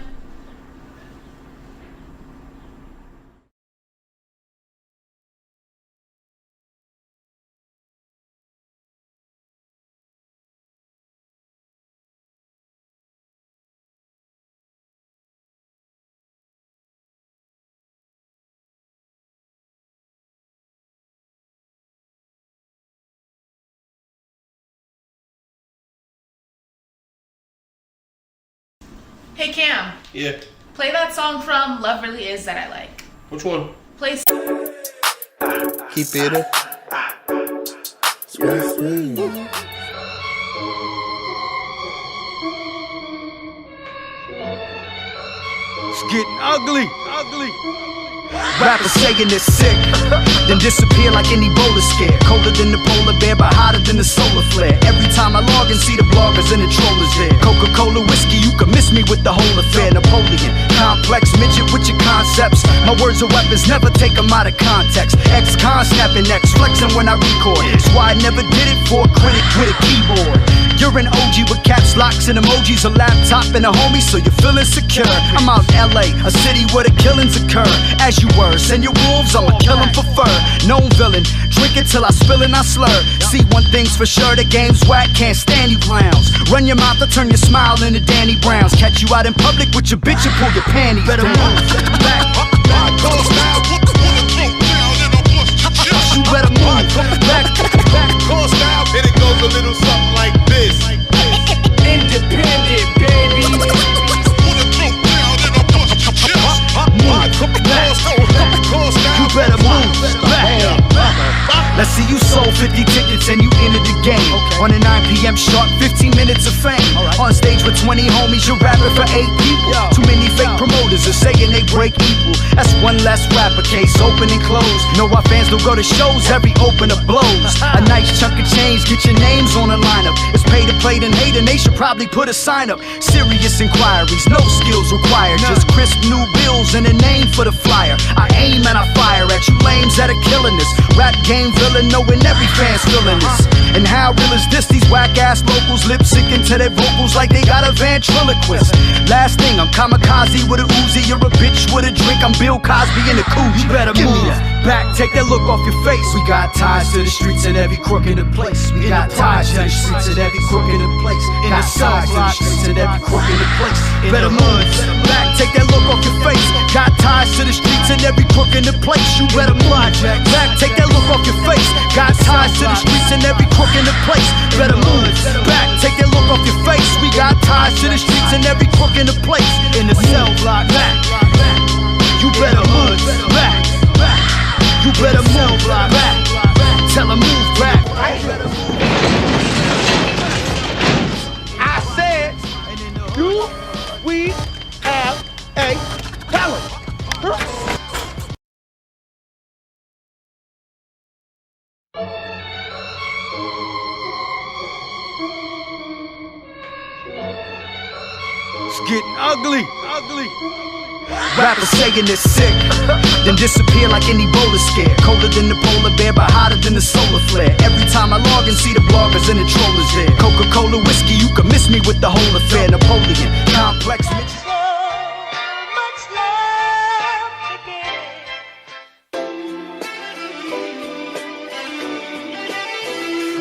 Hey Cam. Yeah. Play that song from Love Really Is that I like. Which one? Play. Keep it up. Sweet, sweet. It's getting ugly. Rappers saying it's sick, then disappear like an Ebola scare. Colder than the polar bear, but hotter than the solar flare. Every time I log and see the bloggers and the trollers there. Coca-Cola whiskey, you can miss me with the whole affair. Napoleon, complex midget with your concepts. My words are weapons, never take them out of context. Ex-con snapping necks, flexing when I record. That's why I never did it for a critic with a keyboard. You're an OG with caps, locks, and emojis, a laptop and a homie, so you feel insecure. I'm out in LA, a city where the killings occur. As you were, send your wolves, I'ma kill them for fur. Known villain, drink it till I spill and I slur. See, one thing's for sure, the game's whack, can't stand you clowns. Run your mouth, I turn your smile into Danny Brown's. Catch you out in public with your bitch and pull your panties down. Back, you better move back, course now, and it goes a little something like this. Independent, baby. You better move back. Let's see you sold 50 tickets and you entered the game. On a 9 p.m. sharp, 15 minutes of fame. On stage with 20 homies, you're rapping for 8 people. Too many fake promoters are saying they break equal. That's one less rapper case, open and closed. Know our fans don't go to shows, every opener blows. A nice chunk of change, get your names on the lineup. It's pay to play and hate, and they should probably put a sign up. Serious inquiries, no skills required. Just crisp new bills and a name for the flyer. I aim and I fire at you lames that are killing this. Rap game villain, knowing every fan's feeling this. And how real is this? These whack ass locals lip syncing to their vocals like they got a ventriloquist. Last thing, I'm kamikaze with a Uzi. You're a bitch with a drink. I'm Bill Cosby in the cooch. You better move back, take that look off your face. We got ties to the streets and every crook in the place. We got ties to the streets and every crook in the place. Got ties to the streets and every crook in the place. Better move back, take that look off your face. Got ties to the streets and every crook in the place. You better move back, take that look off your face. Got ties to the streets and every crook in the place. Better move back, take that look off your face. We got ties to the streets and every crook in the place. In the cell block, back. You better move back. You better move back. Tell her move back. I said, we have a talent. It's getting ugly. Rappers saying it's sick, then disappear like an Ebola scare. Colder than the polar bear, but hotter than the solar flare. Every time I log and see the bloggers and the trollers there. Coca-Cola whiskey, you can miss me with the whole affair. Napoleon, complex midget.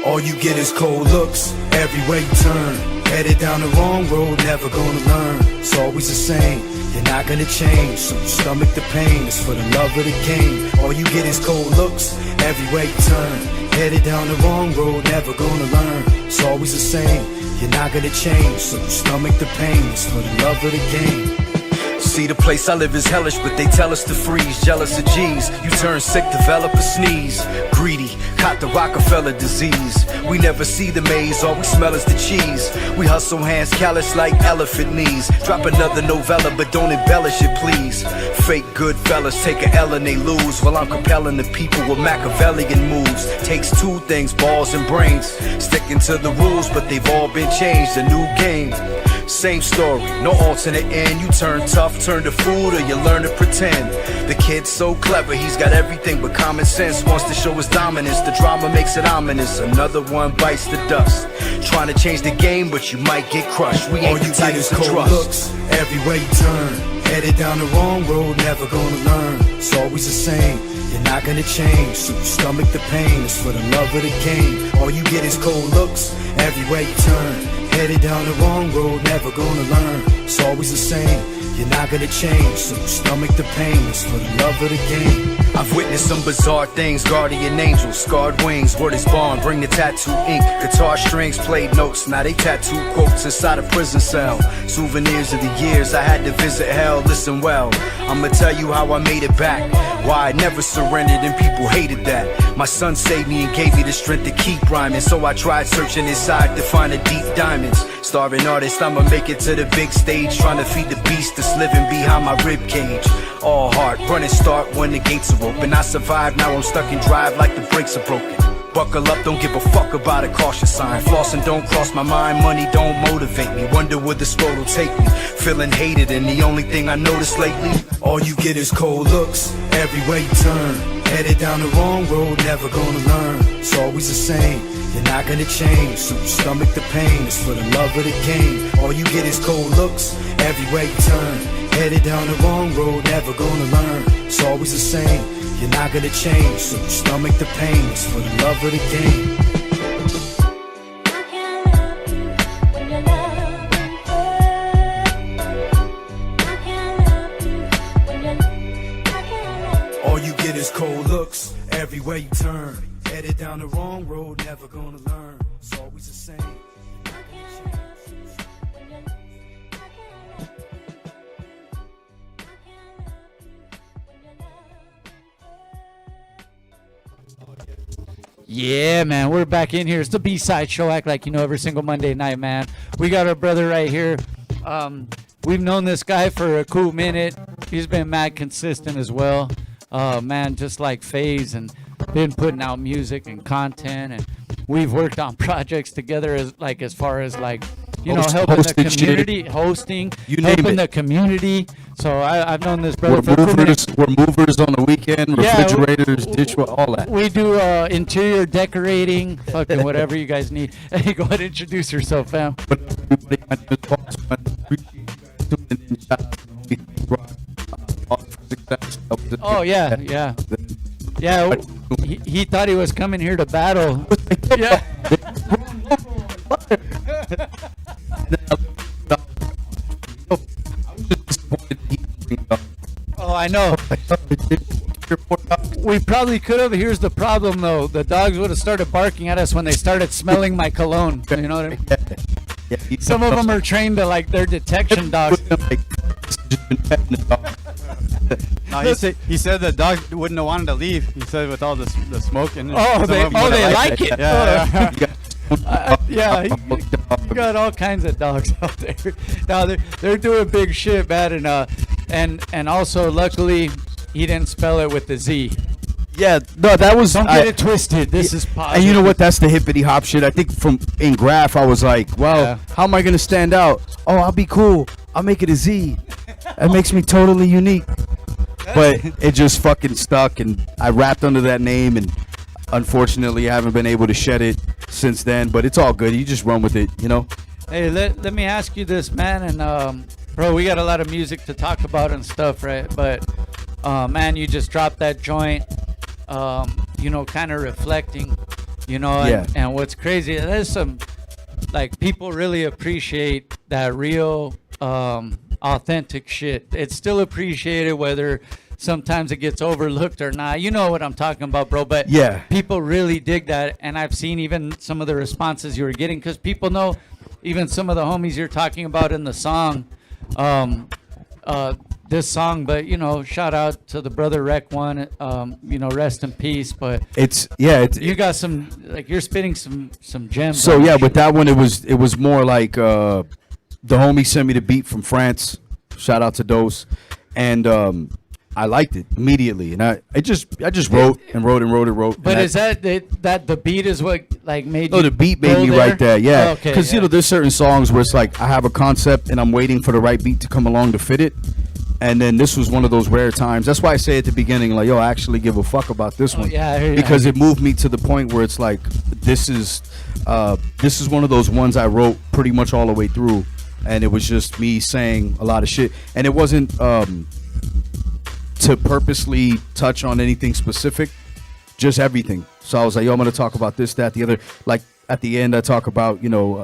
All you get is cold looks, every way you turn. Headed down the wrong road, never gonna learn. It's always the same, you're not gonna change. So you stomach the pain, it's for the love of the game. All you get is cold looks, every way you turn. Headed down the wrong road, never gonna learn. It's always the same, you're not gonna change. So you stomach the pain, it's for the love of the game. See, the place I live is hellish, but they tell us to freeze. Jealous of G's, you turn sick, develop a sneeze. Greedy, caught the Rockefeller disease. We never see the maze, all we smell is the cheese. We hustle hands callous like elephant knees. Drop another novella, but don't embellish it, please. Fake good fellas take a L and they lose, while I'm compelling the people with Machiavellian moves. Takes two things, balls and brains. Sticking to the rules, but they've all been changed. A new game. Same story, no alternate end. You turn tough, turn to food, or you learn to pretend. The kid's so clever, he's got everything but common sense. Wants to show his dominance, the drama makes it ominous. Another one bites the dust. Trying to change the game, but you might get crushed. We ain't the type to trust. Looks, every way you turn. Headed down the wrong road, never gonna learn. It's always the same, you're not gonna change. So you stomach the pain, it's for the love of the game. All you get is cold looks, every way you turn. Headed down the wrong road, never gonna learn. It's always the same, you're not gonna change. So stomach the pain, it's for the love of the game. I've witnessed some bizarre things, guardian angels, scarred wings, word is bond, bring the tattoo ink, guitar strings, played notes, now they tattoo quotes inside a prison cell, souvenirs of the years I had to visit hell. Listen well, I'ma tell you how I made it back, why I never surrendered and people hated that. My son saved me and gave me the strength to keep rhyming, so I tried searching inside to find the deep diamonds. Starving artist, I'ma make it to the big stage, trying to feed the beast that's living behind my rib cage. All heart, run and start when the gates are open. I survived, now I'm stuck in drive like the brakes are broken. Buckle up, don't give a fuck about a caution sign. Flossing don't cross my mind, money don't motivate me. Wonder where this road will take me. Feeling hated and the only thing I noticed lately, all you get is cold looks, everywhere you turn. Headed down the wrong road, never gonna learn. It's always the same, you're not gonna change. So stomach the pain, it's for the love of the game. All you get is cold looks, everywhere you turn. Headed down the wrong road, never gonna learn. It's always the same, you're not gonna change. So stomach the pain, it's for the love of the game. All you get is cold looks, everywhere you turn. Headed down the wrong road, never gonna learn. It's always the same. Yeah, man, we're back in here. It's the B-side show. Act like you know every single Monday night, man. We got our brother right here. We've known this guy for a cool minute. He's been mad consistent as well. Man, just like Phase, and been putting out music and content, and we've worked on projects together as far as you know, helping the community, hosting, helping the community. So I've known this brother for We're movers on the weekend, refrigerators, dishwasher, all that. We do interior decorating, fucking whatever you guys need. Hey, go ahead and introduce yourself, fam. Oh, yeah, yeah. Yeah, he thought he was coming here to battle. Yeah. Oh, I know. We probably could have. Here's the problem, though. The dogs would have started barking at us when they started smelling my cologne. You know what I mean? Some of them are trained to, they're detection dogs. No, he said the dog wouldn't have wanted to leave. He said with all the smoke and they like it. Yeah. Yeah, you got all kinds of dogs out there. Now they're doing big shit, man, and also luckily he didn't spell it with the Z. Yeah, no, that was. Don't get it twisted. This is positive. And you know what? That's the hippity hop shit. I think in Graph, I was like, well, how am I gonna stand out? Oh, I'll be cool. I'll make it a Z. That makes me totally unique. But it just fucking stuck, and I rapped under that name, and unfortunately, I haven't been able to shed it since then. But it's all good. You just run with it, you know. Hey, let me ask you this, man, and bro, we got a lot of music to talk about and stuff, right? But man, you just dropped that joint, you know, kind of reflecting, you know, and what's crazy, there's some, people really appreciate that real, authentic shit. It's still appreciated whether sometimes it gets overlooked or not. You know what I'm talking about, bro. But people really dig that, and I've seen even some of the responses you were getting, because people know even some of the homies you're talking about in the song, this song. But you know, shout out to the brother Wreck One, you know, rest in peace. But you got some, you're spitting some gems. So yeah, with that one, it was more like the homie sent me the beat from France. Shout out to Dose, and I liked it immediately, and I just wrote. But is that the beat is what made you? Oh, the beat made me write that, yeah. Because you know, there's certain songs where it's like I have a concept and I'm waiting for the right beat to come along to fit it, and then this was one of those rare times. That's why I say at the beginning, like, yo, I actually give a fuck about this one, because it moved me to the point where it's like this is one of those ones I wrote pretty much all the way through, and it was just me saying a lot of shit, and it wasn't to purposely touch on anything specific, just everything. So I was like, yo, I'm gonna talk about this, that, the other. Like at the end, I talk about,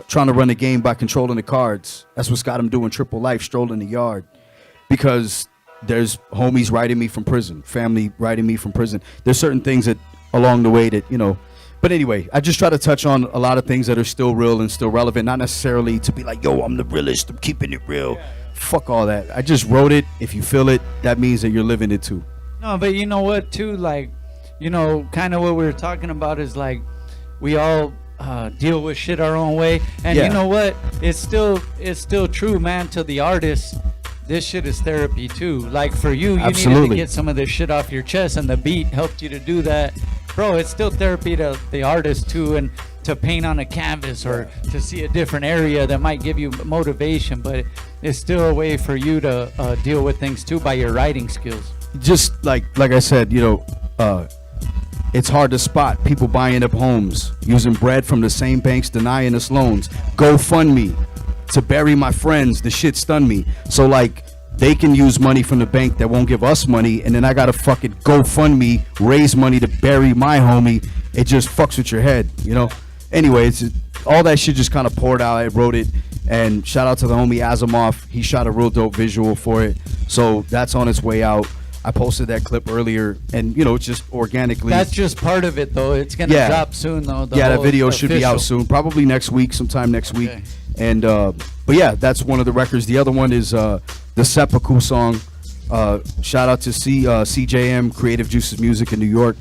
trying to run the game by controlling the cards. That's what's got him doing triple life, strolling the yard. Because there's homies writing me from prison, family writing me from prison. There's certain things that along the way that, But anyway, I just try to touch on a lot of things that are still real and still relevant. Not necessarily to be like, yo, I'm the realest, I'm keeping it real. Yeah. Fuck all that. I just wrote it. If you feel it, that means that you're living it too. No, but you know what, too? Like, kind of what we were talking about is like, we all deal with shit our own way. And you know what? It's still true, man, to the artist. This shit is therapy too. Like for you Absolutely. needed to get some of this shit off your chest, and the beat helped you to do that. Bro, it's still therapy to the artist too, and to paint on a canvas or to see a different area that might give you motivation, but it's still a way for you to deal with things too by your writing skills. Just like I said, it's hard to spot people buying up homes, using bread from the same banks, denying us loans. GoFundMe to bury my friends. The shit stunned me. So like they can use money from the bank that won't give us money, and then I gotta fucking GoFundMe, raise money to bury my homie. It just fucks with your head, Anyway, it's all that shit just kind of poured out. I wrote it, and shout out to the homie Asimov. He shot a real dope visual for it, so that's on its way out. I posted that clip earlier, and it's just organically. That's just part of it, though. It's gonna drop soon, though. That video should be out soon, probably next week, sometime next week. And but yeah, that's one of the records. The other one is the Seppuku song. Shout out to CJM Creative Juices Music in New York.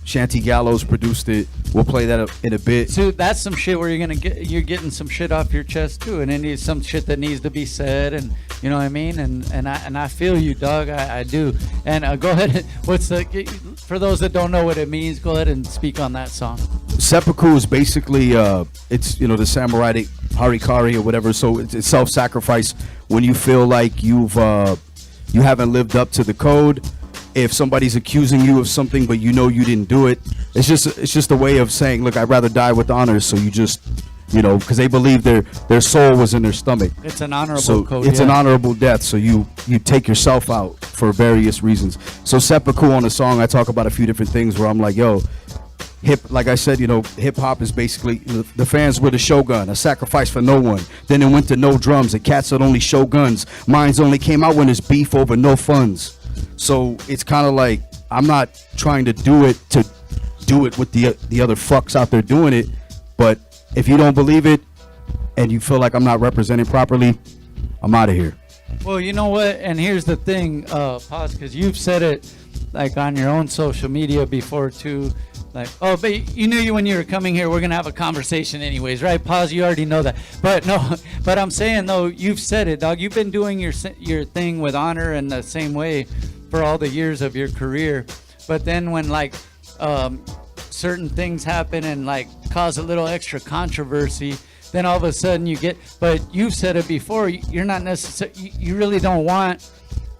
Shanty Gallows produced it. We'll play that in a bit. So that's some shit where you're getting some shit off your chest too, and it needs some shit that needs to be said, and you know what I mean. And I feel you, dog. I do. And go ahead. For those that don't know what it means, go ahead and speak on that song. Seppuku is basically it's the samurai harikari or whatever. So it's self-sacrifice when you feel like you haven't lived up to the code. If somebody's accusing you of something but you didn't do it, it's just a way of saying, look, I'd rather die with honors. So you just because they believe their soul was in their stomach. It's an honorable code. It's an honorable death. So you take yourself out for various reasons. So Seppuku on the song, I talk about a few different things where I'm like, yo, like I said, hip hop is basically the fans were the shogun, a sacrifice for no one. Then it went to no drums, and cats that only show guns. Mines only came out when there's beef over no funds. So it's kind of like I'm not trying to do it with the other fucks out there doing it. But if you don't believe it and you feel like I'm not representing properly, I'm out of here. Well, you know what? And here's the thing, Paws, because you've said it like on your own social media before too. Like, oh, but you knew when you were coming here, we're going to have a conversation anyways, right? Paws, you already know that. But no, but I'm saying, though, you've said it, dog. You've been doing your thing with honor in the same way for all the years of your career. But then when, like, certain things happen and, like, cause a little extra controversy, then all of a sudden but you've said it before, you're not necessarily, you really don't want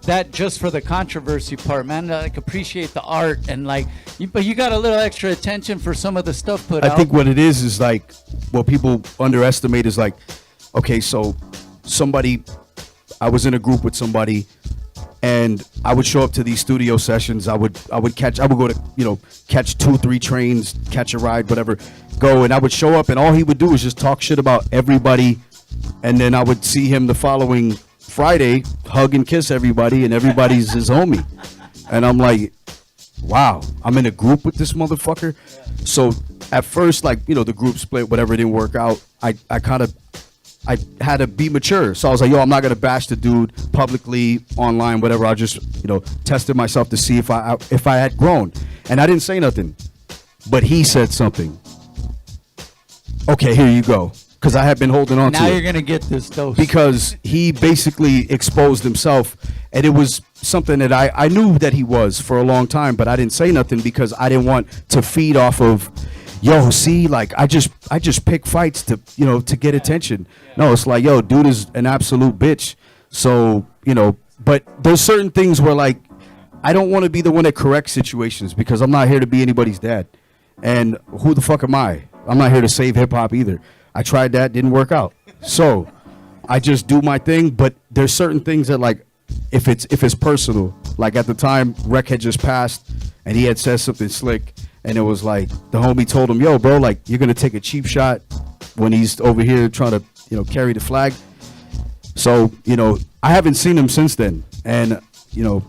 that just for the controversy part, man. Like, appreciate the art and but you got a little extra attention for some of the stuff put out. I think what it is like what people underestimate is like, okay, so I was in a group with somebody, and I would show up to these studio sessions. I would go to catch 2-3 trains, catch a ride, whatever, go, and I would show up, and all he would do is just talk shit about everybody, and then I would see him the following Friday, hug and kiss everybody, and everybody's his homie. And I'm like, wow, I'm in a group with this motherfucker. So at first, the group split, whatever, didn't work out. I had to be mature. So I was like, yo, I'm not gonna bash the dude publicly, online, whatever. I just, tested myself to see if I had grown. And I didn't say nothing, but he said something. Okay, here you go. Because I had been holding on to it. Now you're going to get this dose. Because he basically exposed himself, and it was something that I knew that he was for a long time, but I didn't say nothing because I didn't want to feed off of, yo, see, like, I just pick fights to get attention. No, it's like, yo, dude is an absolute bitch. So, but there's certain things where, like, I don't want to be the one that corrects situations because I'm not here to be anybody's dad. And who the fuck am I? I'm not here to save hip-hop either. I tried that, didn't work out. So I just do my thing, but there's certain things that, like, if it's personal, like at the time Rec had just passed and he had said something slick, and it was like the homie told him, yo, bro, like you're gonna take a cheap shot when he's over here trying to, you know, carry the flag. So, you know, I haven't seen him since then, and you know,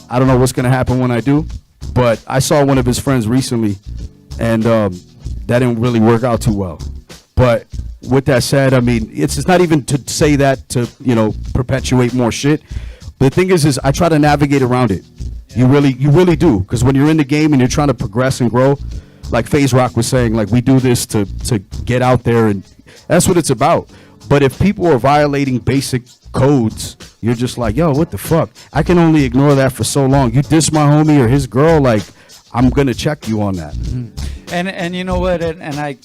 I don't know what's gonna happen when I do, but I saw one of his friends recently, and that didn't really work out too well. But with that said, I mean, it's not even to say that to, you know, perpetuate more shit. The thing is I try to navigate around it. You really do, because when you're in the game and you're trying to progress and grow, like Phaizrok was saying, like we do this to get out there, and that's what it's about. But if people are violating basic codes, you're just like, yo, what the fuck? I can only ignore that for so long. You diss my homie or his girl, like I'm gonna check you on that. And you know what? And I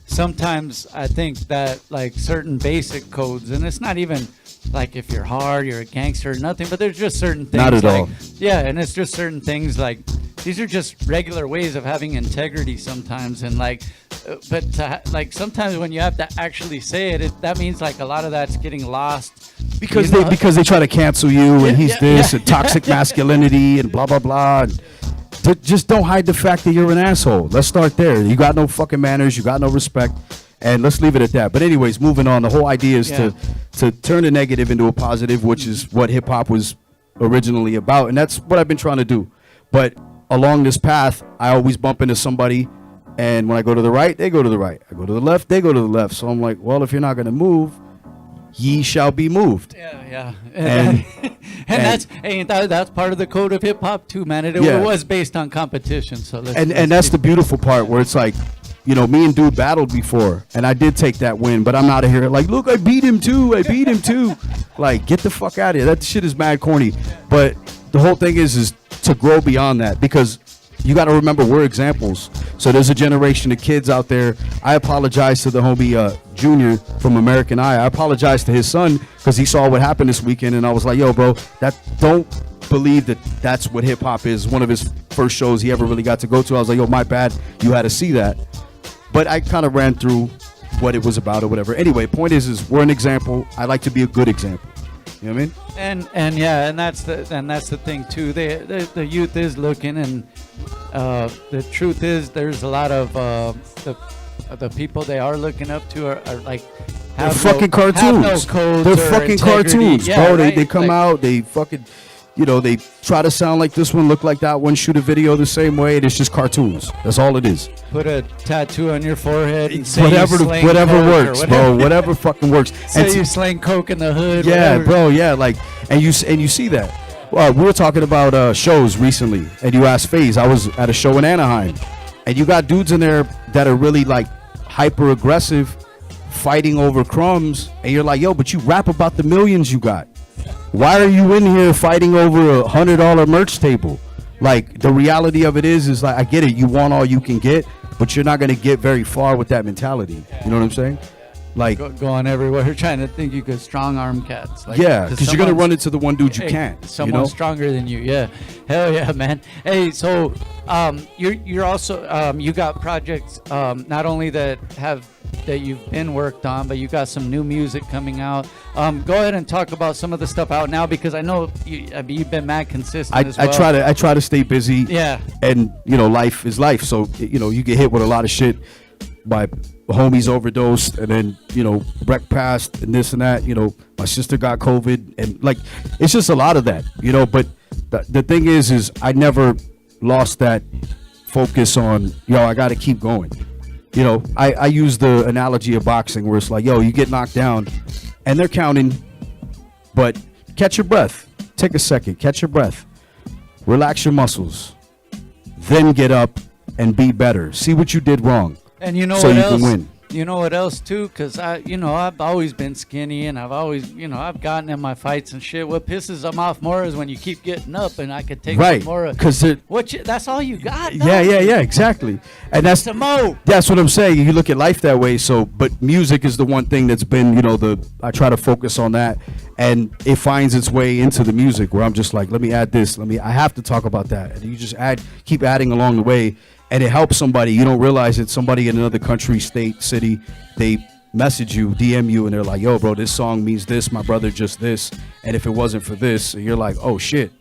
sometimes I think that like certain basic codes, and it's not even like if you're hard, you're a gangster or nothing, but there's just certain things. Not at like, all. Yeah, and it's just certain things like these are just regular ways of having integrity sometimes, and like, but like sometimes when you have to actually say it, that means like a lot of that's getting lost because they try to cancel you, and he's this and toxic masculinity and blah blah blah. And just don't hide the fact that you're an asshole. Let's start there. You got no fucking manners. You got no respect. And let's leave it at that. But anyways, moving on. The whole idea is to turn a negative into a positive, which is what hip hop was originally about. And that's what I've been trying to do. But along this path, I always bump into somebody. And when I go to the right, they go to the right. I go to the left, they go to the left. So I'm like, well, if you're not going to move, ye shall be moved. Yeah. And that's part of the code of hip hop too, man. It was based on competition. So and that's the beautiful part where it's like, you know, me and dude battled before, and I did take that win, but I'm out of here like, look, I beat him too. Like, get the fuck out of here. That shit is mad corny. But the whole thing is to grow beyond that, because you got to remember we're examples. So there's a generation of kids out there. I apologize to the homie Junior from American Eye. I apologize to his son because he saw what happened this weekend, and I was like, yo, bro, don't believe that's what hip hop is. One of his first shows he ever really got to go to. I was like, yo, my bad, you had to see that. But I kind of ran through what it was about or whatever. Anyway, point is we're an example. I like to be a good example. You know what I mean? And that's the thing too. The youth is looking, and the truth is there's a lot of the people they are looking up to are like they're fucking cartoons. They're fucking cartoons, bro. Right? They come out, they fucking, you know, they try to sound like this one, look like that one, shoot a video the same way. It's just cartoons. That's all it is. Put a tattoo on your forehead and say whatever works, bro. Whatever fucking works. Say you slang coke in the hood. Yeah, whatever. bro. Yeah, like, and you see that. We were talking about shows recently, and you asked FaZe. I was at a show in Anaheim, and you got dudes in there that are really like hyper aggressive, fighting over crumbs, and you're like, yo, but you rap about the millions you got. Why are you in here fighting over $100 merch table? Like, the reality of it is like, I get it, you want all you can get, but you're not going to get very far with that mentality. You know what I'm saying? Like, going everywhere. You're trying to think you could strong arm cats. Like, yeah, because you're going to run into the one dude you can't. Someone stronger than you. Yeah. Hell yeah, man. Hey, so you're also, you got projects not only that you've been worked on, but you got some new music coming out. Go ahead and talk about some of the stuff out now, because I know you've been mad consistent as well. I try to stay busy. Yeah. And, you know, life is life. So, you know, you get hit with a lot of shit by homies overdosed, and then, you know, Drakk passed and this and that. You know, my sister got COVID, and like, it's just a lot of that, you know. But the thing is I never lost that focus on, yo, I got to keep going. You know, I use the analogy of boxing where it's like, yo, you get knocked down and they're counting, but catch your breath. Take a second, catch your breath. Relax your muscles. Then get up and be better. See what you did wrong. And you know so what you else? Can win. You know what else too? Because I've always been skinny, and I've always, I've gotten in my fights and shit. What pisses them off more is when you keep getting up, and I could take some more. Because that's all you got. Yeah, exactly. And that's what I'm saying. You look at life that way. So, but music is the one thing that's been, I try to focus on that, and it finds its way into the music where I'm just like, let me add this. I have to talk about that, and you just keep adding along the way. And it helps somebody. You don't realize it's somebody in another country, state, city. They message you, DM you, and they're like, yo, bro, this song means this, my brother just this, and if it wasn't for this, you're like, oh shit,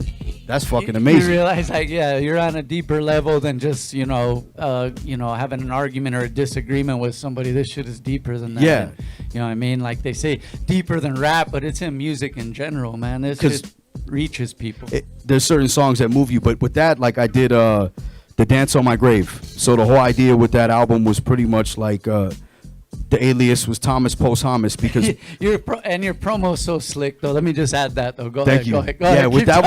that's fucking amazing. You realize, like, yeah, you're on a deeper level than just, having an argument or a disagreement with somebody. This shit is deeper than that. Yeah. And, you know what I mean? Like they say, deeper than rap, but it's in music in general, man. This just reaches people. There's certain songs that move you, but with that, like I did the Dance on My Grave. So the whole idea with that album was pretty much like the alias was Thomas Posthamus because your promo's so slick though. Let me just add that though. Go thank ahead. you. Yeah, with that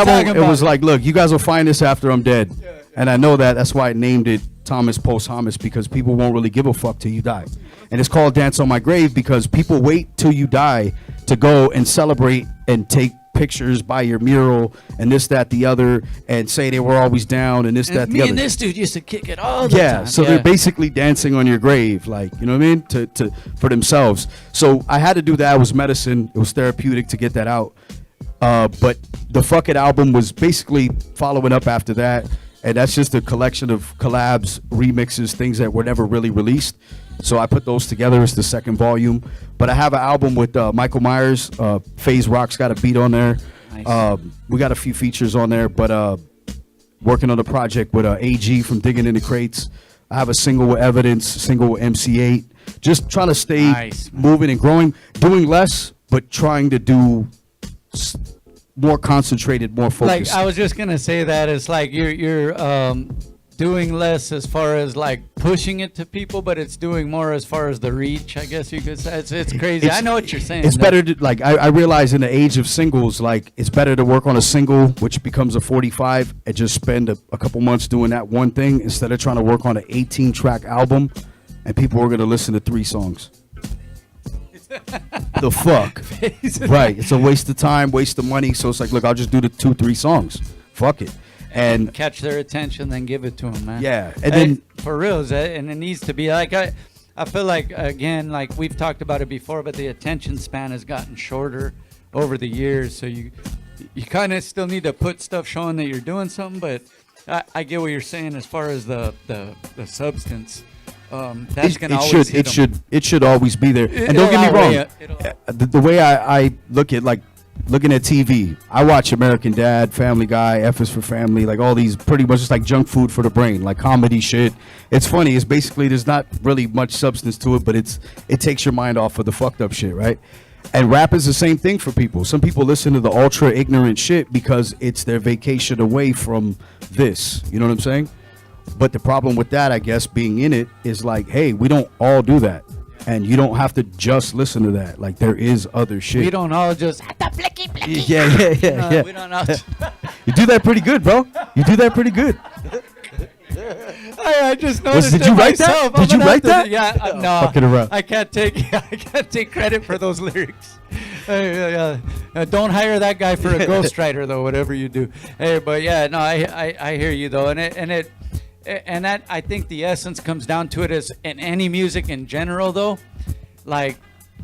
one, it was like, look, you guys will find this after I'm dead, and I know that. That's why I named it Thomas Posthamus, because people won't really give a fuck till you die, and it's called Dance on My Grave because people wait till you die to go and celebrate and take pictures by your mural and this, that, the other, and say they were always down and this, that, the other. Me and this dude used to kick it all the time. Yeah, so they're basically dancing on your grave, like, you know what I mean, to for themselves. So I had to do that. It was medicine. It was therapeutic to get that out. But the Fuck It album was basically following up after that, and that's just a collection of collabs, remixes, things that were never really released. So I put those together as the second volume. But I have an album with Michael Myers. Phaizrok's got a beat on there. Nice. We got a few features on there, but working on a project with AG from Digging in the Crates. I have a single with Evidence, single with MC8. Just trying to stay moving and growing, doing less, but trying to do more concentrated, more focused. Like I was just gonna say that it's like you're doing less as far as like pushing it to people, but it's doing more as far as the reach, I guess you could say. It's crazy. I know what you're saying. It's better to, like, I realize in the age of singles, like, it's better to work on a single, which becomes a 45, and just spend a couple months doing that one thing instead of trying to work on an 18-track album, and people are going to listen to 3 songs. The fuck? Right. It's a waste of time, waste of money, so it's like, look, I'll just do the 2-3 songs. Fuck it. And catch their attention, then give it to them, man. Yeah, and then for real, and it needs to be like I feel like, again, like we've talked about it before, but the attention span has gotten shorter over the years. So you kind of still need to put stuff showing that you're doing something, but I get what you're saying as far as the substance. That's gonna always it should always be there. And don't get me wrong, the way I look at, like, looking at TV, I watch American Dad, Family Guy, F is for Family, like all these pretty much just like junk food for the brain, like comedy shit. It's funny. It's basically, there's not really much substance to it, but it takes your mind off of the fucked up shit, right? And rap is the same thing for people. Some people listen to the ultra ignorant shit because it's their vacation away from this. You know what I'm saying? But the problem with that, I guess, being in it is like, hey, we don't all do that. And you don't have to just listen to that. Like, there is other shit. We don't all just Yeah. We don't all. You do that pretty good, bro. You do that pretty good. I just noticed. Did you write that? Did you write that? Yeah. No. Fucking around. I can't take credit for those lyrics. Don't hire that guy for a ghostwriter though. Whatever you do. Hey, but yeah, no, I hear you though, and that, I think the essence comes down to it is in any music in general though, like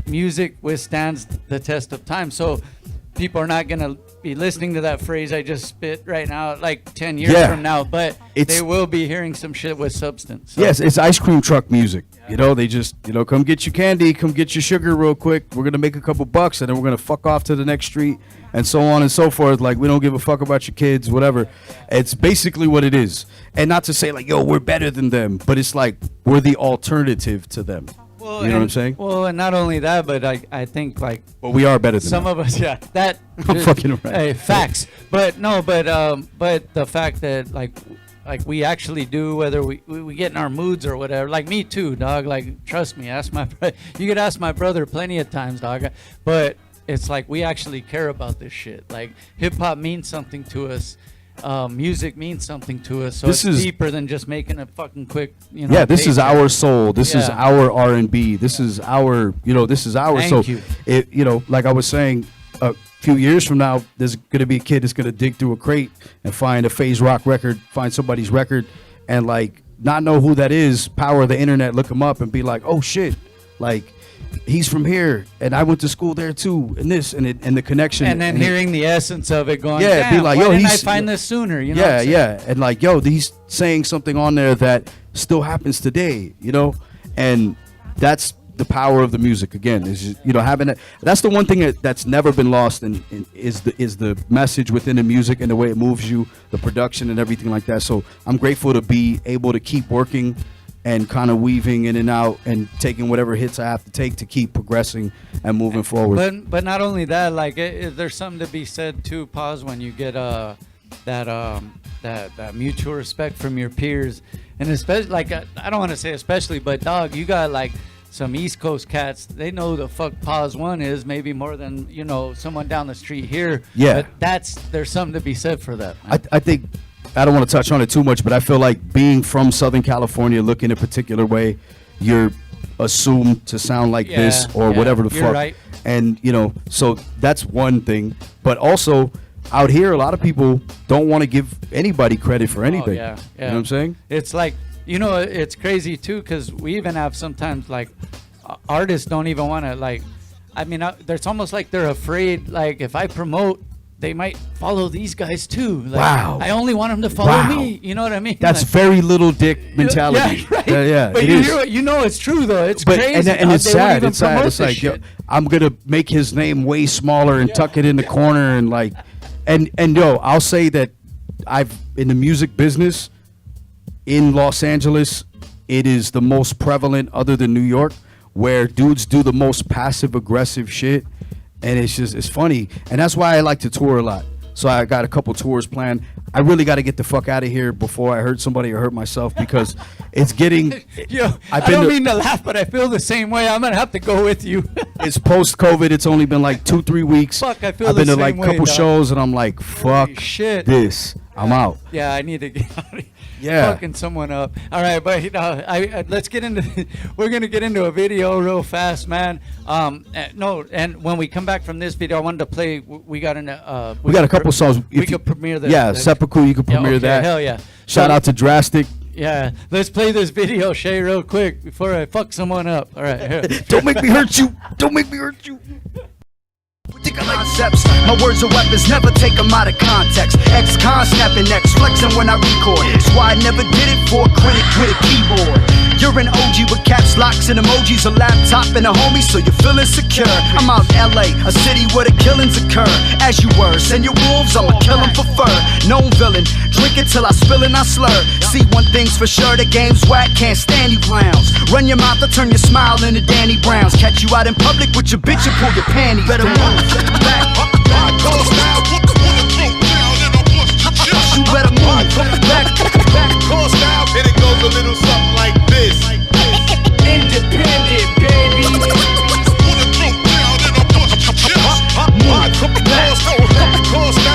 music withstands the test of time. So people are not going to be listening to that phrase I just spit right now like 10 years from now, but they will be hearing some shit with substance. So. Yes, it's ice cream truck music. You know, they just, come get your candy, come get your sugar real quick. We're going to make a couple bucks and then we're going to fuck off to the next street and so on and so forth. Like, we don't give a fuck about your kids, whatever. It's basically what it is. And not to say like, yo, we're better than them, but it's like we're the alternative to them. Well, you know what I'm saying? Well, and not only that, but I think like. Well, we are better than some them. of us. Yeah, that. I'm fucking right. Hey, facts. But no, but the fact that like we actually do, whether we get in our moods or whatever. Like me too, dog. Like, trust me, you could ask my brother plenty of times, dog. But it's like we actually care about this shit. Like, hip hop means something to us. Music means something to us, so this is deeper than just making a fucking quick, Yeah, this is our soul. This is our R&B. This is our, this is our soul. It, like I was saying, a few years from now, there's gonna be a kid that's gonna dig through a crate and find a Phaizrok record, find somebody's record, and like not know who that is. Power of the internet, look him up, and be like, oh shit, like. He's from here, and I went to school there too, and this, and the connection, and then hearing the essence of it, going, be like, yo, why didn't I find this sooner? And like, yo, he's saying something on there that still happens today, and that's the power of the music again. Is just, you know, having it. That's the one thing that's never been lost, and is the message within the music and the way it moves you, the production and everything like that. So I'm grateful to be able to keep working and kind of weaving in and out and taking whatever hits I have to take to keep progressing and moving forward. But not only that, like there's something to be said too, Pawz, when you get that mutual respect from your peers, and especially like I don't want to say especially, but dog, you got like some East Coast cats. They know the fuck Paws One is maybe more than someone down the street here. Yeah, but there's something to be said for that. I think I don't want to touch on it too much, but I feel like being from Southern California, looking a particular way, you're assumed to sound like this or whatever the fuck. Right. And so that's one thing, but also out here, a lot of people don't want to give anybody credit for anything. Yeah. You know what I'm saying? It's like, it's crazy too, because we even have sometimes like artists don't even want to like, there's almost like they're afraid, like if I promote, they might follow these guys too. Like, wow. I only want them to follow me. You know what I mean? That's very little dick mentality. Yeah, right. Yeah, but it's true though. It's crazy. And it's sad. It's sad. It's like, I'm going to make his name way smaller and tuck it in the corner and like, and I'll say that in the music business in Los Angeles, it is the most prevalent other than New York, where dudes do the most passive aggressive shit. And it's funny. And that's why I like to tour a lot. So I got a couple tours planned. I really got to get the fuck out of here before I hurt somebody or hurt myself, because it's getting... I don't mean to laugh, but I feel the same way. I'm going to have to go with you. It's post-COVID. It's only been like 2-3 weeks. Fuck, I feel I've the been to same like a couple shows, and I'm like, fuck this. I'm out. Yeah, I need to get out of here. Yeah. Fucking someone up. All right, but let's get into... We're going to get into a video real fast, man. And when we come back from this video, I wanted to play... We got a couple songs. We could premiere that. Yeah, Seppuku, you could premiere that. Hell yeah. Shout out to Drastik. Yeah, let's play this video, Shaye, real quick before I fuck someone up. All right, here. Don't make me hurt you. Don't make me hurt you. Concepts. My words are weapons, never take them out of context. Ex-con snapping necks, flexing when I record. That's why I never did it for a critic with a keyboard. You're an OG with caps, locks, and emojis, a laptop, and a homie, so you're feeling secure. I'm out in LA, a city where the killings occur. As you were, send your wolves, I'ma kill them for fur. Known villain, drink it till I spill and I slur. See, one thing's for sure, the game's whack, can't stand you clowns. Run your mouth, I'll turn your smile into Danny Brown's. Catch you out in public with your bitch and pull your panties down. Back, you better move back, course now, and it goes a little something like this. Independent, baby.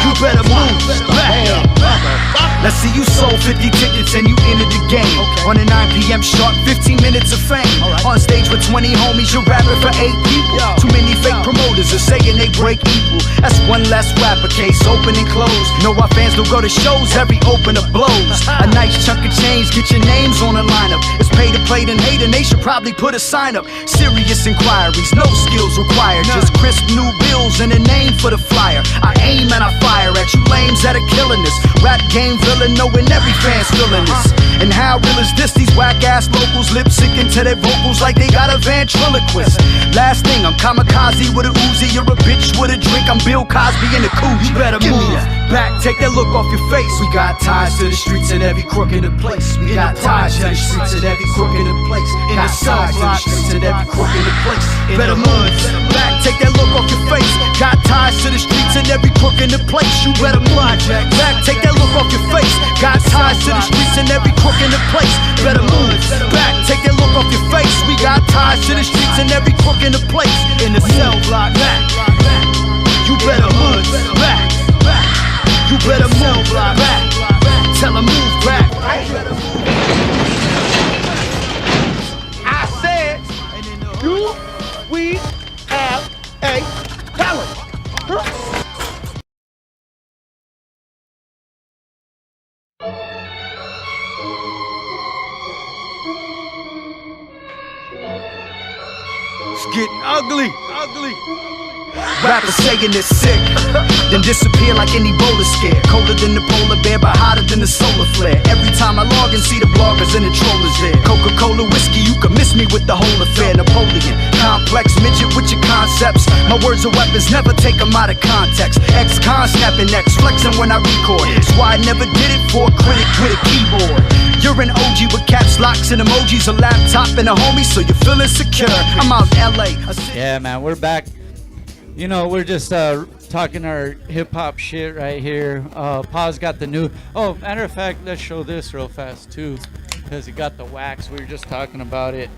You better move back. Let's see you sold 50 tickets and you entered the game. On a 9 p.m. sharp, 15 minutes of fame. On stage with 20 homies, you're rapping for 8 people. Too many fake promoters are saying they break equal. That's one less rapper case, open and close. Know our fans don't go to shows, every opener blows. A nice chunk of change, get your names on the lineup. It's pay to play, then hate, and they should probably put a sign up. Serious inquiries, no skills required. Just crisp new bills and a name for the flyer. I aim and I fire at you lames that are killing this. Rap game villain, knowing every fan's feeling this. And how real is this? These whack ass locals lip syncing to their vocals like they got a ventriloquist. Last thing, I'm kamikaze with a Uzi. You're a bitch with a drink. I'm Bill Cosby in the coupe. You better move back, take that look off your face. We got ties to the streets and every crook in the place. We got ties to the streets and every crook in the place. In the ties to the streets and every crook in the place. Better move back, take that look off your face. Got ties to the streets and every crook in the place. You better move back, take that look off your face. Got ties to the streets and every crook in the place. Better move back, take that look off your face. We got ties to the streets and every crook in the place. In the cell block back. You better move back. You better move back. Tell her move back. I said, we have a talent. It's getting ugly. Rappers saying it's sick, then disappear like any Ebola scare. Colder than the polar bear, but hotter than the solar flare. Every time I log and see the bloggers and the trollers there. Coca-Cola whiskey, you can miss me with the whole affair. Napoleon, complex midget with your concepts. My words are weapons, never take them out of context. Ex-con snapping necks, flexing when I record. That's why I never did it for a critic with a keyboard. You're an OG with caps, locks, and emojis, a laptop, and a homie, so you're feeling secure. I'm out LA. Yeah, man, we're back. You know, we're just talking our hip-hop shit right here. Paws got the new... Oh, matter of fact, let's show this real fast, too, because it got the wax. We were just talking about it.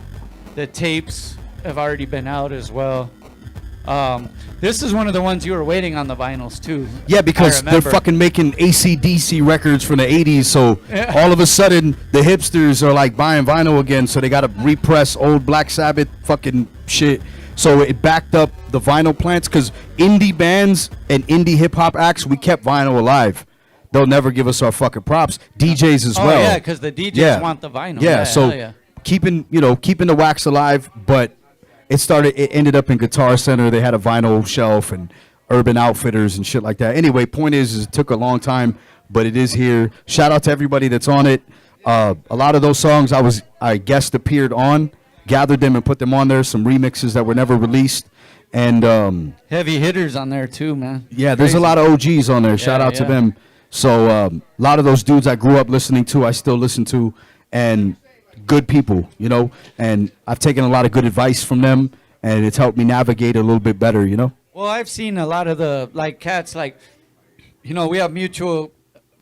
The tapes have already been out as well. This is one of the ones you were waiting on the vinyls, too. Yeah, because they're fucking making AC/DC records from the 80s, so Yeah. all of a sudden, the hipsters are, like, buying vinyl again, so they got to repress old Black Sabbath fucking shit. So it backed up the vinyl plants, because indie bands and indie hip-hop acts, we kept vinyl alive. They'll never give us our fucking props. DJs as well. Oh, yeah, because the DJs want the vinyl. Yeah, so hell yeah. keeping the wax alive, but it ended up in Guitar Center. They had a vinyl shelf and Urban Outfitters and shit like that. Anyway, point is it took a long time, but it is here. Shout out to everybody that's on it. A lot of those songs I guest appeared on, gathered them and put them on there. Some remixes that were never released. And heavy hitters on there too, man. yeah, there's a lot of OGs on there. Shout out to them. So a lot of those dudes I grew up listening to, I still listen to, and good people, you know. And I've taken a lot of good advice from them, and it's helped me navigate a little bit better, you know. Well, I've seen a lot of the cats, you know, we have mutual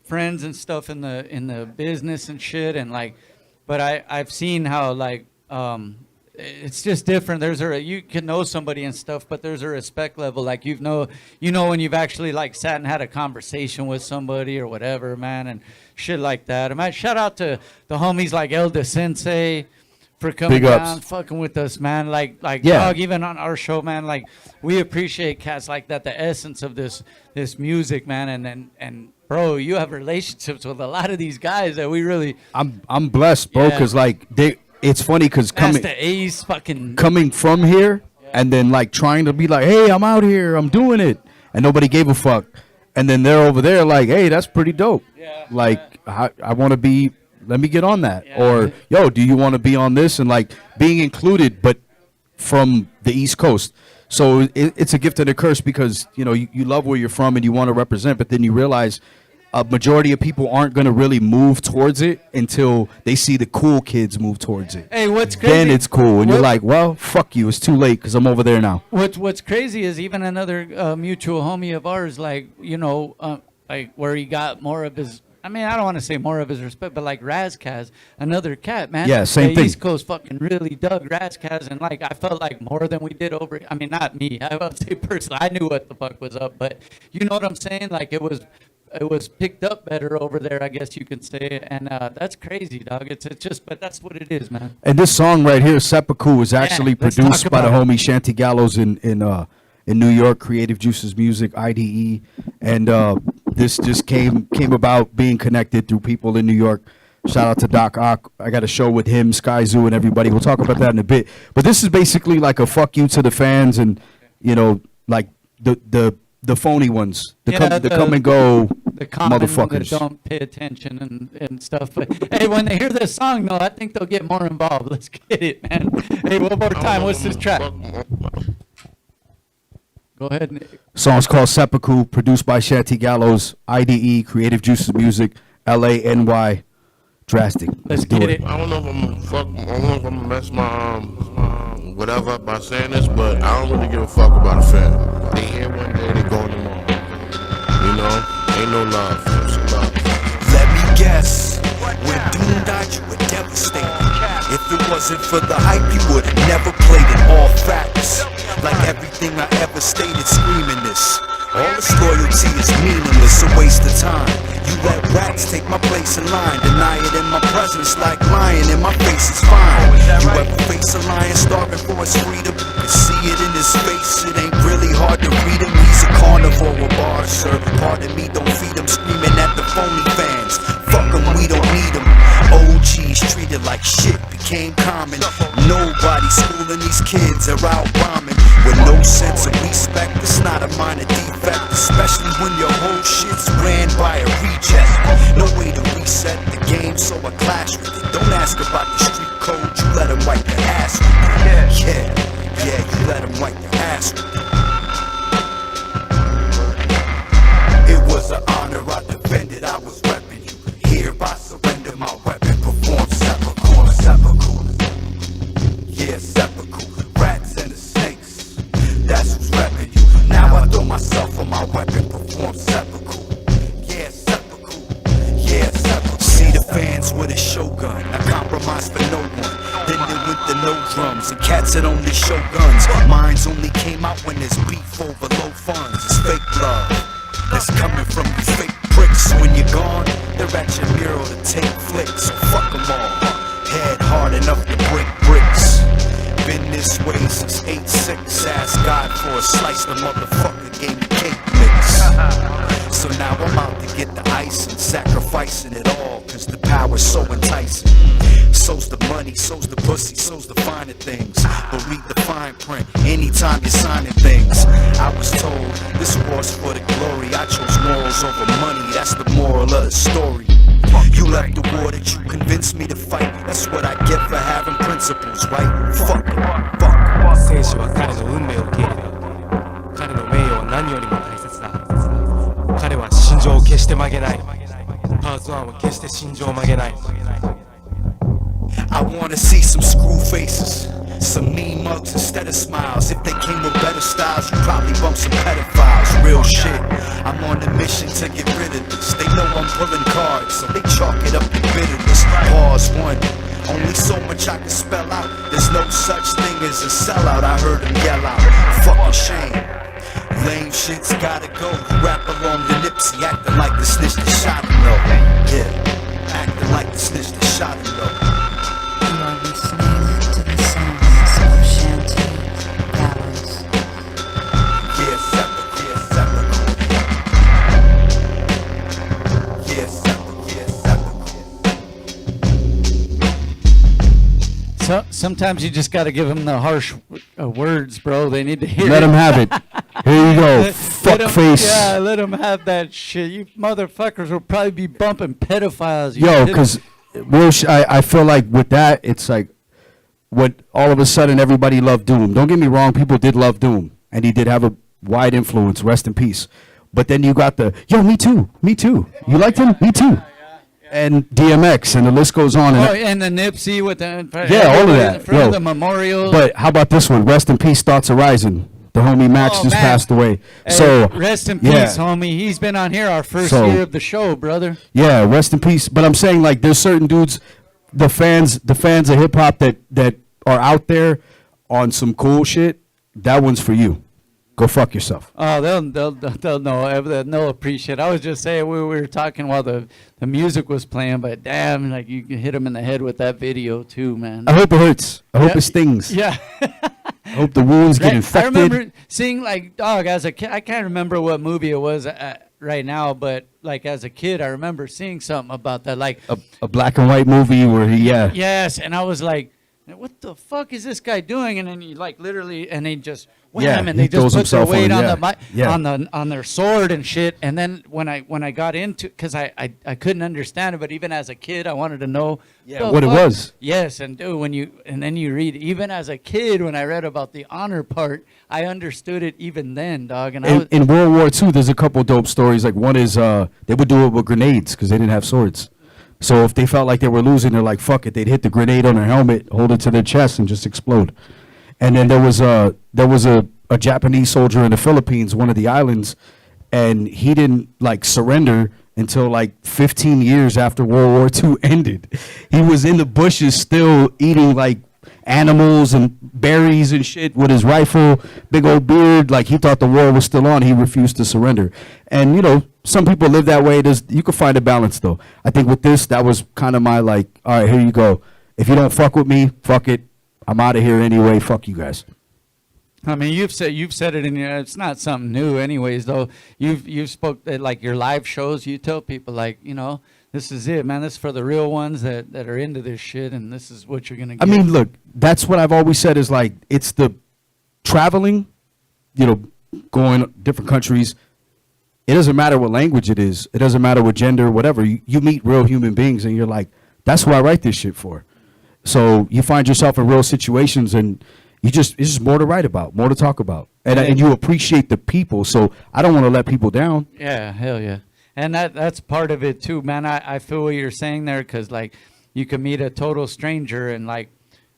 friends and stuff in the business and shit, and but I've seen how it's just different. You can know somebody and stuff, but there's a respect level. Like you know when you've actually sat and had a conversation with somebody or whatever, man, and shit like that. And shout out to the homies like Elda Sensei for coming down, fucking with us, man. Dog, even on our show, man. We appreciate cats like that. The essence of this music, man, and bro, you have relationships with a lot of these guys that we really. I'm blessed, bro, because it's funny because coming from here and then trying to be hey, I'm out here, I'm doing it, and nobody gave a fuck, and then they're over there hey, that's pretty dope. I want to be. Let me get on that. Or yo, do you want to be on this? And being included, but from the East Coast. So it's a gift and a curse because you love where you're from and you want to represent, but then you realize a majority of people aren't going to really move towards it until they see the cool kids move towards it. Hey, what's crazy? Then it's cool, and you're like, well, fuck you, it's too late because I'm over there now. What's crazy is even another mutual homie of ours, where he got more of his. I mean, I don't want to say more of his respect, but Razkaz, another cat, man. Yeah, same thing. East Coast fucking really dug Razkaz, and I felt more than we did over. I mean, not me. I would say personally, I knew what the fuck was up, but you know what I'm saying? It was picked up better over there, I guess you could say, and that's crazy, dog. It's just, but that's what it is, man. And this song right here, Seppuku, was actually produced by the homie Shanty Gallows in New York, Creative Juices Music, IDE, and this just came about being connected through people in New York. Shout out to Drakk. I got a show with him, Sky Zoo, and everybody. We'll talk about that in a bit. But this is basically a fuck you to the fans and the phony ones, the come and go the common motherfuckers that don't pay attention and stuff. But hey, when they hear this song, though, I think they'll get more involved. Let's get it, man. Hey, one more time. What's this track? Go ahead, Nick. Song's called Seppuku, produced by Shanty Gallows, IDE, Creative Juices Music, LA, NY, Drastik. Let's get it. I don't know if I'm gonna fuck. I don't know if I'm gonna mess my whatever up by saying this, but I don't really give a fuck about a fan. They here one day, they gone tomorrow. You know, ain't no love. Let me guess, when Doom died, you were devastated. If it wasn't for the hype, you would've never played it. All facts, like everything I ever stated, screaming this. All this loyalty is meaningless, a waste of time. You let rats take my place in line, deny it in my presence like lying in my face is fine. You ever face a lion starving for his freedom? You can see it in his face, it ain't really hard to read him. He's a carnivore with bars, sir. Pardon me, don't feed him, screaming at the phony fans. Fuck him, we don't need him. OGs treated like shit became common. Nobody schooling these kids are out rhyming with no sense of respect. It's not a minor defect, especially when your whole shit's ran by a reject. No way to reset the game, so I clash with it. Don't ask about the street code, you let them wipe your ass. ass with you. Yeah, you let him wipe your ass with you. It was an honor, I defended, I was repping you. Hereby surrender my weapon, perform seppuku, seppuku. Yeah, seppuku, rats and the snakes, that's who's repping you. Now I throw myself on my weapon, perform seppuku. Yeah, seppuku, yeah, seppuku. See the fans with a shogun, I compromise for no one. Then they went the no drums, and cats that only show guns. Mines only came out when there's beef over low funds. It's fake love that's coming from you fake pricks. When you're gone, they're at your mural to take flicks. So fuck them all, head hard enough to break bricks. Been this way since 8-6. Ask God for a slice, the motherfucker gave me cake mix. So now I'm out to get the ice and sacrificing it all, cause the power's so enticing. So's the money, so's the pussy, so's the finer things. But read the fine print anytime you're signing things. I was told this war's for the glory. I chose morals over money, that's the moral of the story. You left the war that you convinced me to fight. That's what I get for having principles, right? Fuck it, fuck it. 選手は彼の運命を受け入れた。彼の名誉は何よりも大切だ。彼は心情を決して曲げない。パーズワンは決して心情を曲げない。I wanna see some screw faces, some mean mugs instead of smiles. If they came with better styles, you probably bump some pedophiles. Real shit, I'm on a mission to get rid of this. They know I'm pulling cards, so they chalk it up to bitterness. Paws One, only so much I can spell out. There's no such thing as a sellout, I heard him yell out. Fucking shame, lame shit's gotta go. Rap along the Nipsey, acting like the snitch that shot him low. Yeah, acting like the snitch that shot him low. So, sometimes you just got to give them the harsh words, bro. They need to hear Let it. them have it. Here you go, fuck face. Yeah, let them have that shit. You motherfuckers will probably be bumping pedophiles. Yo, because I feel like with that, it's like what all of a sudden everybody loved Doom. Don't get me wrong, people did love Doom, and he did have a wide influence. Rest in peace. But then you got the me too. You liked him? Me too. And DMX, and the list goes on. And the Nipsey with the all of that. In front of the memorial. But how about this one? Rest in peace, Thoughts Arising. The homie Max just passed away. Hey, so rest in peace, homie. He's been on here our first year of the show, brother. Yeah, rest in peace. But I'm saying, like, there's certain dudes, the fans of hip hop that are out there on some cool shit. That one's for you. Go fuck yourself. Oh, they'll know. They'll appreciate it. I was just saying we were talking while the music was playing, but damn, like you can hit them in the head with that video too, man. I hope it hurts. I hope it stings. Yeah. I hope the wounds get infected. I remember seeing, like, dog, as a kid. I can't remember what movie it was right now, but like as a kid, I remember seeing something about that, like a black and white movie where Yes, and I was like, what the fuck is this guy doing? And then you like literally, and they just wham, and they just put their weight on their sword and shit. And then when I got into, because I couldn't understand it, but even as a kid, I wanted to know what it was. Yes, and dude, then you read, even as a kid, when I read about the honor part, I understood it even then, dog. And in World War II, there's a couple dope stories. Like one is they would do it with grenades because they didn't have swords. So if they felt like they were losing, they're like, fuck it. They'd hit the grenade on their helmet, hold it to their chest, and just explode. And then there was a Japanese soldier in the Philippines, one of the islands, and he didn't like surrender until like 15 years after World War II ended. He was in the bushes still eating like animals and berries and shit with his rifle, big old beard. Like he thought the war was still on. He refused to surrender. And you know, some people live that way. You can find a balance though. I think with this, that was kind of my like, all right, here you go. If you don't fuck with me, fuck it. I'm out of here anyway. Fuck you guys. I mean, you've said it in your. It's not something new, anyways. Though you've spoke at like your live shows. You tell people like, you know, this is it, man. This is for the real ones that are into this shit, and this is what you're gonna get. I mean, look, that's what I've always said is like, it's the traveling, you know, going different countries. It doesn't matter what language it is. It doesn't matter what gender, whatever. You meet real human beings, and you're like, that's who I write this shit for. So you find yourself in real situations, and it's just more to write about, more to talk about, and you appreciate the people. So I don't want to let people down. Yeah, hell yeah. And that's part of it too, man. I feel what you're saying there, because like you can meet a total stranger and like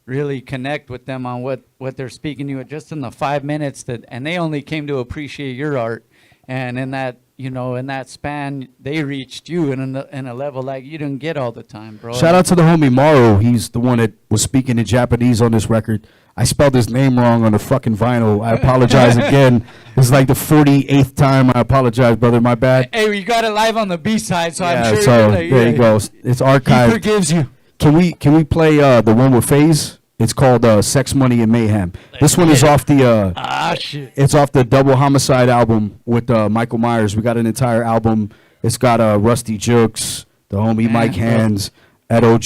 really connect with them on what they're speaking to you just in the 5 minutes and they only came to appreciate your art, and in that in that span they reached you in a level like you didn't get all the time, bro. Shout out to the homie Morrow. He's the one that was speaking in Japanese on this record. I spelled his name wrong on the fucking vinyl. I apologize again. It's like the 48th time. I apologize, brother. My bad. Hey, you got it live on the B-side, so I'm sure. So there you go. It's archived. He forgives you. Can we play the one with Phase? It's called Sex, Money, and Mayhem. This one is off the shit. It's off the Double Homicide album with Michael Myers. We got an entire album. It's got Rusty Jukes, the homie Mike Hands, Ed OG,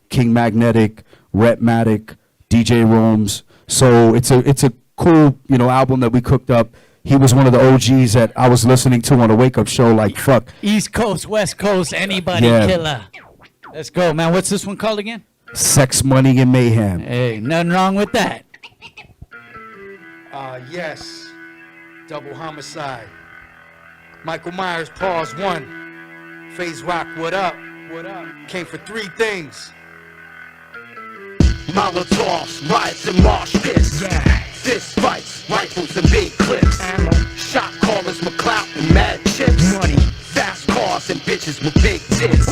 King Magnetic, Rhett-Matic, DJ Rooms. So it's a cool album that we cooked up. He was one of the OGs that I was listening to on a wake up show. Like fuck. East Coast, West Coast, anybody killer. Let's go, man. What's this one called again? Sex, Money, and Mayhem. Hey, nothing wrong with that. Yes. Double Homicide. Michael Myers, Paws One. Phaizrok, what up? What up? Came for 3 things. Molotovs, riots and marsh pits. Fist fights, rifles and big clips. Shot callers, McClout and mad chips. Money, fast cars and bitches with big tits.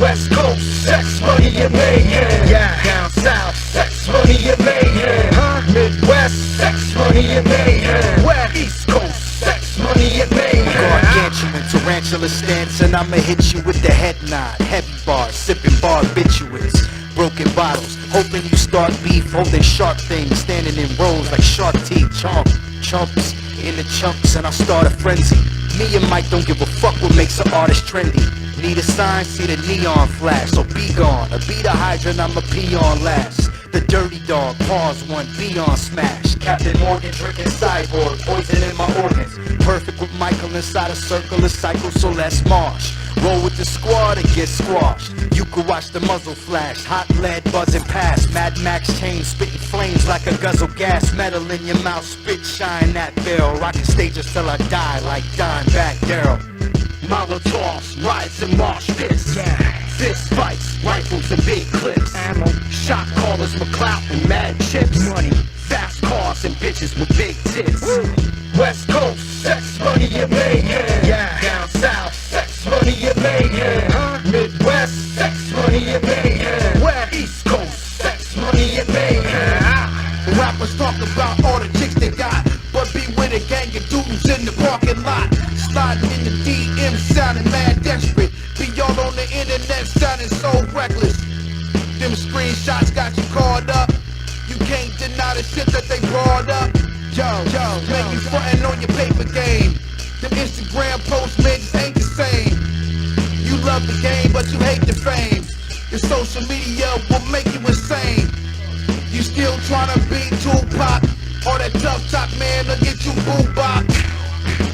West Coast, sex, money and mayhem. Down south, sex, money and mayhem. Midwest, sex, money and mayhem. West East Coast, sex, money and mayhem. Gargantuan tarantula stance, and I'ma hit you with the head nod. Heavy bars, sipping barbiturates. Broken bottles, hoping you start beef, holding sharp things, standing in rows like shark teeth, chumps in the chunks, and I'll start a frenzy. Me and Mike don't give a fuck what makes an artist trendy. Need a sign, see the neon flash, so be gone. Or be the hydrant, I'ma pee on last. The dirty dog, Paws One, be on smash. Captain Morgan drinking cyborg, poison in my organs. Perfect with Michael inside a circle of cycles, so let's march. Roll with the squad and get squashed. You could watch the muzzle flash, hot lead buzzing past. Mad Max chain spitting flames like a guzzle gas. Metal in your mouth, spit shine that bell. Rocking stages till I die like Dimebag Daryl. Molotovs, riots and marsh pits. Fist fights, rifles and big clips. Shot callers, McClout and mad chips. Money, fast cars and bitches with big tits. West Coast, sex, money and mayhem. Down south, sex, money and mayhem. Midwest, sex, money and mayhem. West East Coast, sex, money and mayhem. Rappers talk about all the chicks they got, but be with a gang of dudes in the parking lot. Sliding in the DM, sounding mad desperate. Be all on the internet, sounding so reckless. Them screenshots got you caught up. You can't deny the shit that they brought up. Yo, make you frontin' on your paper game. Them Instagram posts, man, just ain't the same. You love the game, but you hate the fame. Your social media will make you insane. You still tryna be Tupac, or that tough talk man will get you boo-bop.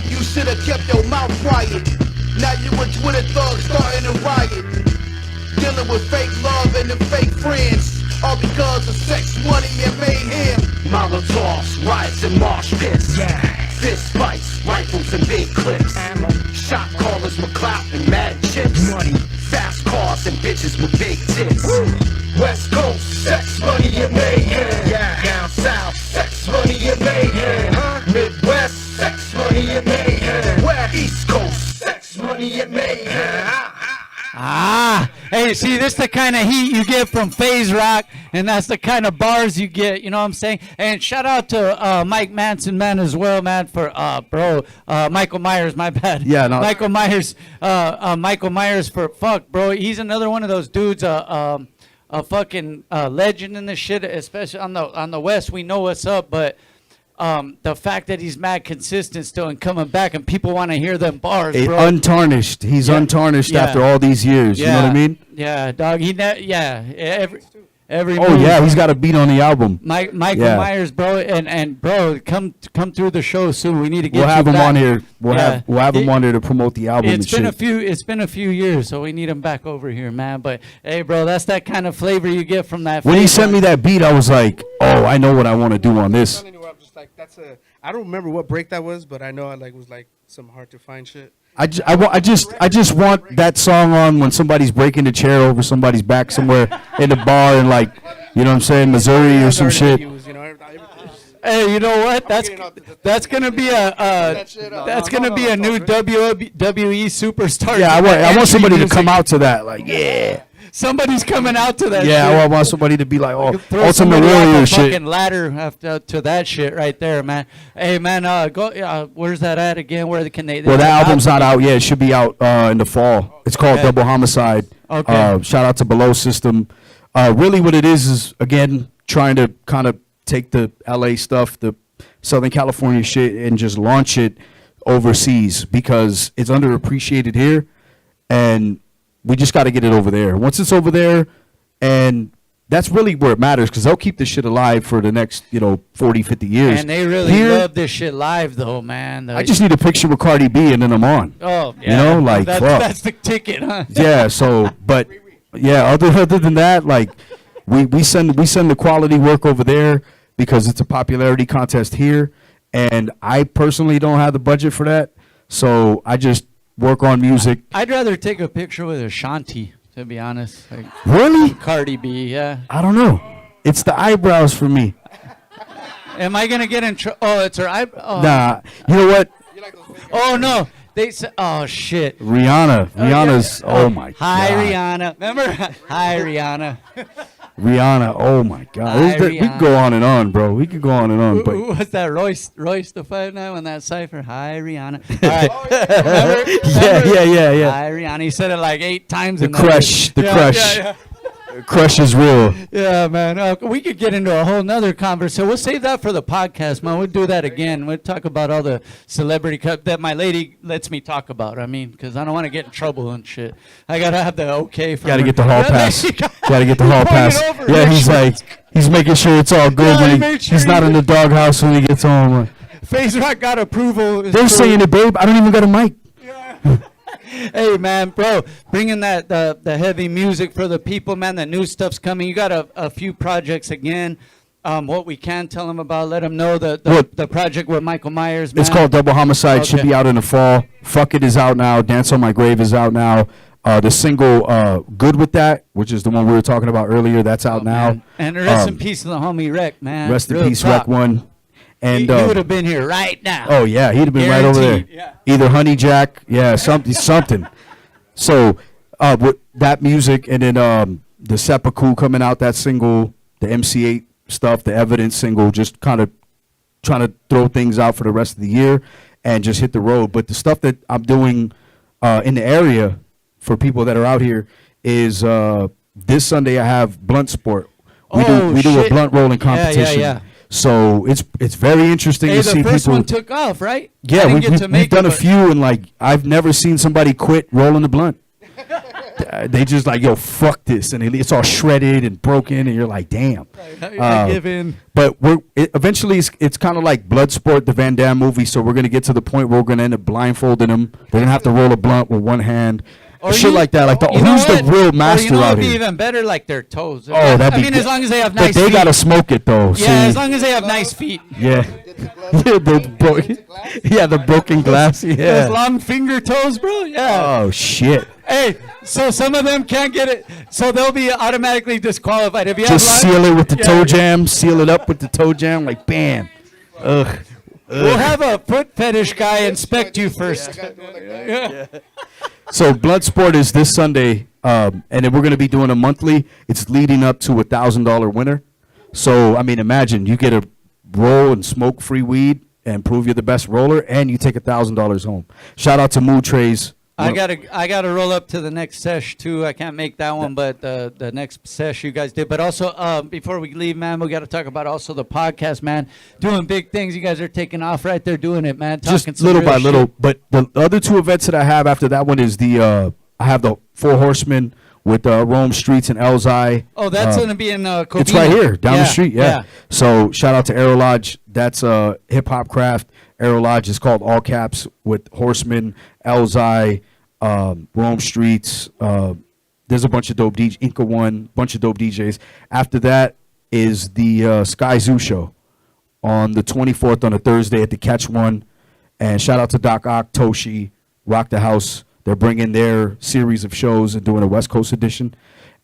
You should've kept your mouth quiet. Now you a Twitter thug starting a riot. Dealing with fake love and the fake friends, all because of sex, money, and mayhem. Molotovs, riots and marsh pits. Fist fights, rifles and big clips. Shot callers, McClout and mad chips. Money, fast cars and bitches with big tits. West Coast, sex, money and mayhem. Down south, sex, money and mayhem. Midwest, sex, money and mayhem. West East Coast, sex, money and mayhem. Hey, see, this is the kind of heat you get from Phaizrok, and that's the kind of bars you get, you know what I'm saying? And shout out to Mike Manson, man, as well, man, for, Michael Myers, my bad. Yeah, no. Michael Myers for, fuck, bro, he's another one of those dudes, a fucking legend in this shit, especially on the West, we know what's up, but the fact that he's mad consistent still and coming back and people want to hear them bars, bro. Untarnished. He's untarnished after all these years. You know what I mean? Yeah, dog. Every Oh move. yeah, he's got a beat on the album. Michael Yeah. Myers, bro, and bro, come through the show soon. We need to get We'll you have him back. on here. We'll have him on here to promote the album and It's been shit. it's been a few years, so we need him back over here, man. But hey, bro, that's that kind of flavor you get from that. When he Phase sent me One. that beat, I was like, oh, I know what I want to do on this. I don't remember what break that was, but I know it was like some hard to find shit. I just want that song on when somebody's breaking the chair over somebody's back somewhere in the bar in, like, you know what I'm saying, Missouri or some shit. Hey, you know what? That's gonna be a new WWE superstar. Yeah, I want somebody to music. come out to that, like, yeah. Somebody's coming out to that. Yeah, shit. I want somebody to be like, oh, Throw Ultimate somebody off Warrior a shit. fucking ladder after to that shit right there, man. Hey, man, go. Where's that at again? Where can they? Well, that album's not out yet. It should be out in the fall. It's called Okay. Double Homicide. Okay. Shout out to Below System. Really what it is again, trying to kind of take the LA stuff, the Southern California shit, and just launch it overseas because it's underappreciated here. And we just got to get it over there. Once it's over there, and that's really where it matters because they'll keep this shit alive for the next, 40, 50 years. And they really Here, love this shit live, though, man. I just need a picture with Cardi B and then I'm on. Oh, yeah. You know, like, that's, fuck. that's the ticket, huh? Yeah, so, but, yeah, other than that, like, we send the quality work over there because it's a popularity contest here, and I personally don't have the budget for that, so I just work on music. I'd rather take a picture with Ashanti, to be honest. Like, Really? Cardi B, yeah. I don't know. It's the eyebrows for me. Am I gonna get in trouble? Oh, it's her eyebrow. Oh. Nah, you know what? Oh no, they said. Oh shit. Rihanna's. Oh my Hi, god. Rihanna. Remember? Hi, Rihanna. Rihanna. Oh my god. Hi, We could go on and on, bro. We could go on and on. But Who was that? Royce the 5'9" on that cipher. Hi, Rihanna. All right. Remember? Yeah. Hi, Rihanna. He said it like 8 times. The in crush. that. The crush. Yeah. Crush is real. Yeah, man. We could get into a whole nother conversation. We'll save that for the podcast, man. We'll do that again. We'll talk about all the celebrity cup that my lady lets me talk about. I mean, because I don't want to get in trouble and shit. I got to have the okay from Got to her. get the hall pass. Got to get the hall Point it pass. over. Yeah, Make he's sure like, he's making sure it's all good Yeah, when make sure he's not in the doghouse when he gets home. Phaizrok got approval. They're saying it, babe. I don't even got a mic. Hey, man, bro, bringing that the heavy music for the people, man. The new stuff's coming. You got a few projects again. What we can tell them about, let them know the project with Michael Myers, man. It's called Double Homicide. Should Okay. be out in the fall. Fuck It is out now. Dance on My Grave is out now. The single Good With That, which is the one we were talking about earlier, that's out now. Man. And rest in peace to the homie Rec, man. Rest in Real peace, talk. Rec One. And He would have been here right now. oh yeah, he'd have been right over there. Guaranteed, yeah. Either Honey Jack, yeah, something. So with that music, and then the Seppuku coming out, that single, the MC8 stuff, the Evidence single, just kind of trying to throw things out for the rest of the year and just hit the road. But the stuff that I'm doing in the area for people that are out here is this Sunday I have Blunt Sport. We do a shit. blunt rolling competition. Yeah. So it's very interesting Hey, to the see first people. one took off, right? I Yeah, didn't get to make we've done it, a but- few, and like I've never seen somebody quit rolling the blunt. They just like, yo, fuck this, and it's all shredded and broken, and you're like, damn. I give in. But eventually it's kind of like Bloodsport, the Van Damme movie. So we're gonna get to the point where we're gonna end up blindfolding them. They're gonna have to roll a blunt with one hand. Or Shit like that. Like you know who's the what? real Or master you know out what'd be here? even better, like their toes. Oh, that'd I be mean, good. as long as they have But nice they feet. gotta smoke it though. Yeah, See? as long as they have nice feet. Yeah. The broken glass. Yeah. Those long finger toes, bro. Yeah. Oh shit. Hey, so some of them can't get it, so they'll be automatically disqualified. If you Just have seal it with the toe jam. Seal it up with the toe jam. Like bam. Ugh. We'll have a foot fetish guy inspect you first. So Bloodsport is this Sunday, and then we're going to be doing a monthly. It's leading up to $1,000 winner. So I mean, imagine you get a roll and smoke free weed and prove you're the best roller, and you take $1,000 home. Shout out to Mood Trays. I gotta roll up to the next sesh too. I can't make that one, but the next sesh you guys did. But also, before we leave, man, we got to talk about also the podcast, man. Doing big things. You guys are taking off right there, doing it, man. Talking Just some little real by little. shit. But the other two events that I have after that one is I have the Four Horsemen with Rome Streets and Elzai. Oh, that's gonna be in Covina. It's right here down the street. Yeah. So shout out to Aero Lodge. That's hip hop craft. Aero Lodge is called all caps with Horseman, Elzai, Rome Streets. There's a bunch of dope DJs. Inca One, bunch of dope DJs. After that is the Sky Zoo show on the 24th on a Thursday at the Catch One. And shout out to Drakk, Toshi, Rock the House. They're bringing their series of shows and doing a West Coast edition.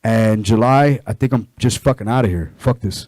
And July, I think I'm just fucking out of here. Fuck this.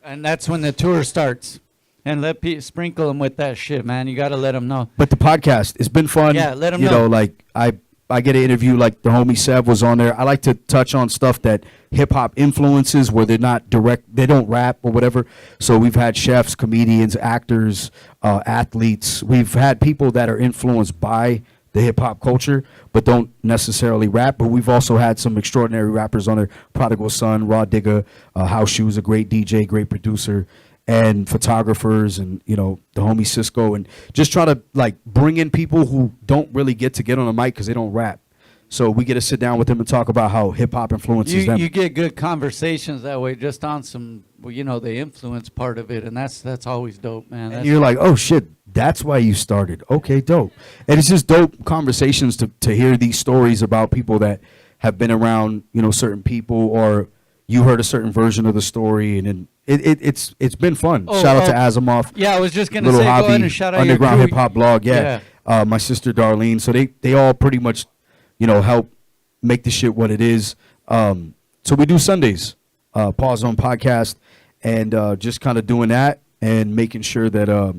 And that's when the tour starts. And sprinkle them with that shit, man. You got to let them know. But the podcast, it's been fun. Yeah, let them know. You know, like I get an interview like the homie Sev was on there. I like to touch on stuff that hip-hop influences where they're not direct, they don't rap or whatever. So we've had chefs, comedians, actors, athletes. We've had people that are influenced by the hip-hop culture but don't necessarily rap. But we've also had some extraordinary rappers on there. Prodigal Son, Raw Digga, House Shoes, a great DJ, great producer, and photographers, and you know, the homie Cisco, and just try to like bring in people who don't really get on a mic because they don't rap. So we get to sit down with them and talk about how hip hop influences them. You get good conversations that way, just on some, well, you know, the influence part of it, and that's always dope, man. And you're like, oh shit, that's why you started. Okay, dope. And it's just dope conversations to hear these stories about people that have been around, you know, certain people, or you heard a certain version of the story, and then it's been fun. Shout out to Asimov. Yeah, I was just gonna Little say, Hobby, go ahead and shout out Underground your Hip Hop Blog. Yeah. My sister Darlene. So they all pretty much, you know, help make the shit what it is. So we do Sundays, Paws One podcast, and just kind of doing that and making sure that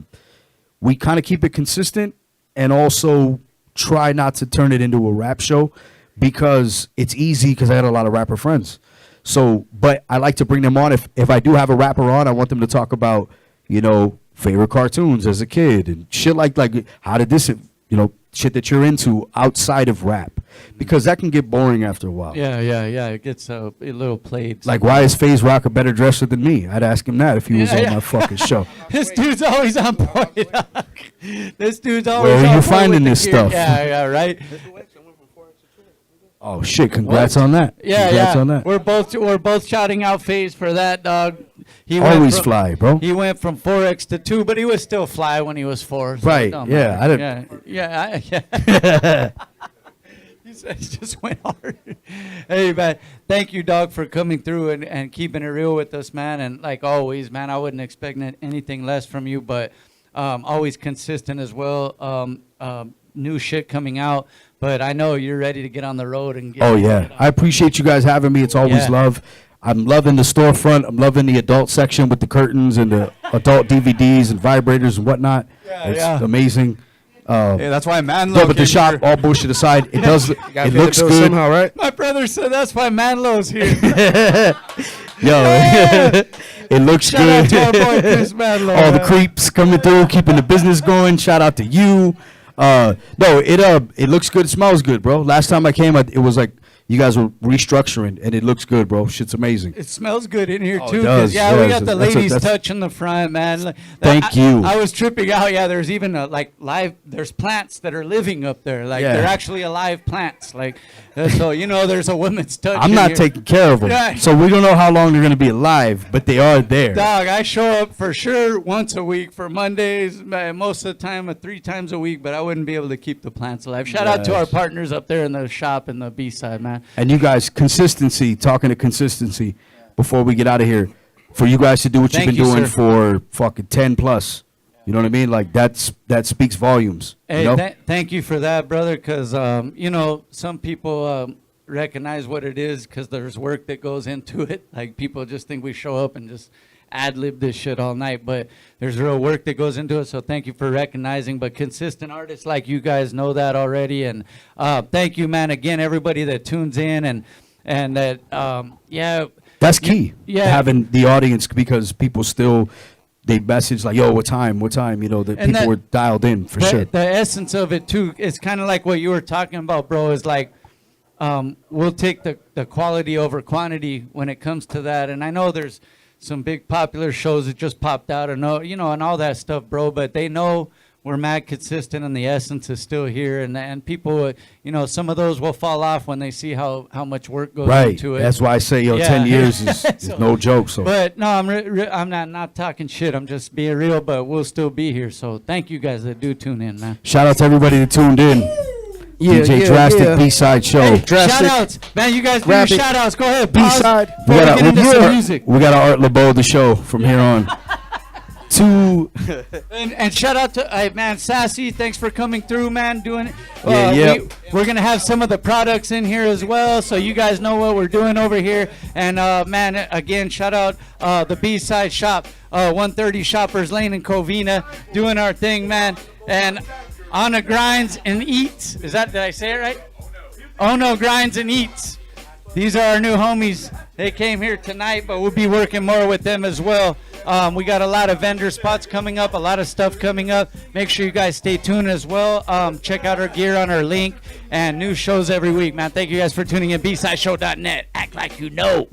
we kind of keep it consistent, and also try not to turn it into a rap show, because it's easy, because I had a lot of rapper friends. So, but I like to bring them on. If I do have a rapper on, I want them to talk about, you know, favorite cartoons as a kid and shit like how did this, you know, shit that you're into outside of rap, because that can get boring after a while. Yeah. It gets a little played. Like, why is Phaizrok a better dresser than me? I'd ask him that if he was on my fucking show. This dude's always on point. This dude's always Where on are you point finding with this the gear. stuff? Yeah, right. Oh shit! Congrats on that. Congrats on that. We're both shouting out FaZe for that, dog. He always fly, bro. He went from 4X to 2, but he was still fly when he was 4. So right? Yeah, I didn't. Yeah. He just went hard. Hey man, thank you, dog, for coming through and keeping it real with us, man. And like always, man, I wouldn't expect anything less from you, but always consistent as well. New shit coming out. But I know you're ready to get on the road and get. Oh yeah, I appreciate you guys having me. It's always love. I'm loving the storefront. I'm loving the adult section with the curtains and the adult DVDs and vibrators and whatnot. It's amazing. Yeah, that's why Manlo. Yeah, but the shop, all bullshit aside, it does. It looks good somehow, right? My brother said that's why Manlo's here. Yo, it looks Shout good. out to our boy Chris Manlo. All the creeps coming through, keeping the business going. Shout out to you. No, it looks good. It smells good, bro. Last time I came, it was like you guys were restructuring, and it looks good, bro. Shit's amazing. It smells good in here Oh, too. it does. We Yeah, got the that's ladies' touch in the front, man. Thank you. I was tripping out. Yeah, there's even like live. There's plants that are living up there. Like they're actually alive plants. Like so, you know, there's a woman's touch. I'm in not here. taking care of them, Yeah. so we don't know how long they're gonna be alive, but they are there. Dog, I show up for sure once a week for Mondays, most of the time 3 times a week, but I wouldn't be able to keep the plants alive. Shout out to our partners up there in the shop in the B-side, man. And you guys, consistency, talking to consistency before we get out of here, for you guys to do what Thank you've been you, doing sir. for fucking 10 plus. You know what I mean? Like that speaks volumes. Hey, you know? thank you for that, brother, because, you know, some people recognize what it is because there's work that goes into it. Like people just think we show up and just ad-lib this shit all night, but there's real work that goes into it, so thank you for recognizing. But consistent artists like you guys know that already, and thank you, man, again, everybody that tunes in and that, That's key. Yeah. Having the audience, because people still, they message like, yo, what time? You know, that people were dialed in for sure. The essence of it, too, is kind of like what you were talking about, bro, is like, we'll take the quality over quantity when it comes to that. And I know there's some big popular shows that just popped out and and all that stuff, bro, but they know we're mad consistent, and the essence is still here. And people, some of those will fall off when they see how much work goes into it. That's why I say, 10 years is no joke. So, but no, I'm not talking shit. I'm just being real. But we'll still be here. So thank you guys that do tune in, man. Shout out to everybody that tuned in. DJ Drastik B-side show. Hey, shout outs, man. You guys do your shout outs. Go ahead. B-side. We got our Art LeBeau the show from here on. And shout out to man Sassy. Thanks for coming through, man. Doing it. We're gonna have some of the products in here as well, so you guys know what we're doing over here. And man, again, shout out the B-side shop, 130 Shoppers Lane in Covina, doing our thing, man. And on the grinds and eats. Did I say it right? Oh no, grinds and eats. These are our new homies. They came here tonight, but we'll be working more with them as well. We got a lot of vendor spots coming up, a lot of stuff coming up. Make sure you guys stay tuned as well. Check out our gear on our link and new shows every week, man. Thank you guys for tuning in. BSideShow.net. Act like you know.